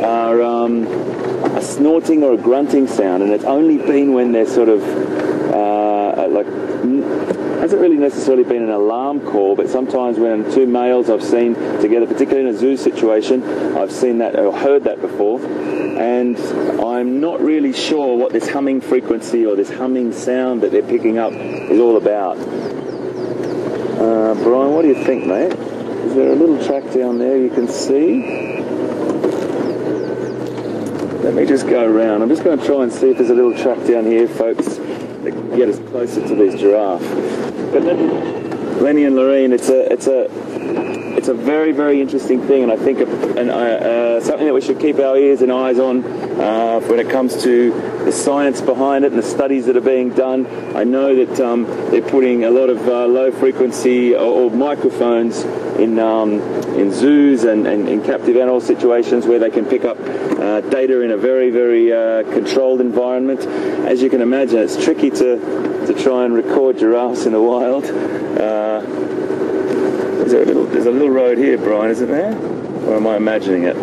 are a snorting or a grunting sound, and it's only been when they're sort of hasn't really necessarily been an alarm call, but sometimes when two males I've seen together, particularly in a zoo situation, I've seen that or heard that before, and I'm not really sure what this humming frequency or this humming sound that they're picking up is all about. Brian, what do you think, mate? Is there a little track down there you can see? Let me just go around. I'm just going to try and see if there's a little track down here, folks, that can get us closer to these giraffe. But Lenny and Lorene, it's a very, very interesting thing, and I think something that we should keep our ears and eyes on when it comes to the science behind it and the studies that are being done. I know that they're putting a lot of low frequency or microphones in zoos and in captive animal situations where they can pick up data in a very, very controlled environment. As you can imagine, it's tricky to try and record giraffes in the wild. There's a little road here, Brian, isn't there? Or am I imagining it?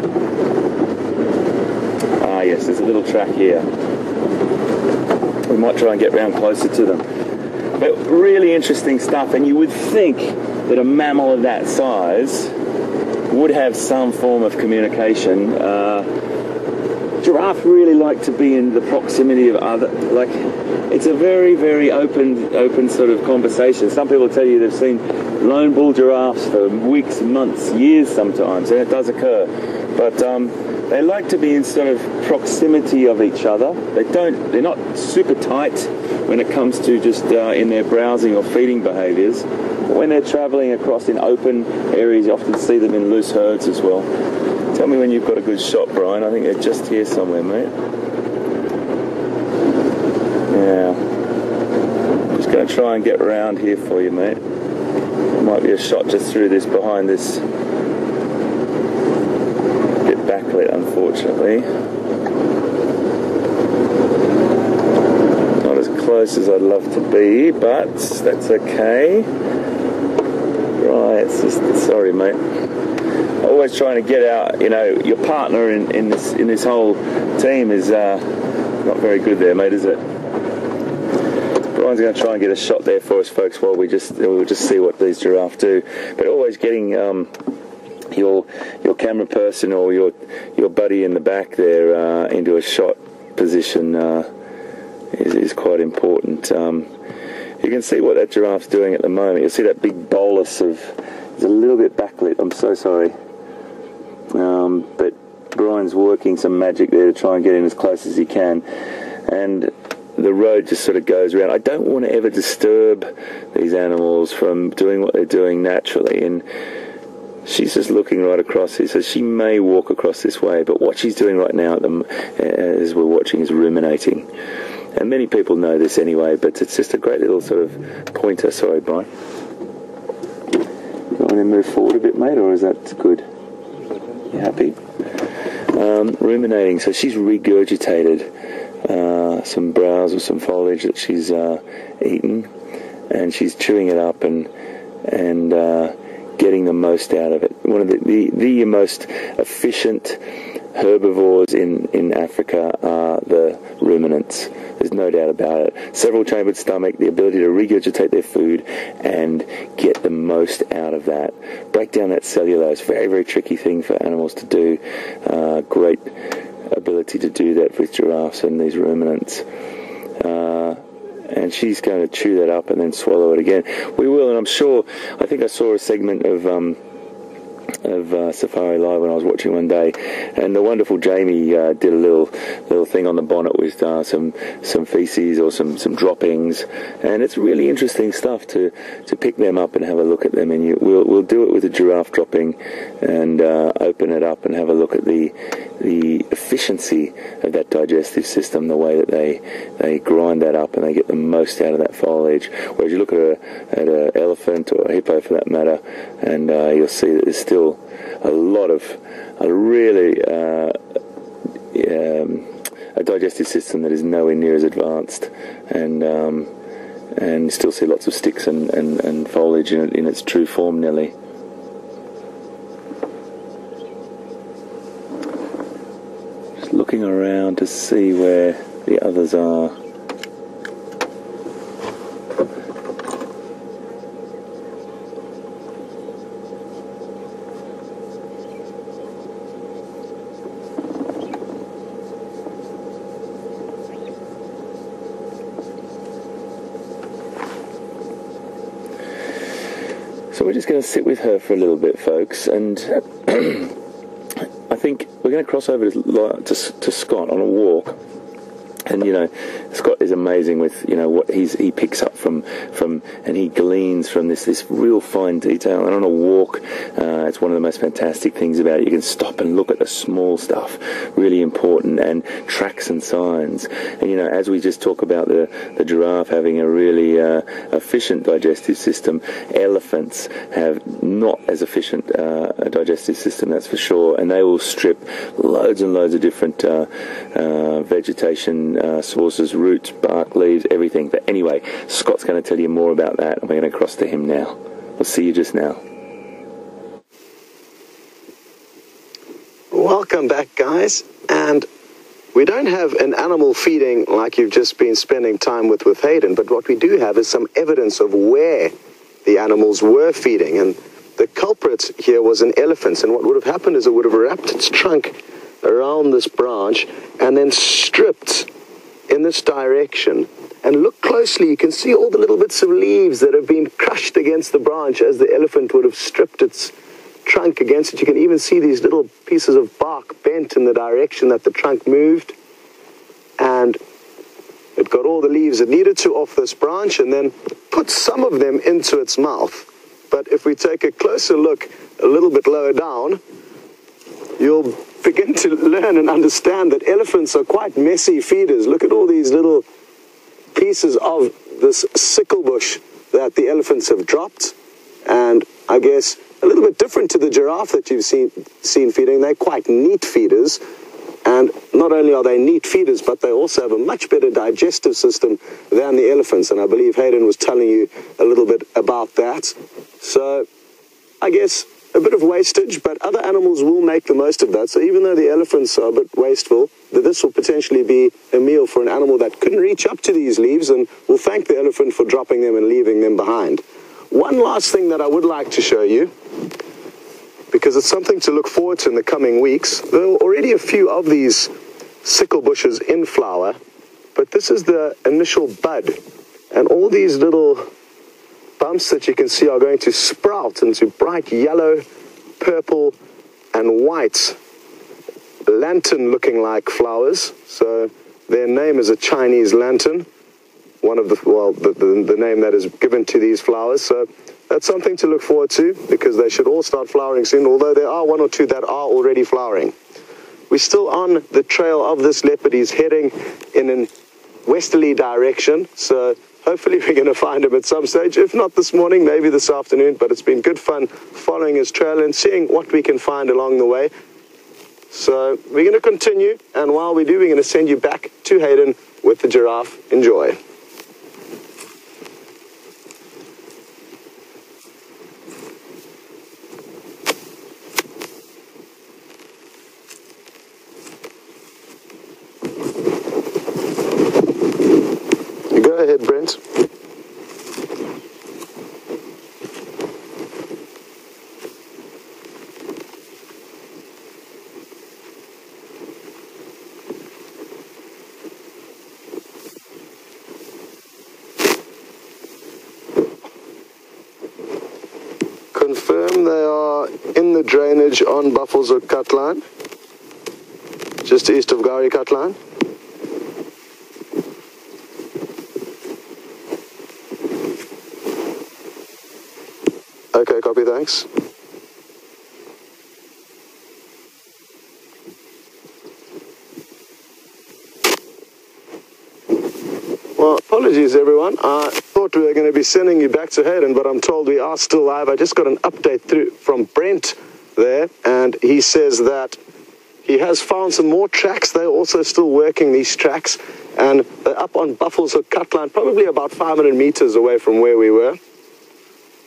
Ah, yes, there's a little track here. We might try and get round closer to them. But really interesting stuff, and you would think that a mammal of that size would have some form of communication. Giraffe really like to be in the proximity of other, it's a very, very open sort of conversation. Some people tell you they've seen lone bull giraffes for weeks, months, years sometimes, and it does occur. But they like to be in sort of proximity of each other. They're not super tight when it comes to just in their browsing or feeding behaviours. But when they're travelling across in open areas, you often see them in loose herds as well. Tell me when you've got a good shot, Brian. I think they're just here somewhere, mate. Yeah. Just going to try and get around here for you, mate. There might be a shot just through this, behind this. A bit backlit, unfortunately. Not as close as I'd love to be, but that's okay. Right, it's just, sorry, mate. Always trying to get out, your partner in this whole team is not very good there, mate, is it? Brian's going to try and get a shot there for us, folks, while we'll just see what these giraffe do. But always getting your camera person or your buddy in the back there into a shot position is quite important. You can see what that giraffe's doing at the moment. You'll see that big bolus of. It's a little bit backlit. I'm so sorry. But Brian's working some magic there to try and get in as close as he can, and the road just sort of goes around. I don't want to ever disturb these animals from doing what they're doing naturally, and she's just looking right across here, so she may walk across this way, but what she's doing right now as we're watching is ruminating. And many people know this anyway, but it's just a great little sort of pointer. Sorry, Brian. You want to move forward a bit, mate, or is that good? You happy? Ruminating, so she's regurgitated some browse or some foliage that she's eaten, and she's chewing it up and getting the most out of it. One of the most efficient herbivores in Africa are the ruminants. There's no doubt about it. Several chambered stomach, the ability to regurgitate their food and get the most out of that. Break down that cellulose. Very, very tricky thing for animals to do. Great ability to do that with giraffes and these ruminants. And she's going to chew that up and then swallow it again. We will, and I'm sure, I think I saw a segment of Safari Live when I was watching one day, and the wonderful Jamie did a little thing on the bonnet with some feces or some droppings, and it's really interesting stuff to pick them up and have a look at them. And we'll do it with a giraffe dropping and open it up and have a look at the efficiency of that digestive system, the way that they grind that up and they get the most out of that foliage. Whereas you look at an elephant or a hippo for that matter, and you'll see that there's still a lot of a digestive system that is nowhere near as advanced, and you still see lots of sticks and foliage in its true form, Nelly. Just looking around to see where the others are. So we're just going to sit with her for a little bit, folks, and I think we're going to cross over to Scott on a walk. And Scott is amazing with what he picks up from and he gleans from this real fine detail. And on a walk, it's one of the most fantastic things about it. You can stop and look at the small stuff, really important, and tracks and signs. And as we just talk about the giraffe having a really efficient digestive system, elephants have not as efficient a digestive system, that's for sure. And they will strip loads and loads of different vegetation sources, roots, bark, leaves, everything. But anyway, Scott's going to tell you more about that, and we're going to cross to him now. We'll see you just now. Welcome back, guys. And we don't have an animal feeding like you've just been spending time with Hayden, but what we do have is some evidence of where the animals were feeding. And the culprit here was an elephant, and what would have happened is it would have wrapped its trunk around this branch and then stripped in this direction. And look closely, you can see all the little bits of leaves that have been crushed against the branch as the elephant would have stripped its trunk against it. You can even see these little pieces of bark bent in the direction that the trunk moved, and it got all the leaves it needed to off this branch and then put some of them into its mouth. But if we take a closer look a little bit lower down, you'll begin to learn and understand that elephants are quite messy feeders. Look at all these little pieces of this sickle bush that the elephants have dropped, and I guess a little bit different to the giraffe that you've seen feeding. They're quite neat feeders, and not only are they neat feeders, but they also have a much better digestive system than the elephants, and I believe Hayden was telling you a little bit about that. So I guess a bit of wastage, but other animals will make the most of that. So even though the elephants are a bit wasteful, this will potentially be a meal for an animal that couldn't reach up to these leaves, and will thank the elephant for dropping them and leaving them behind. One last thing that I would like to show you, because it's something to look forward to in the coming weeks. There are already a few of these sickle bushes in flower, but this is the initial bud, and all these little bumps that you can see are going to sprout into bright yellow, purple, and white lantern-looking like flowers. So their name is a Chinese lantern, one of the name that is given to these flowers. So that's something to look forward to, because they should all start flowering soon, although there are one or two that are already flowering. We're still on the trail of this leopard. He's heading in a westerly direction, so hopefully we're going to find him at some stage. If not this morning, maybe this afternoon. But it's been good fun following his trail and seeing what we can find along the way. So we're going to continue, and while we do, we're going to send you back to Hayden with the giraffe. Enjoy. Go ahead, Brent. Confirm they are in the drainage on Buffelshoek cut line, just east of Gowrie cut line. Okay, copy, thanks. Well, apologies everyone. I thought we were going to be sending you back to Hayden, but I'm told we are still live. I just got an update through from Brent there, and he says that he has found some more tracks. They're also still working these tracks, and they're up on Buffelshoek cut line, probably about 500 meters away from where we were.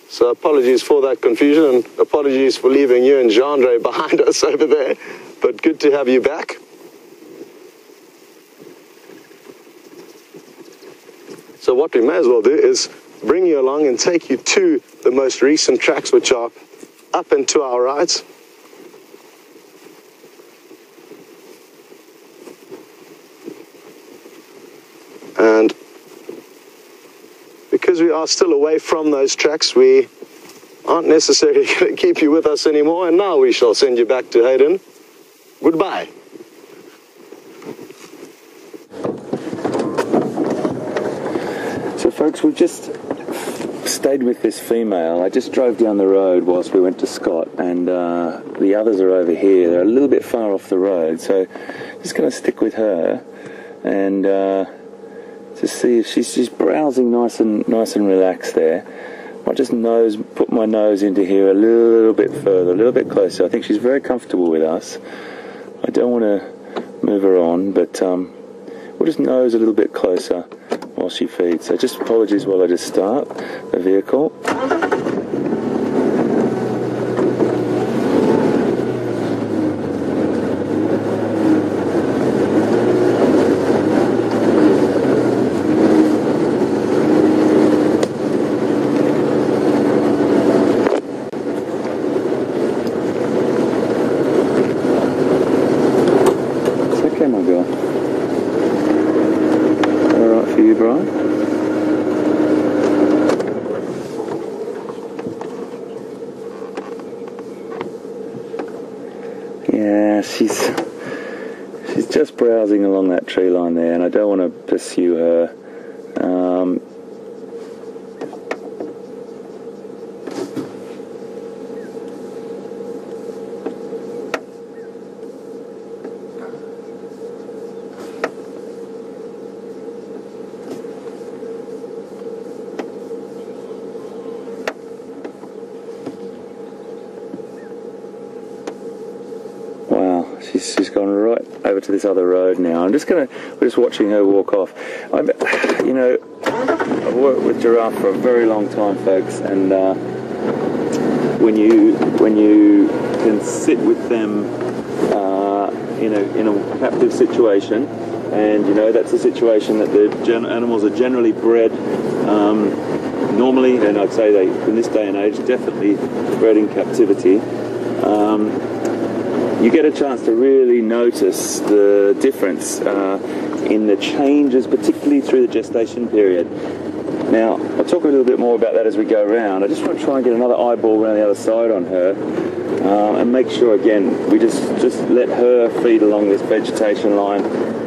So apologies for that confusion, and apologies for leaving you and Jeandré behind us over there, but good to have you back. So what we may as well do is bring you along and take you to the most recent tracks, which are up and to our right. And because we are still away from those tracks, we aren't necessarily going to keep you with us anymore, and now we shall send you back to Hayden. Goodbye. So folks, we've just stayed with this female. I just drove down the road whilst we went to Scott, and the others are over here. They're a little bit far off the road, so just going to stick with her and to see if she's browsing nice and relaxed there. I'll just put my nose into here a little bit further, a little bit closer. I think she's very comfortable with us. I don't want to move her on, but we'll just nose a little bit closer while she feeds. So just apologies while I just start the vehicle. Yeah, she's just browsing along that tree line there, and I don't want to pursue her. She's gone right over to this other road now. We're just watching her walk off. I've worked with giraffe for a very long time, folks, and when you can sit with them in a captive situation, and that's a situation that the animals are generally bred normally, and I'd say they, in this day and age, definitely bred in captivity. You get a chance to really notice the difference in the changes, particularly through the gestation period. Now, I'll talk a little bit more about that as we go around. I just want to try and get another eyeball around the other side on her and make sure, again, we just let her feed along this vegetation line.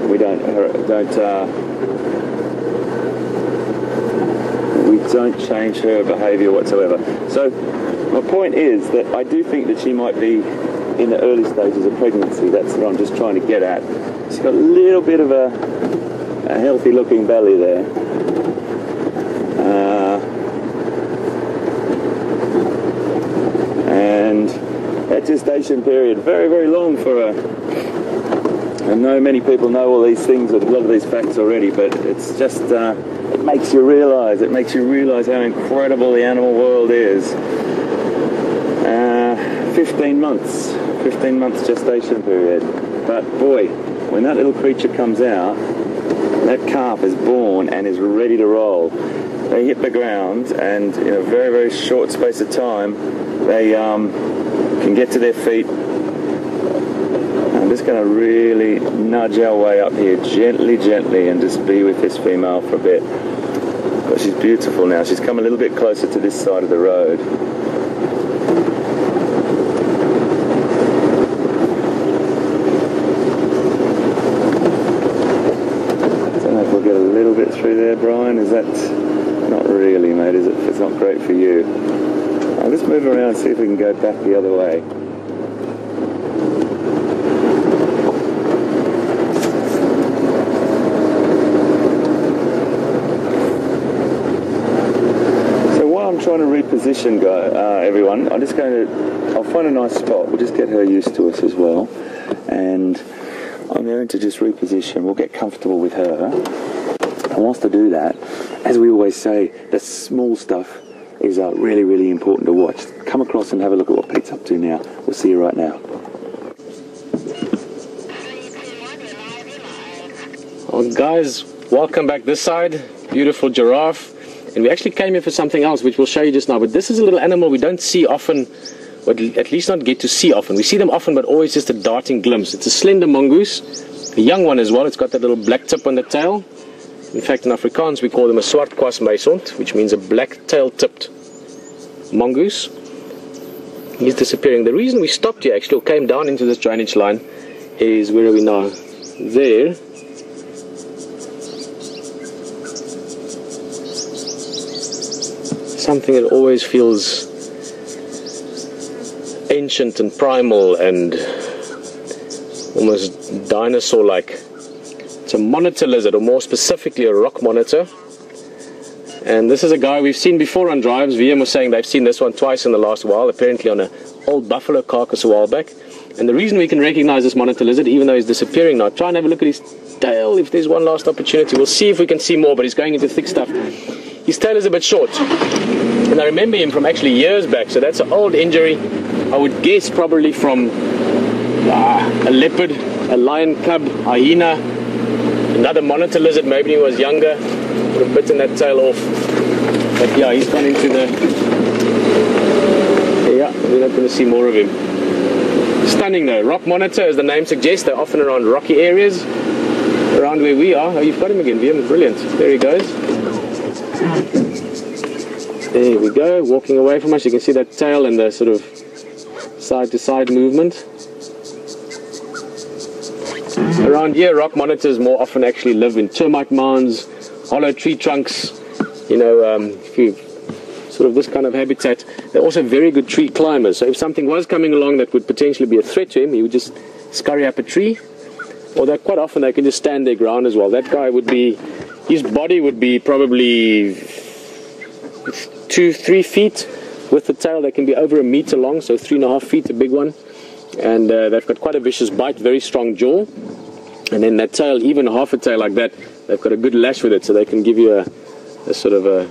We don't change her behaviour whatsoever. So my point is that I do think that she might be in the early stages of pregnancy. That's what I'm just trying to get at. She's got a little bit of a healthy looking belly there. And that gestation period, very, very long for a I know many people know all these things, a lot of these facts already, but it's just, it makes you realise how incredible the animal world is. 15 months gestation period. But boy, when that little creature comes out, that calf is born and is ready to roll. They hit the ground, and in a very, very short space of time, they can get to their feet. I'm just going to really nudge our way up here gently and just be with this female for a bit. But she's beautiful now. She's come a little bit closer to this side of the road. I don't know if we'll get a little bit through there, Brian. Is that... Not really, mate, is it? It's not great for you. I'll just move around and see if we can go back the other way. So while I'm trying to reposition everyone, I'm just going to... I'll find a nice spot. We'll just get her used to us as well. And I'm going to just reposition. We'll get comfortable with her. And whilst I do that, as we always say, the small stuff is really, really important to watch. Come across and have a look at what Pete's up to now. We'll see you right now. Well, guys, welcome back this side. Beautiful giraffe. And we actually came here for something else, which we'll show you just now. But this is a little animal we don't see often, or at least not get to see often. We see them often, but always just a darting glimpse. It's a slender mongoose, a young one as well. It's got that little black tip on the tail. In fact, in Afrikaans, we call them a swartkwas meisond, which means a black tail-tipped mongoose. He's disappearing. The reason we stopped here, actually, or came down into this drainage line, is where are we now? There. Something that always feels ancient and primal and almost dinosaur-like. It's a monitor lizard, or more specifically a rock monitor. And this is a guy we've seen before on drives. Wium was saying they've seen this one twice in the last while, apparently on an old buffalo carcass a while back. And the reason we can recognize this monitor lizard, even though he's disappearing now, try and have a look at his tail if there's one last opportunity. We'll see if we can see more, but he's going into thick stuff. His tail is a bit short. And I remember him from actually years back, so that's an old injury. I would guess probably from a leopard, a lion cub, hyena, another monitor lizard, maybe he was younger, would have bitten that tail off. But yeah, he's gone into the... Yeah, we're not going to see more of him. Stunning though. Rock monitor, as the name suggests, they're often around rocky areas, around where we are. Oh, you've got him again, Wium. Brilliant. There he goes. There we go, walking away from us. You can see that tail and the sort of side-to-side movement. Around here, rock monitors more often actually live in termite mounds, hollow tree trunks, you know, sort of this kind of habitat. They're also very good tree climbers. So if something was coming along that would potentially be a threat to him, he would just scurry up a tree. Although quite often they can just stand their ground as well. That guy would be, his body would be probably 2-3 feet. With the tail, they can be over 1 meter long, so 3.5 feet, a big one. And they've got quite a vicious bite, very strong jaw. And then that tail, even half a tail like that, they've got a good lash with it, so they can give you a sort of a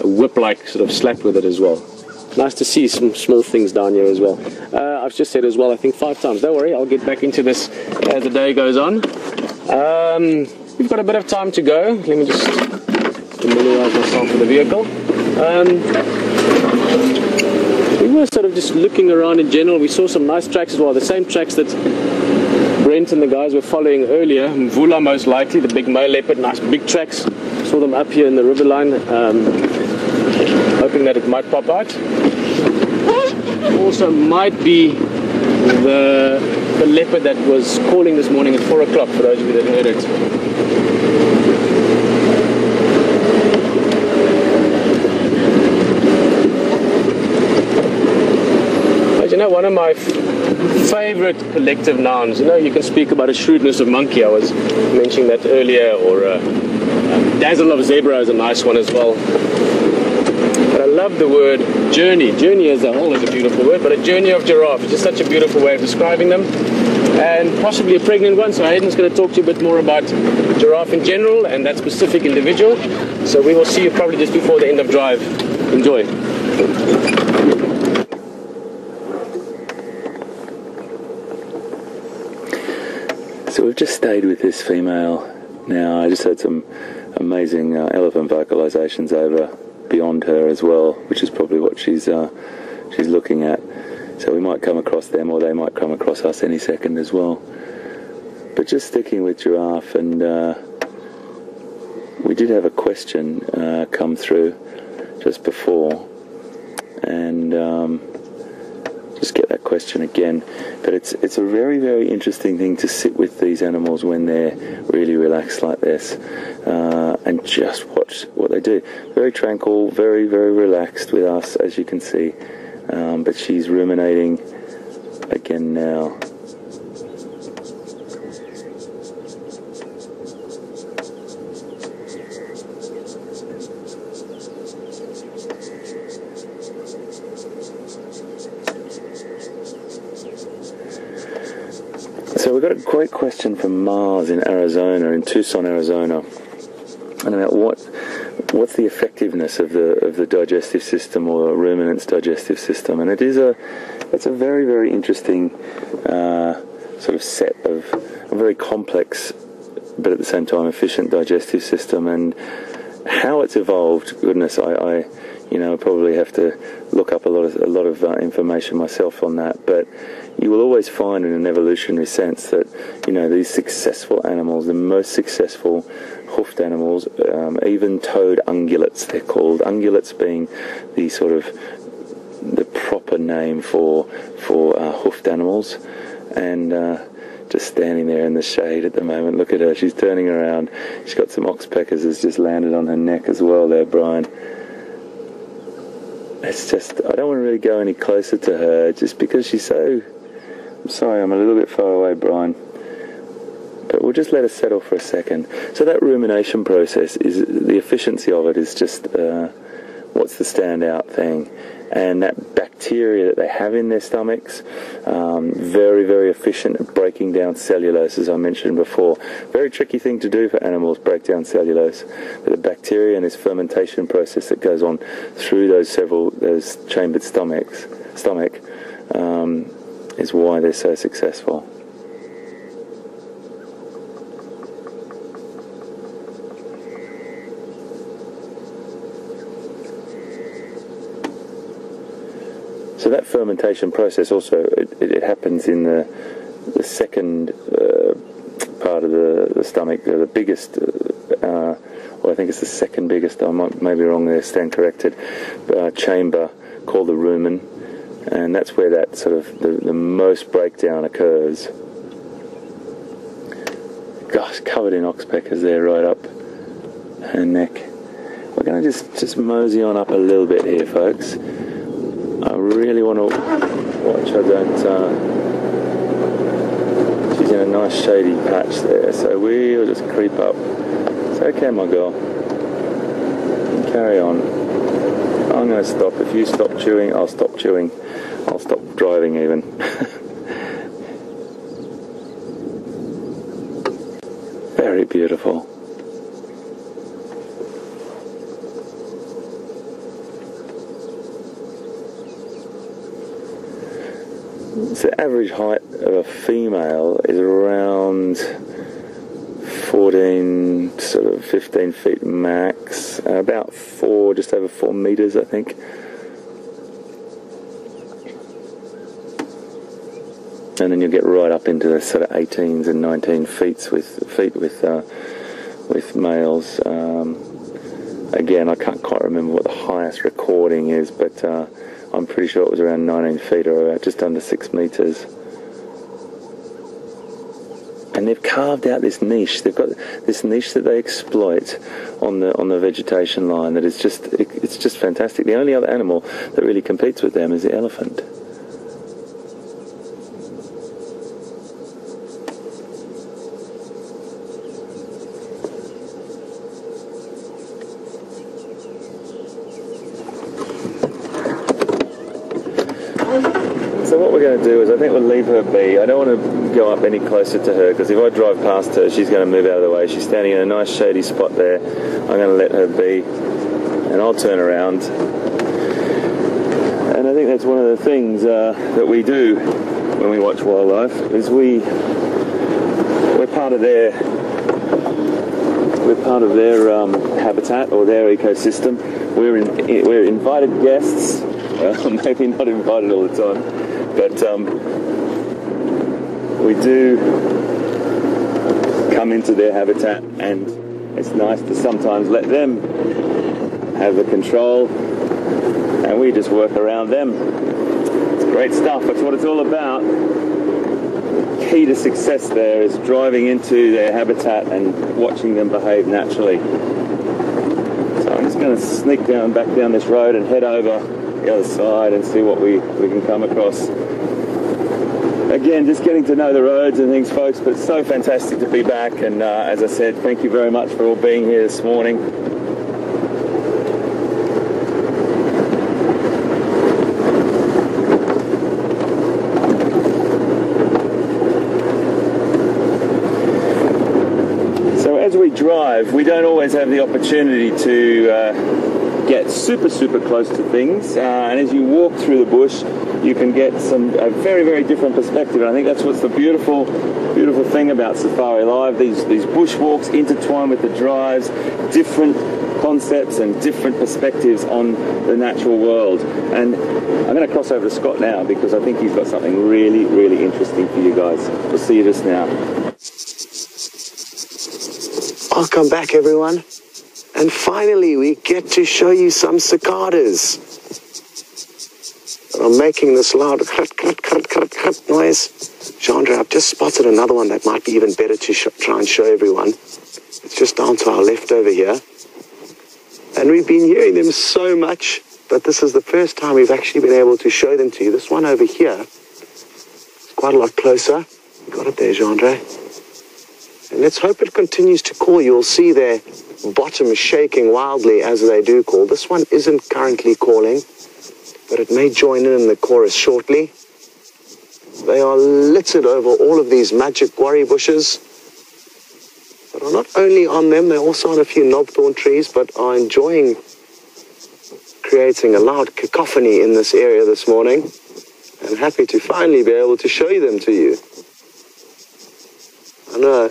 whip-like sort of slap with it as well. Nice to see some small things down here as well. I've just said as well, I think 5 times. Don't worry, I'll get back into this as the day goes on. We've got a bit of time to go. Let me just familiarize myself with the vehicle. We were sort of just looking around in general. We saw some nice tracks as well, the same tracks that Brent and the guys were following earlier. Mvula most likely, the big male leopard, nice big tracks. Saw them up here in the riverline, hoping that it might pop out. Also might be the leopard that was calling this morning at 4 o'clock, for those of you that heard it. You know, one of my favorite collective nouns, you know, you can speak about a shrewdness of monkey, I was mentioning that earlier, or dazzle of zebra is a nice one as well. But I love the word journey. Journey as a whole is a beautiful word, but a journey of giraffe is just such a beautiful way of describing them. And possibly a pregnant one, so Hayden's going to talk to you a bit more about giraffe in general and that specific individual. So we will see you probably just before the end of drive. Enjoy. So we've just stayed with this female now. I just had some amazing elephant vocalizations over beyond her as well, which is probably what she's looking at. So we might come across them, or they might come across us any second as well. But just sticking with giraffe, and we did have a question come through just before, and just get that question again. But it's a very, very interesting thing to sit with these animals when they're really relaxed like this, and just watch what they do. Very tranquil, very, very relaxed with us, as you can see. But she's ruminating again now. So we've got a great question from Mars in Arizona, in Tucson, Arizona, and about what's the effectiveness of the digestive system, or ruminant's digestive system. And it's a very, very interesting sort of set of a very complex but at the same time efficient digestive system, and how it's evolved. Goodness, I probably have to look up a lot of information myself on that, but you will always find in an evolutionary sense that these successful animals, the most successful hoofed animals, even toed ungulates, they're called, ungulates being the sort of the proper name for hoofed animals. And just standing there in the shade at the moment, look at her, she's turning around, she's got some oxpeckers that's just landed on her neck as well there, Brian. It's just, I don't want to really go any closer to her just because she's so, I'm sorry, I'm a little bit far away, Brian, but we'll just let her settle for a second. So that rumination process, is the efficiency of it is just what's the standout thing. And that bacteria that they have in their stomachs, very, very efficient at breaking down cellulose, as I mentioned before. Very tricky thing to do for animals, break down cellulose. But the bacteria and this fermentation process that goes on through those chambered stomach is why they're so successful. So that fermentation process also, it happens in the second part of the stomach, the biggest, well, I think it's the second biggest, I might be wrong there, stand corrected, chamber called the rumen, and that's where that sort of the most breakdown occurs. Gosh, covered in oxpeckers there right up her neck. We're going to just mosey on up a little bit here, folks. I really want to watch I don't, she's in a nice shady patch there, so we'll just creep up. It's okay, my girl, you can carry on. I'm going to stop. If you stop chewing, I'll stop chewing. I'll stop driving even. Very beautiful. So the average height of a female is around 14, sort of 15 feet max, about just over 4 meters, I think. And then you get right up into the sort of 18s and 19 feet with males. Again, I can't quite remember what the highest recording is, but I'm pretty sure it was around 19 feet, or about just under 6 meters. And they've carved out this niche. They've got this niche that they exploit on the vegetation line that is it's just fantastic. The only other animal that really competes with them is the elephant. So what we're going to do is I think we'll leave her be. I don't want to go up any closer to her because if I drive past her, she's going to move out of the way. She's standing in a nice shady spot there. I'm going to let her be and I'll turn around. And I think that's one of the things that we do when we watch wildlife is we're part of their habitat or their ecosystem. We're invited guests, maybe not invited all the time, but we do come into their habitat, and it's nice to sometimes let them have the control, and we just work around them. It's great stuff. That's what it's all about. Key to success there is driving into their habitat and watching them behave naturally. So I'm just going to sneak back down this road and head over the other side and see what we can come across. Again, just getting to know the roads and things, folks, but it's so fantastic to be back, and as I said, thank you very much for all being here this morning. As we drive, we don't always have the opportunity to get super close to things, and as you walk through the bush you can get a very different perspective, and I think that's what's the beautiful thing about Safari Live. These bushwalks intertwined with the drives, different concepts and different perspectives on the natural world. And I'm going to cross over to Scott now because I think he's got something really interesting for you guys. We'll see you just now. Welcome back, everyone. And finally, we get to show you some cicadas. I'm making this loud crut noise. Jeandré, I've just spotted another one that might be even better to try and show everyone. It's just down to our left over here. And we've been hearing them so much, but this is the first time we've actually been able to show them to you. This one over here is quite a lot closer. You got it there, Jeandré. And let's hope it continues to call. You'll see their bottom shaking wildly as they do call. This one isn't currently calling, but it may join in the chorus shortly. They are littered over all of these magic Gowrie bushes, but are not only on them, they're also on a few knobthorn trees, but are enjoying creating a loud cacophony in this area this morning. I'm happy to finally be able to show them to you. I know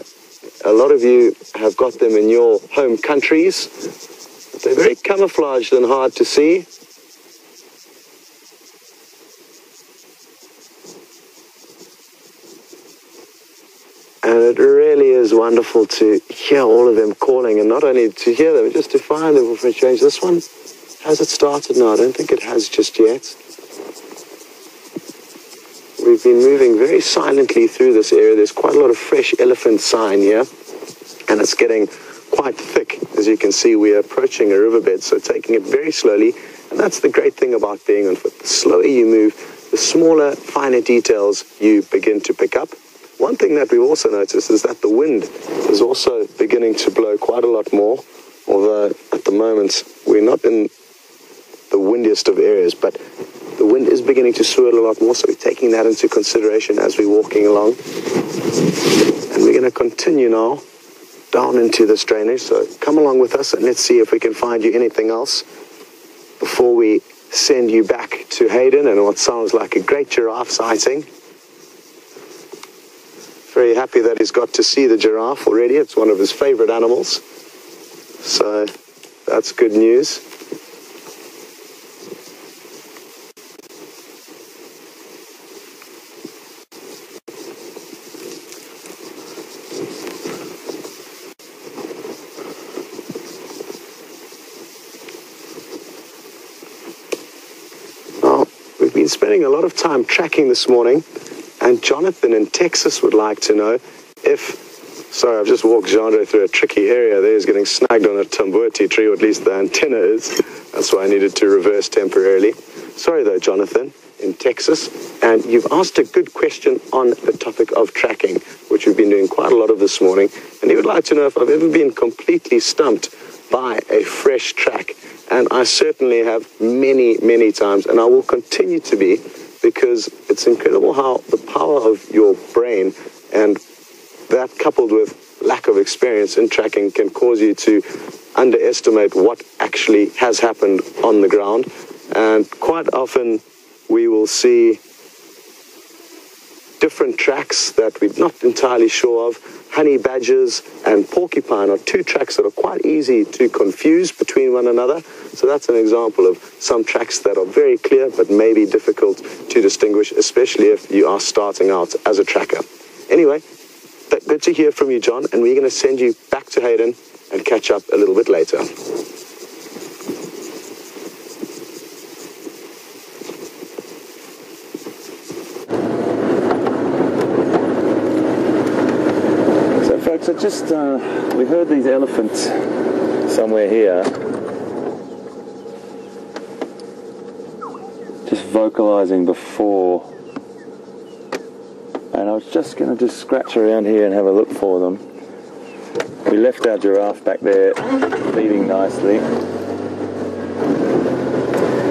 a lot of you have got them in your home countries, but they're very camouflaged and hard to see. And it really is wonderful to hear all of them calling, and not only to hear them, just to find them for a change. This one, has it started? No, I don't think it has just yet. We've been moving very silently through this area. There's quite a lot of fresh elephant sign here, and it's getting quite thick. As you can see, we're approaching a riverbed, so taking it very slowly. And that's the great thing about being on foot. The slower you move, the smaller, finer details you begin to pick up. One thing that we've also noticed is that the wind is also beginning to blow quite a lot more, although at the moment we're not in the windiest of areas, but the wind is beginning to swirl a lot more, so we're taking that into consideration as we're walking along. And we're going to continue now down into this drainage, so come along with us and let's see if we can find you anything else before we send you back to Hayden and what sounds like a great giraffe sighting. Very happy that he's got to see the giraffe already. It's one of his favorite animals, so that's good news. Spending a lot of time tracking this morning, and Jonathan in Texas would like to know if, sorry, I've just walked Jeandré through a tricky area there. He's getting snagged on a tambuti tree, or at least the antenna is. That's why I needed to reverse temporarily. Sorry though, Jonathan in Texas. And you've asked a good question on the topic of tracking, which we've been doing quite a lot of this morning. And he would like to know if I've ever been completely stumped by a fresh track. And I certainly have many times, and I will continue to be, because it's incredible how the power of your brain, and that coupled with lack of experience in tracking, can cause you to underestimate what actually has happened on the ground. And quite often we will see different tracks that we're not entirely sure of. Honey badgers and porcupine are two tracks that are quite easy to confuse between one another. So that's an example of some tracks that are very clear but maybe difficult to distinguish, especially if you are starting out as a tracker. Anyway, good to hear from you, John, and we're going to send you back to Hayden and catch up a little bit later. So just, we heard these elephants somewhere here, just vocalizing before, and I was just going to just scratch around here and have a look for them. We left our giraffe back there feeding nicely.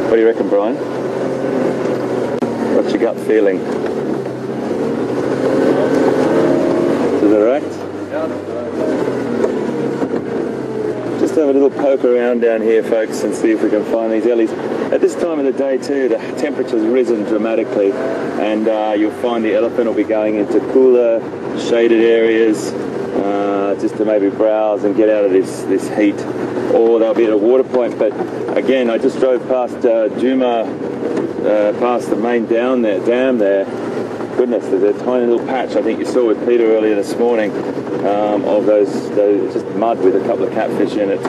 What do you reckon, Brian? What's your gut feeling? Is that right? Just have a little poke around down here, folks, and see if we can find these ellies. At this time of the day too, the temperature's risen dramatically, and you'll find the elephant will be going into cooler, shaded areas just to maybe browse and get out of this heat, or they'll be at a water point. But again, I just drove past past the main dam there. Goodness, there's a tiny little patch I think you saw with Peter earlier this morning of those just mud with a couple of catfish in it.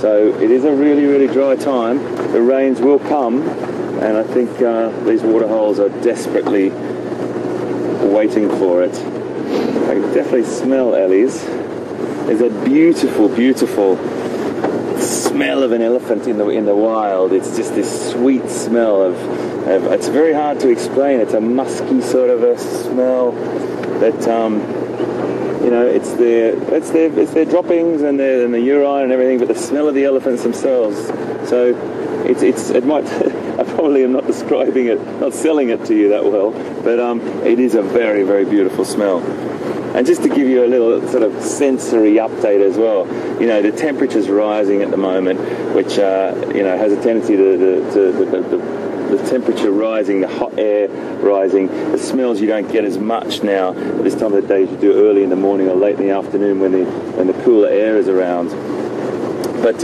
So it is a really, really dry time. The rains will come, and I think these water holes are desperately waiting for it. I can definitely smell ellies. There's a beautiful, beautiful smell of an elephant in the wild. It's just this sweet smell of it's very hard to explain. It's a musky sort of a smell that you know, it's their droppings and their urine and everything, but the smell of the elephants themselves. So it might I probably am not describing it, not selling it to you that well, but it is a very, very beautiful smell. And just to give you a little sort of sensory update as well, you know, the temperature's rising at the moment, which you know, has a tendency the temperature rising, the hot air rising, the smells you don't get as much now at this time of the day as you do early in the morning or late in the afternoon when the cooler air is around. But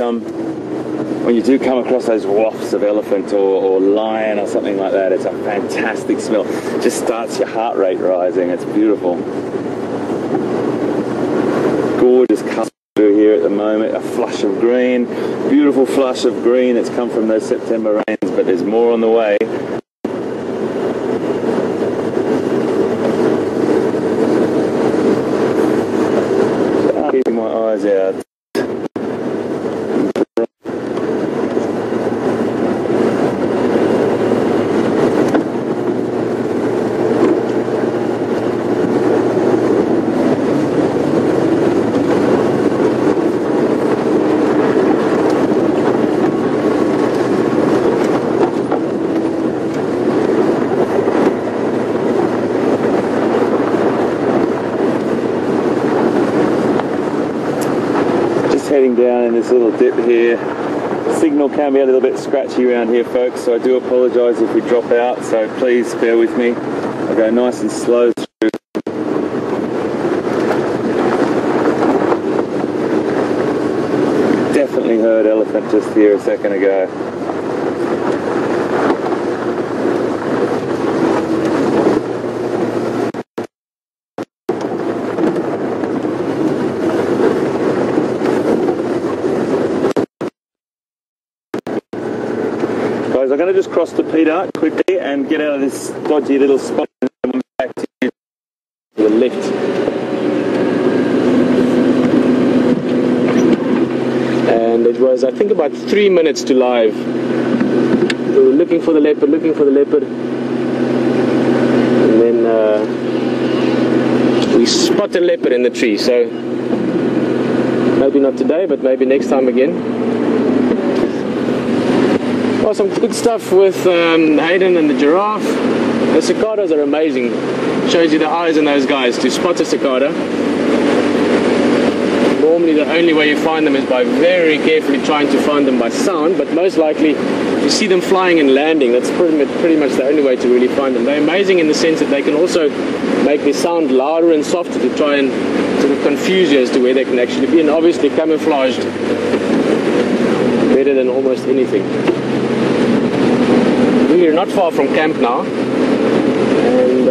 when you do come across those wafts of elephant or lion or something like that, it's a fantastic smell. It just starts your heart rate rising. It's beautiful. Gorgeous colour through here at the moment, a flush of green, beautiful flush of green that's come from those September rains, but there's more on the way. Keeping my eyes out. Heading down in this little dip here. Signal can be a little bit scratchy around here, folks, so I do apologise if we drop out, so please bear with me. I'll go nice and slow through. Definitely heard elephant just here a second ago. I'm going to just cross to Pieter quickly and get out of this dodgy little spot and then back to the left. And it was, I think, about 3 minutes to live. We were looking for the leopard, and then we spot a leopard in the tree. So maybe not today, but maybe next time again. Well, some good stuff with Hayden and the giraffe. The cicadas are amazing. Shows you the eyes on those guys. To spot a cicada, normally the only way you find them is by very carefully trying to find them by sound, but most likely if you see them flying and landing, that's pretty much the only way to really find them. They're amazing in the sense that they can also make their sound louder and softer to try and sort of confuse you as to where they can actually be, and obviously camouflaged better than almost anything. We're not far from camp now, and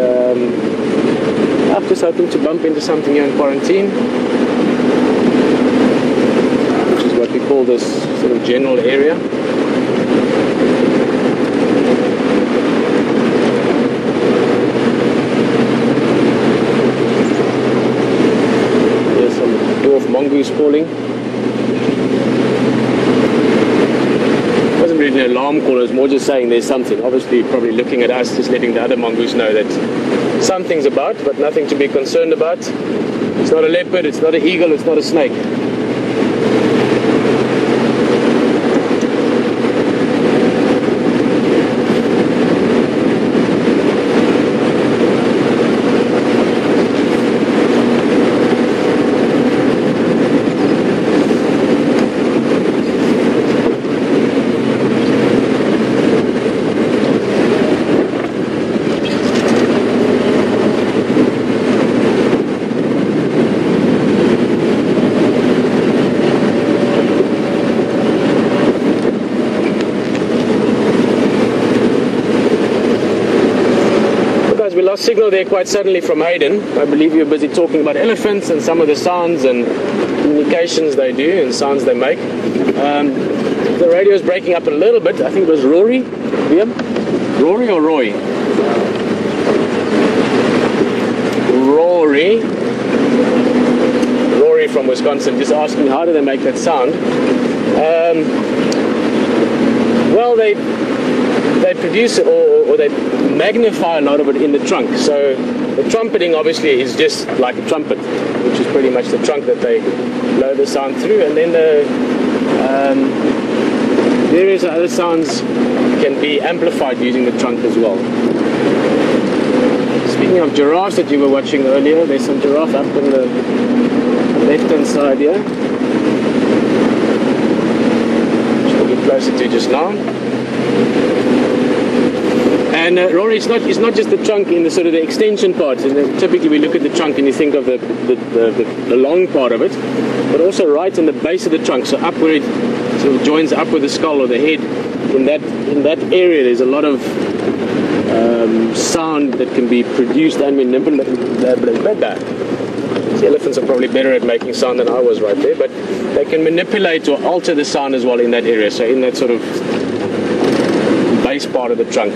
I'm just hoping to bump into something here in quarantine, which is what we call this sort of general area. There's some dwarf mongoose calling. Wasn't really an alarm call, it was more just saying there's something. Obviously probably looking at us, just letting the other mongoose know that something's about, but nothing to be concerned about. It's not a leopard, it's not an eagle, it's not a snake. We lost signal there quite suddenly from Hayden. I believe you were busy talking about elephants and some of the sounds and communications they do and sounds they make. The radio is breaking up a little bit. I think it was Rory. Wium? Rory or Roy? Rory from Wisconsin, just asking how do they make that sound. Well, they produce it or they magnify a lot of it in the trunk. So the trumpeting obviously is just like a trumpet, which is pretty much the trunk that they blow the sound through, and then the various other sounds can be amplified using the trunk as well. Speaking of giraffes that you were watching earlier, there's some giraffe up on the left-hand side here, which we'll get closer to just now. And Rory, it's not just the trunk in the sort of the extension part. Typically we look at the trunk and you think of the long part of it, but also right in the base of the trunk, so up where it sort of joins up with the skull or the head. In that area, there's a lot of sound that can be produced and manipulated. The elephants are probably better at making sound than I was right there, but they can manipulate or alter the sound as well in that area. So in that sort of base part of the trunk.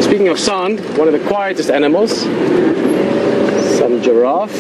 Speaking of sound, one of the quietest animals, some giraffe.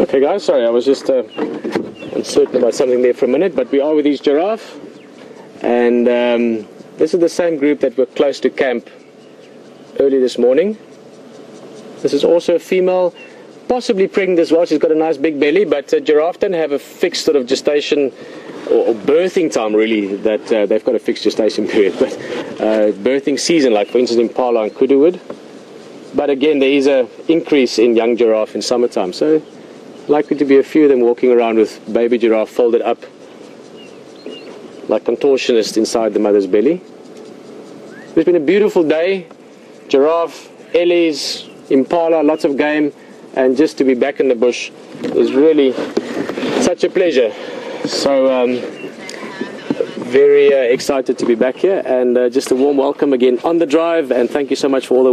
Okay guys, sorry, I was just uncertain about something there for a minute, but we are with these giraffe, and this is the same group that were close to camp early this morning. This is also a female, possibly pregnant as well. She's got a nice big belly, but giraffe don't have a fixed sort of gestation or birthing time really, that they've got a fixed gestation period, but birthing season, like for instance Impala and kudu would. But again, there is an increase in young giraffe in summertime, so likely to be a few of them walking around with baby giraffe folded up like contortionists inside the mother's belly. It's been a beautiful day. Giraffe, ellies, impala, lots of game, and just to be back in the bush is really such a pleasure. So very excited to be back here, and just a warm welcome again on the drive, and thank you so much for all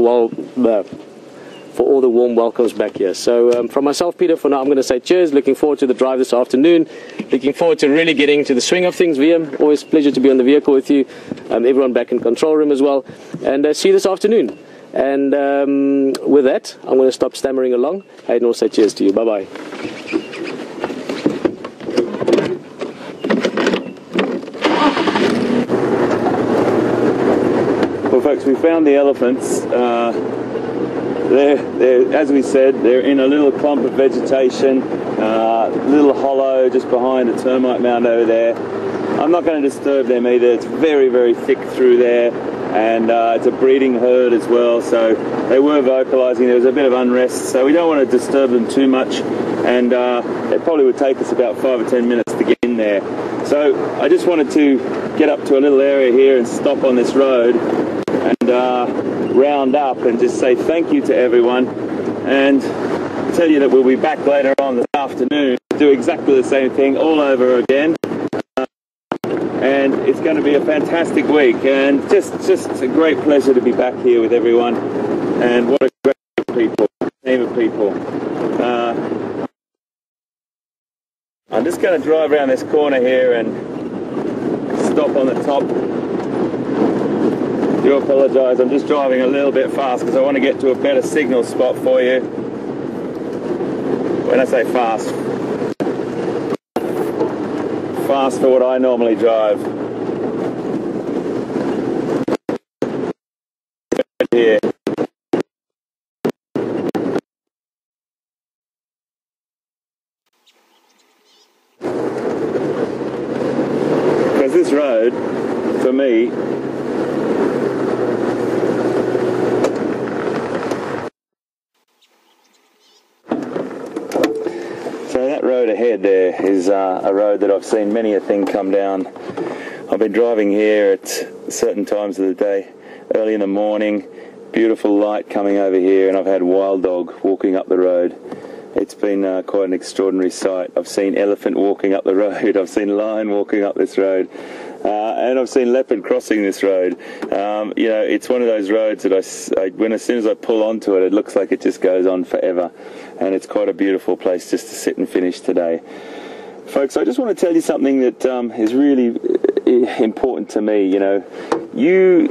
the warm welcomes back here. So from myself, Peter, for now I'm going to say cheers. Looking forward to the drive this afternoon. Looking forward to really getting to the swing of things. Wium, always a pleasure to be on the vehicle with you. Everyone back in control room as well, and see you this afternoon. And with that, I'm going to stop stammering along. Hayden will say cheers to you. Bye bye. Well, folks, we found the elephants. They're, as we said, they're in a little clump of vegetation, little hollow just behind a termite mound over there. I'm not going to disturb them either. It's very, very thick through there, and it's a breeding herd as well, so they were vocalising. There was a bit of unrest, so we don't want to disturb them too much, and it probably would take us about 5 or 10 minutes to get in there. So I just wanted to get up to a little area here and stop on this road and round up and just say thank you to everyone, and tell you that we'll be back later on this afternoon to do exactly the same thing all over again. And it's going to be a fantastic week, and just a great pleasure to be back here with everyone, and what a great team of people. I'm just going to drive around this corner here and stop on the top. I do apologise, I'm just driving a little bit fast because I want to get to a better signal spot for you. When I say fast for what I normally drive. Here. Because this road, for me, so that road ahead there is a road that I've seen many a thing come down. I've been driving here at certain times of the day, early in the morning, beautiful light coming over here, and I've had wild dog walking up the road. It's been quite an extraordinary sight. I've seen elephant walking up the road, I've seen lion walking up this road, and I've seen leopard crossing this road. You know, it's one of those roads that as soon as I pull onto it, it looks like it just goes on forever, and it's quite a beautiful place just to sit and finish today. Folks, I just want to tell you something that is really important to me. You know, you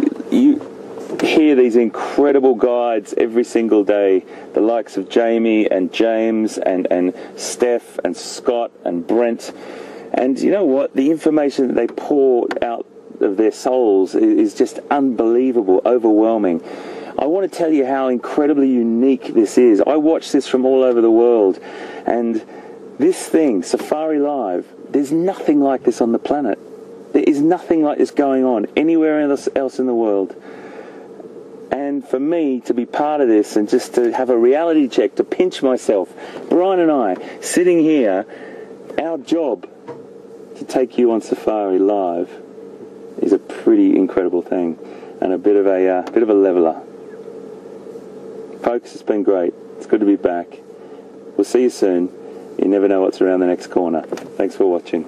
hear these incredible guides every single day, the likes of Jamie and James and Steph and Scott and Brent, and you know what, the information that they pour out of their souls is just unbelievable, overwhelming. I want to tell you how incredibly unique this is. I watch this from all over the world, and this thing, Safari Live, there's nothing like this on the planet. There is nothing like this going on anywhere else in the world. And for me to be part of this and just to have a reality check, to pinch myself, Brian and I, sitting here, our job to take you on Safari Live is a pretty incredible thing, and a bit of a leveler. Folks, it's been great. It's good to be back. We'll see you soon. You never know what's around the next corner. Thanks for watching.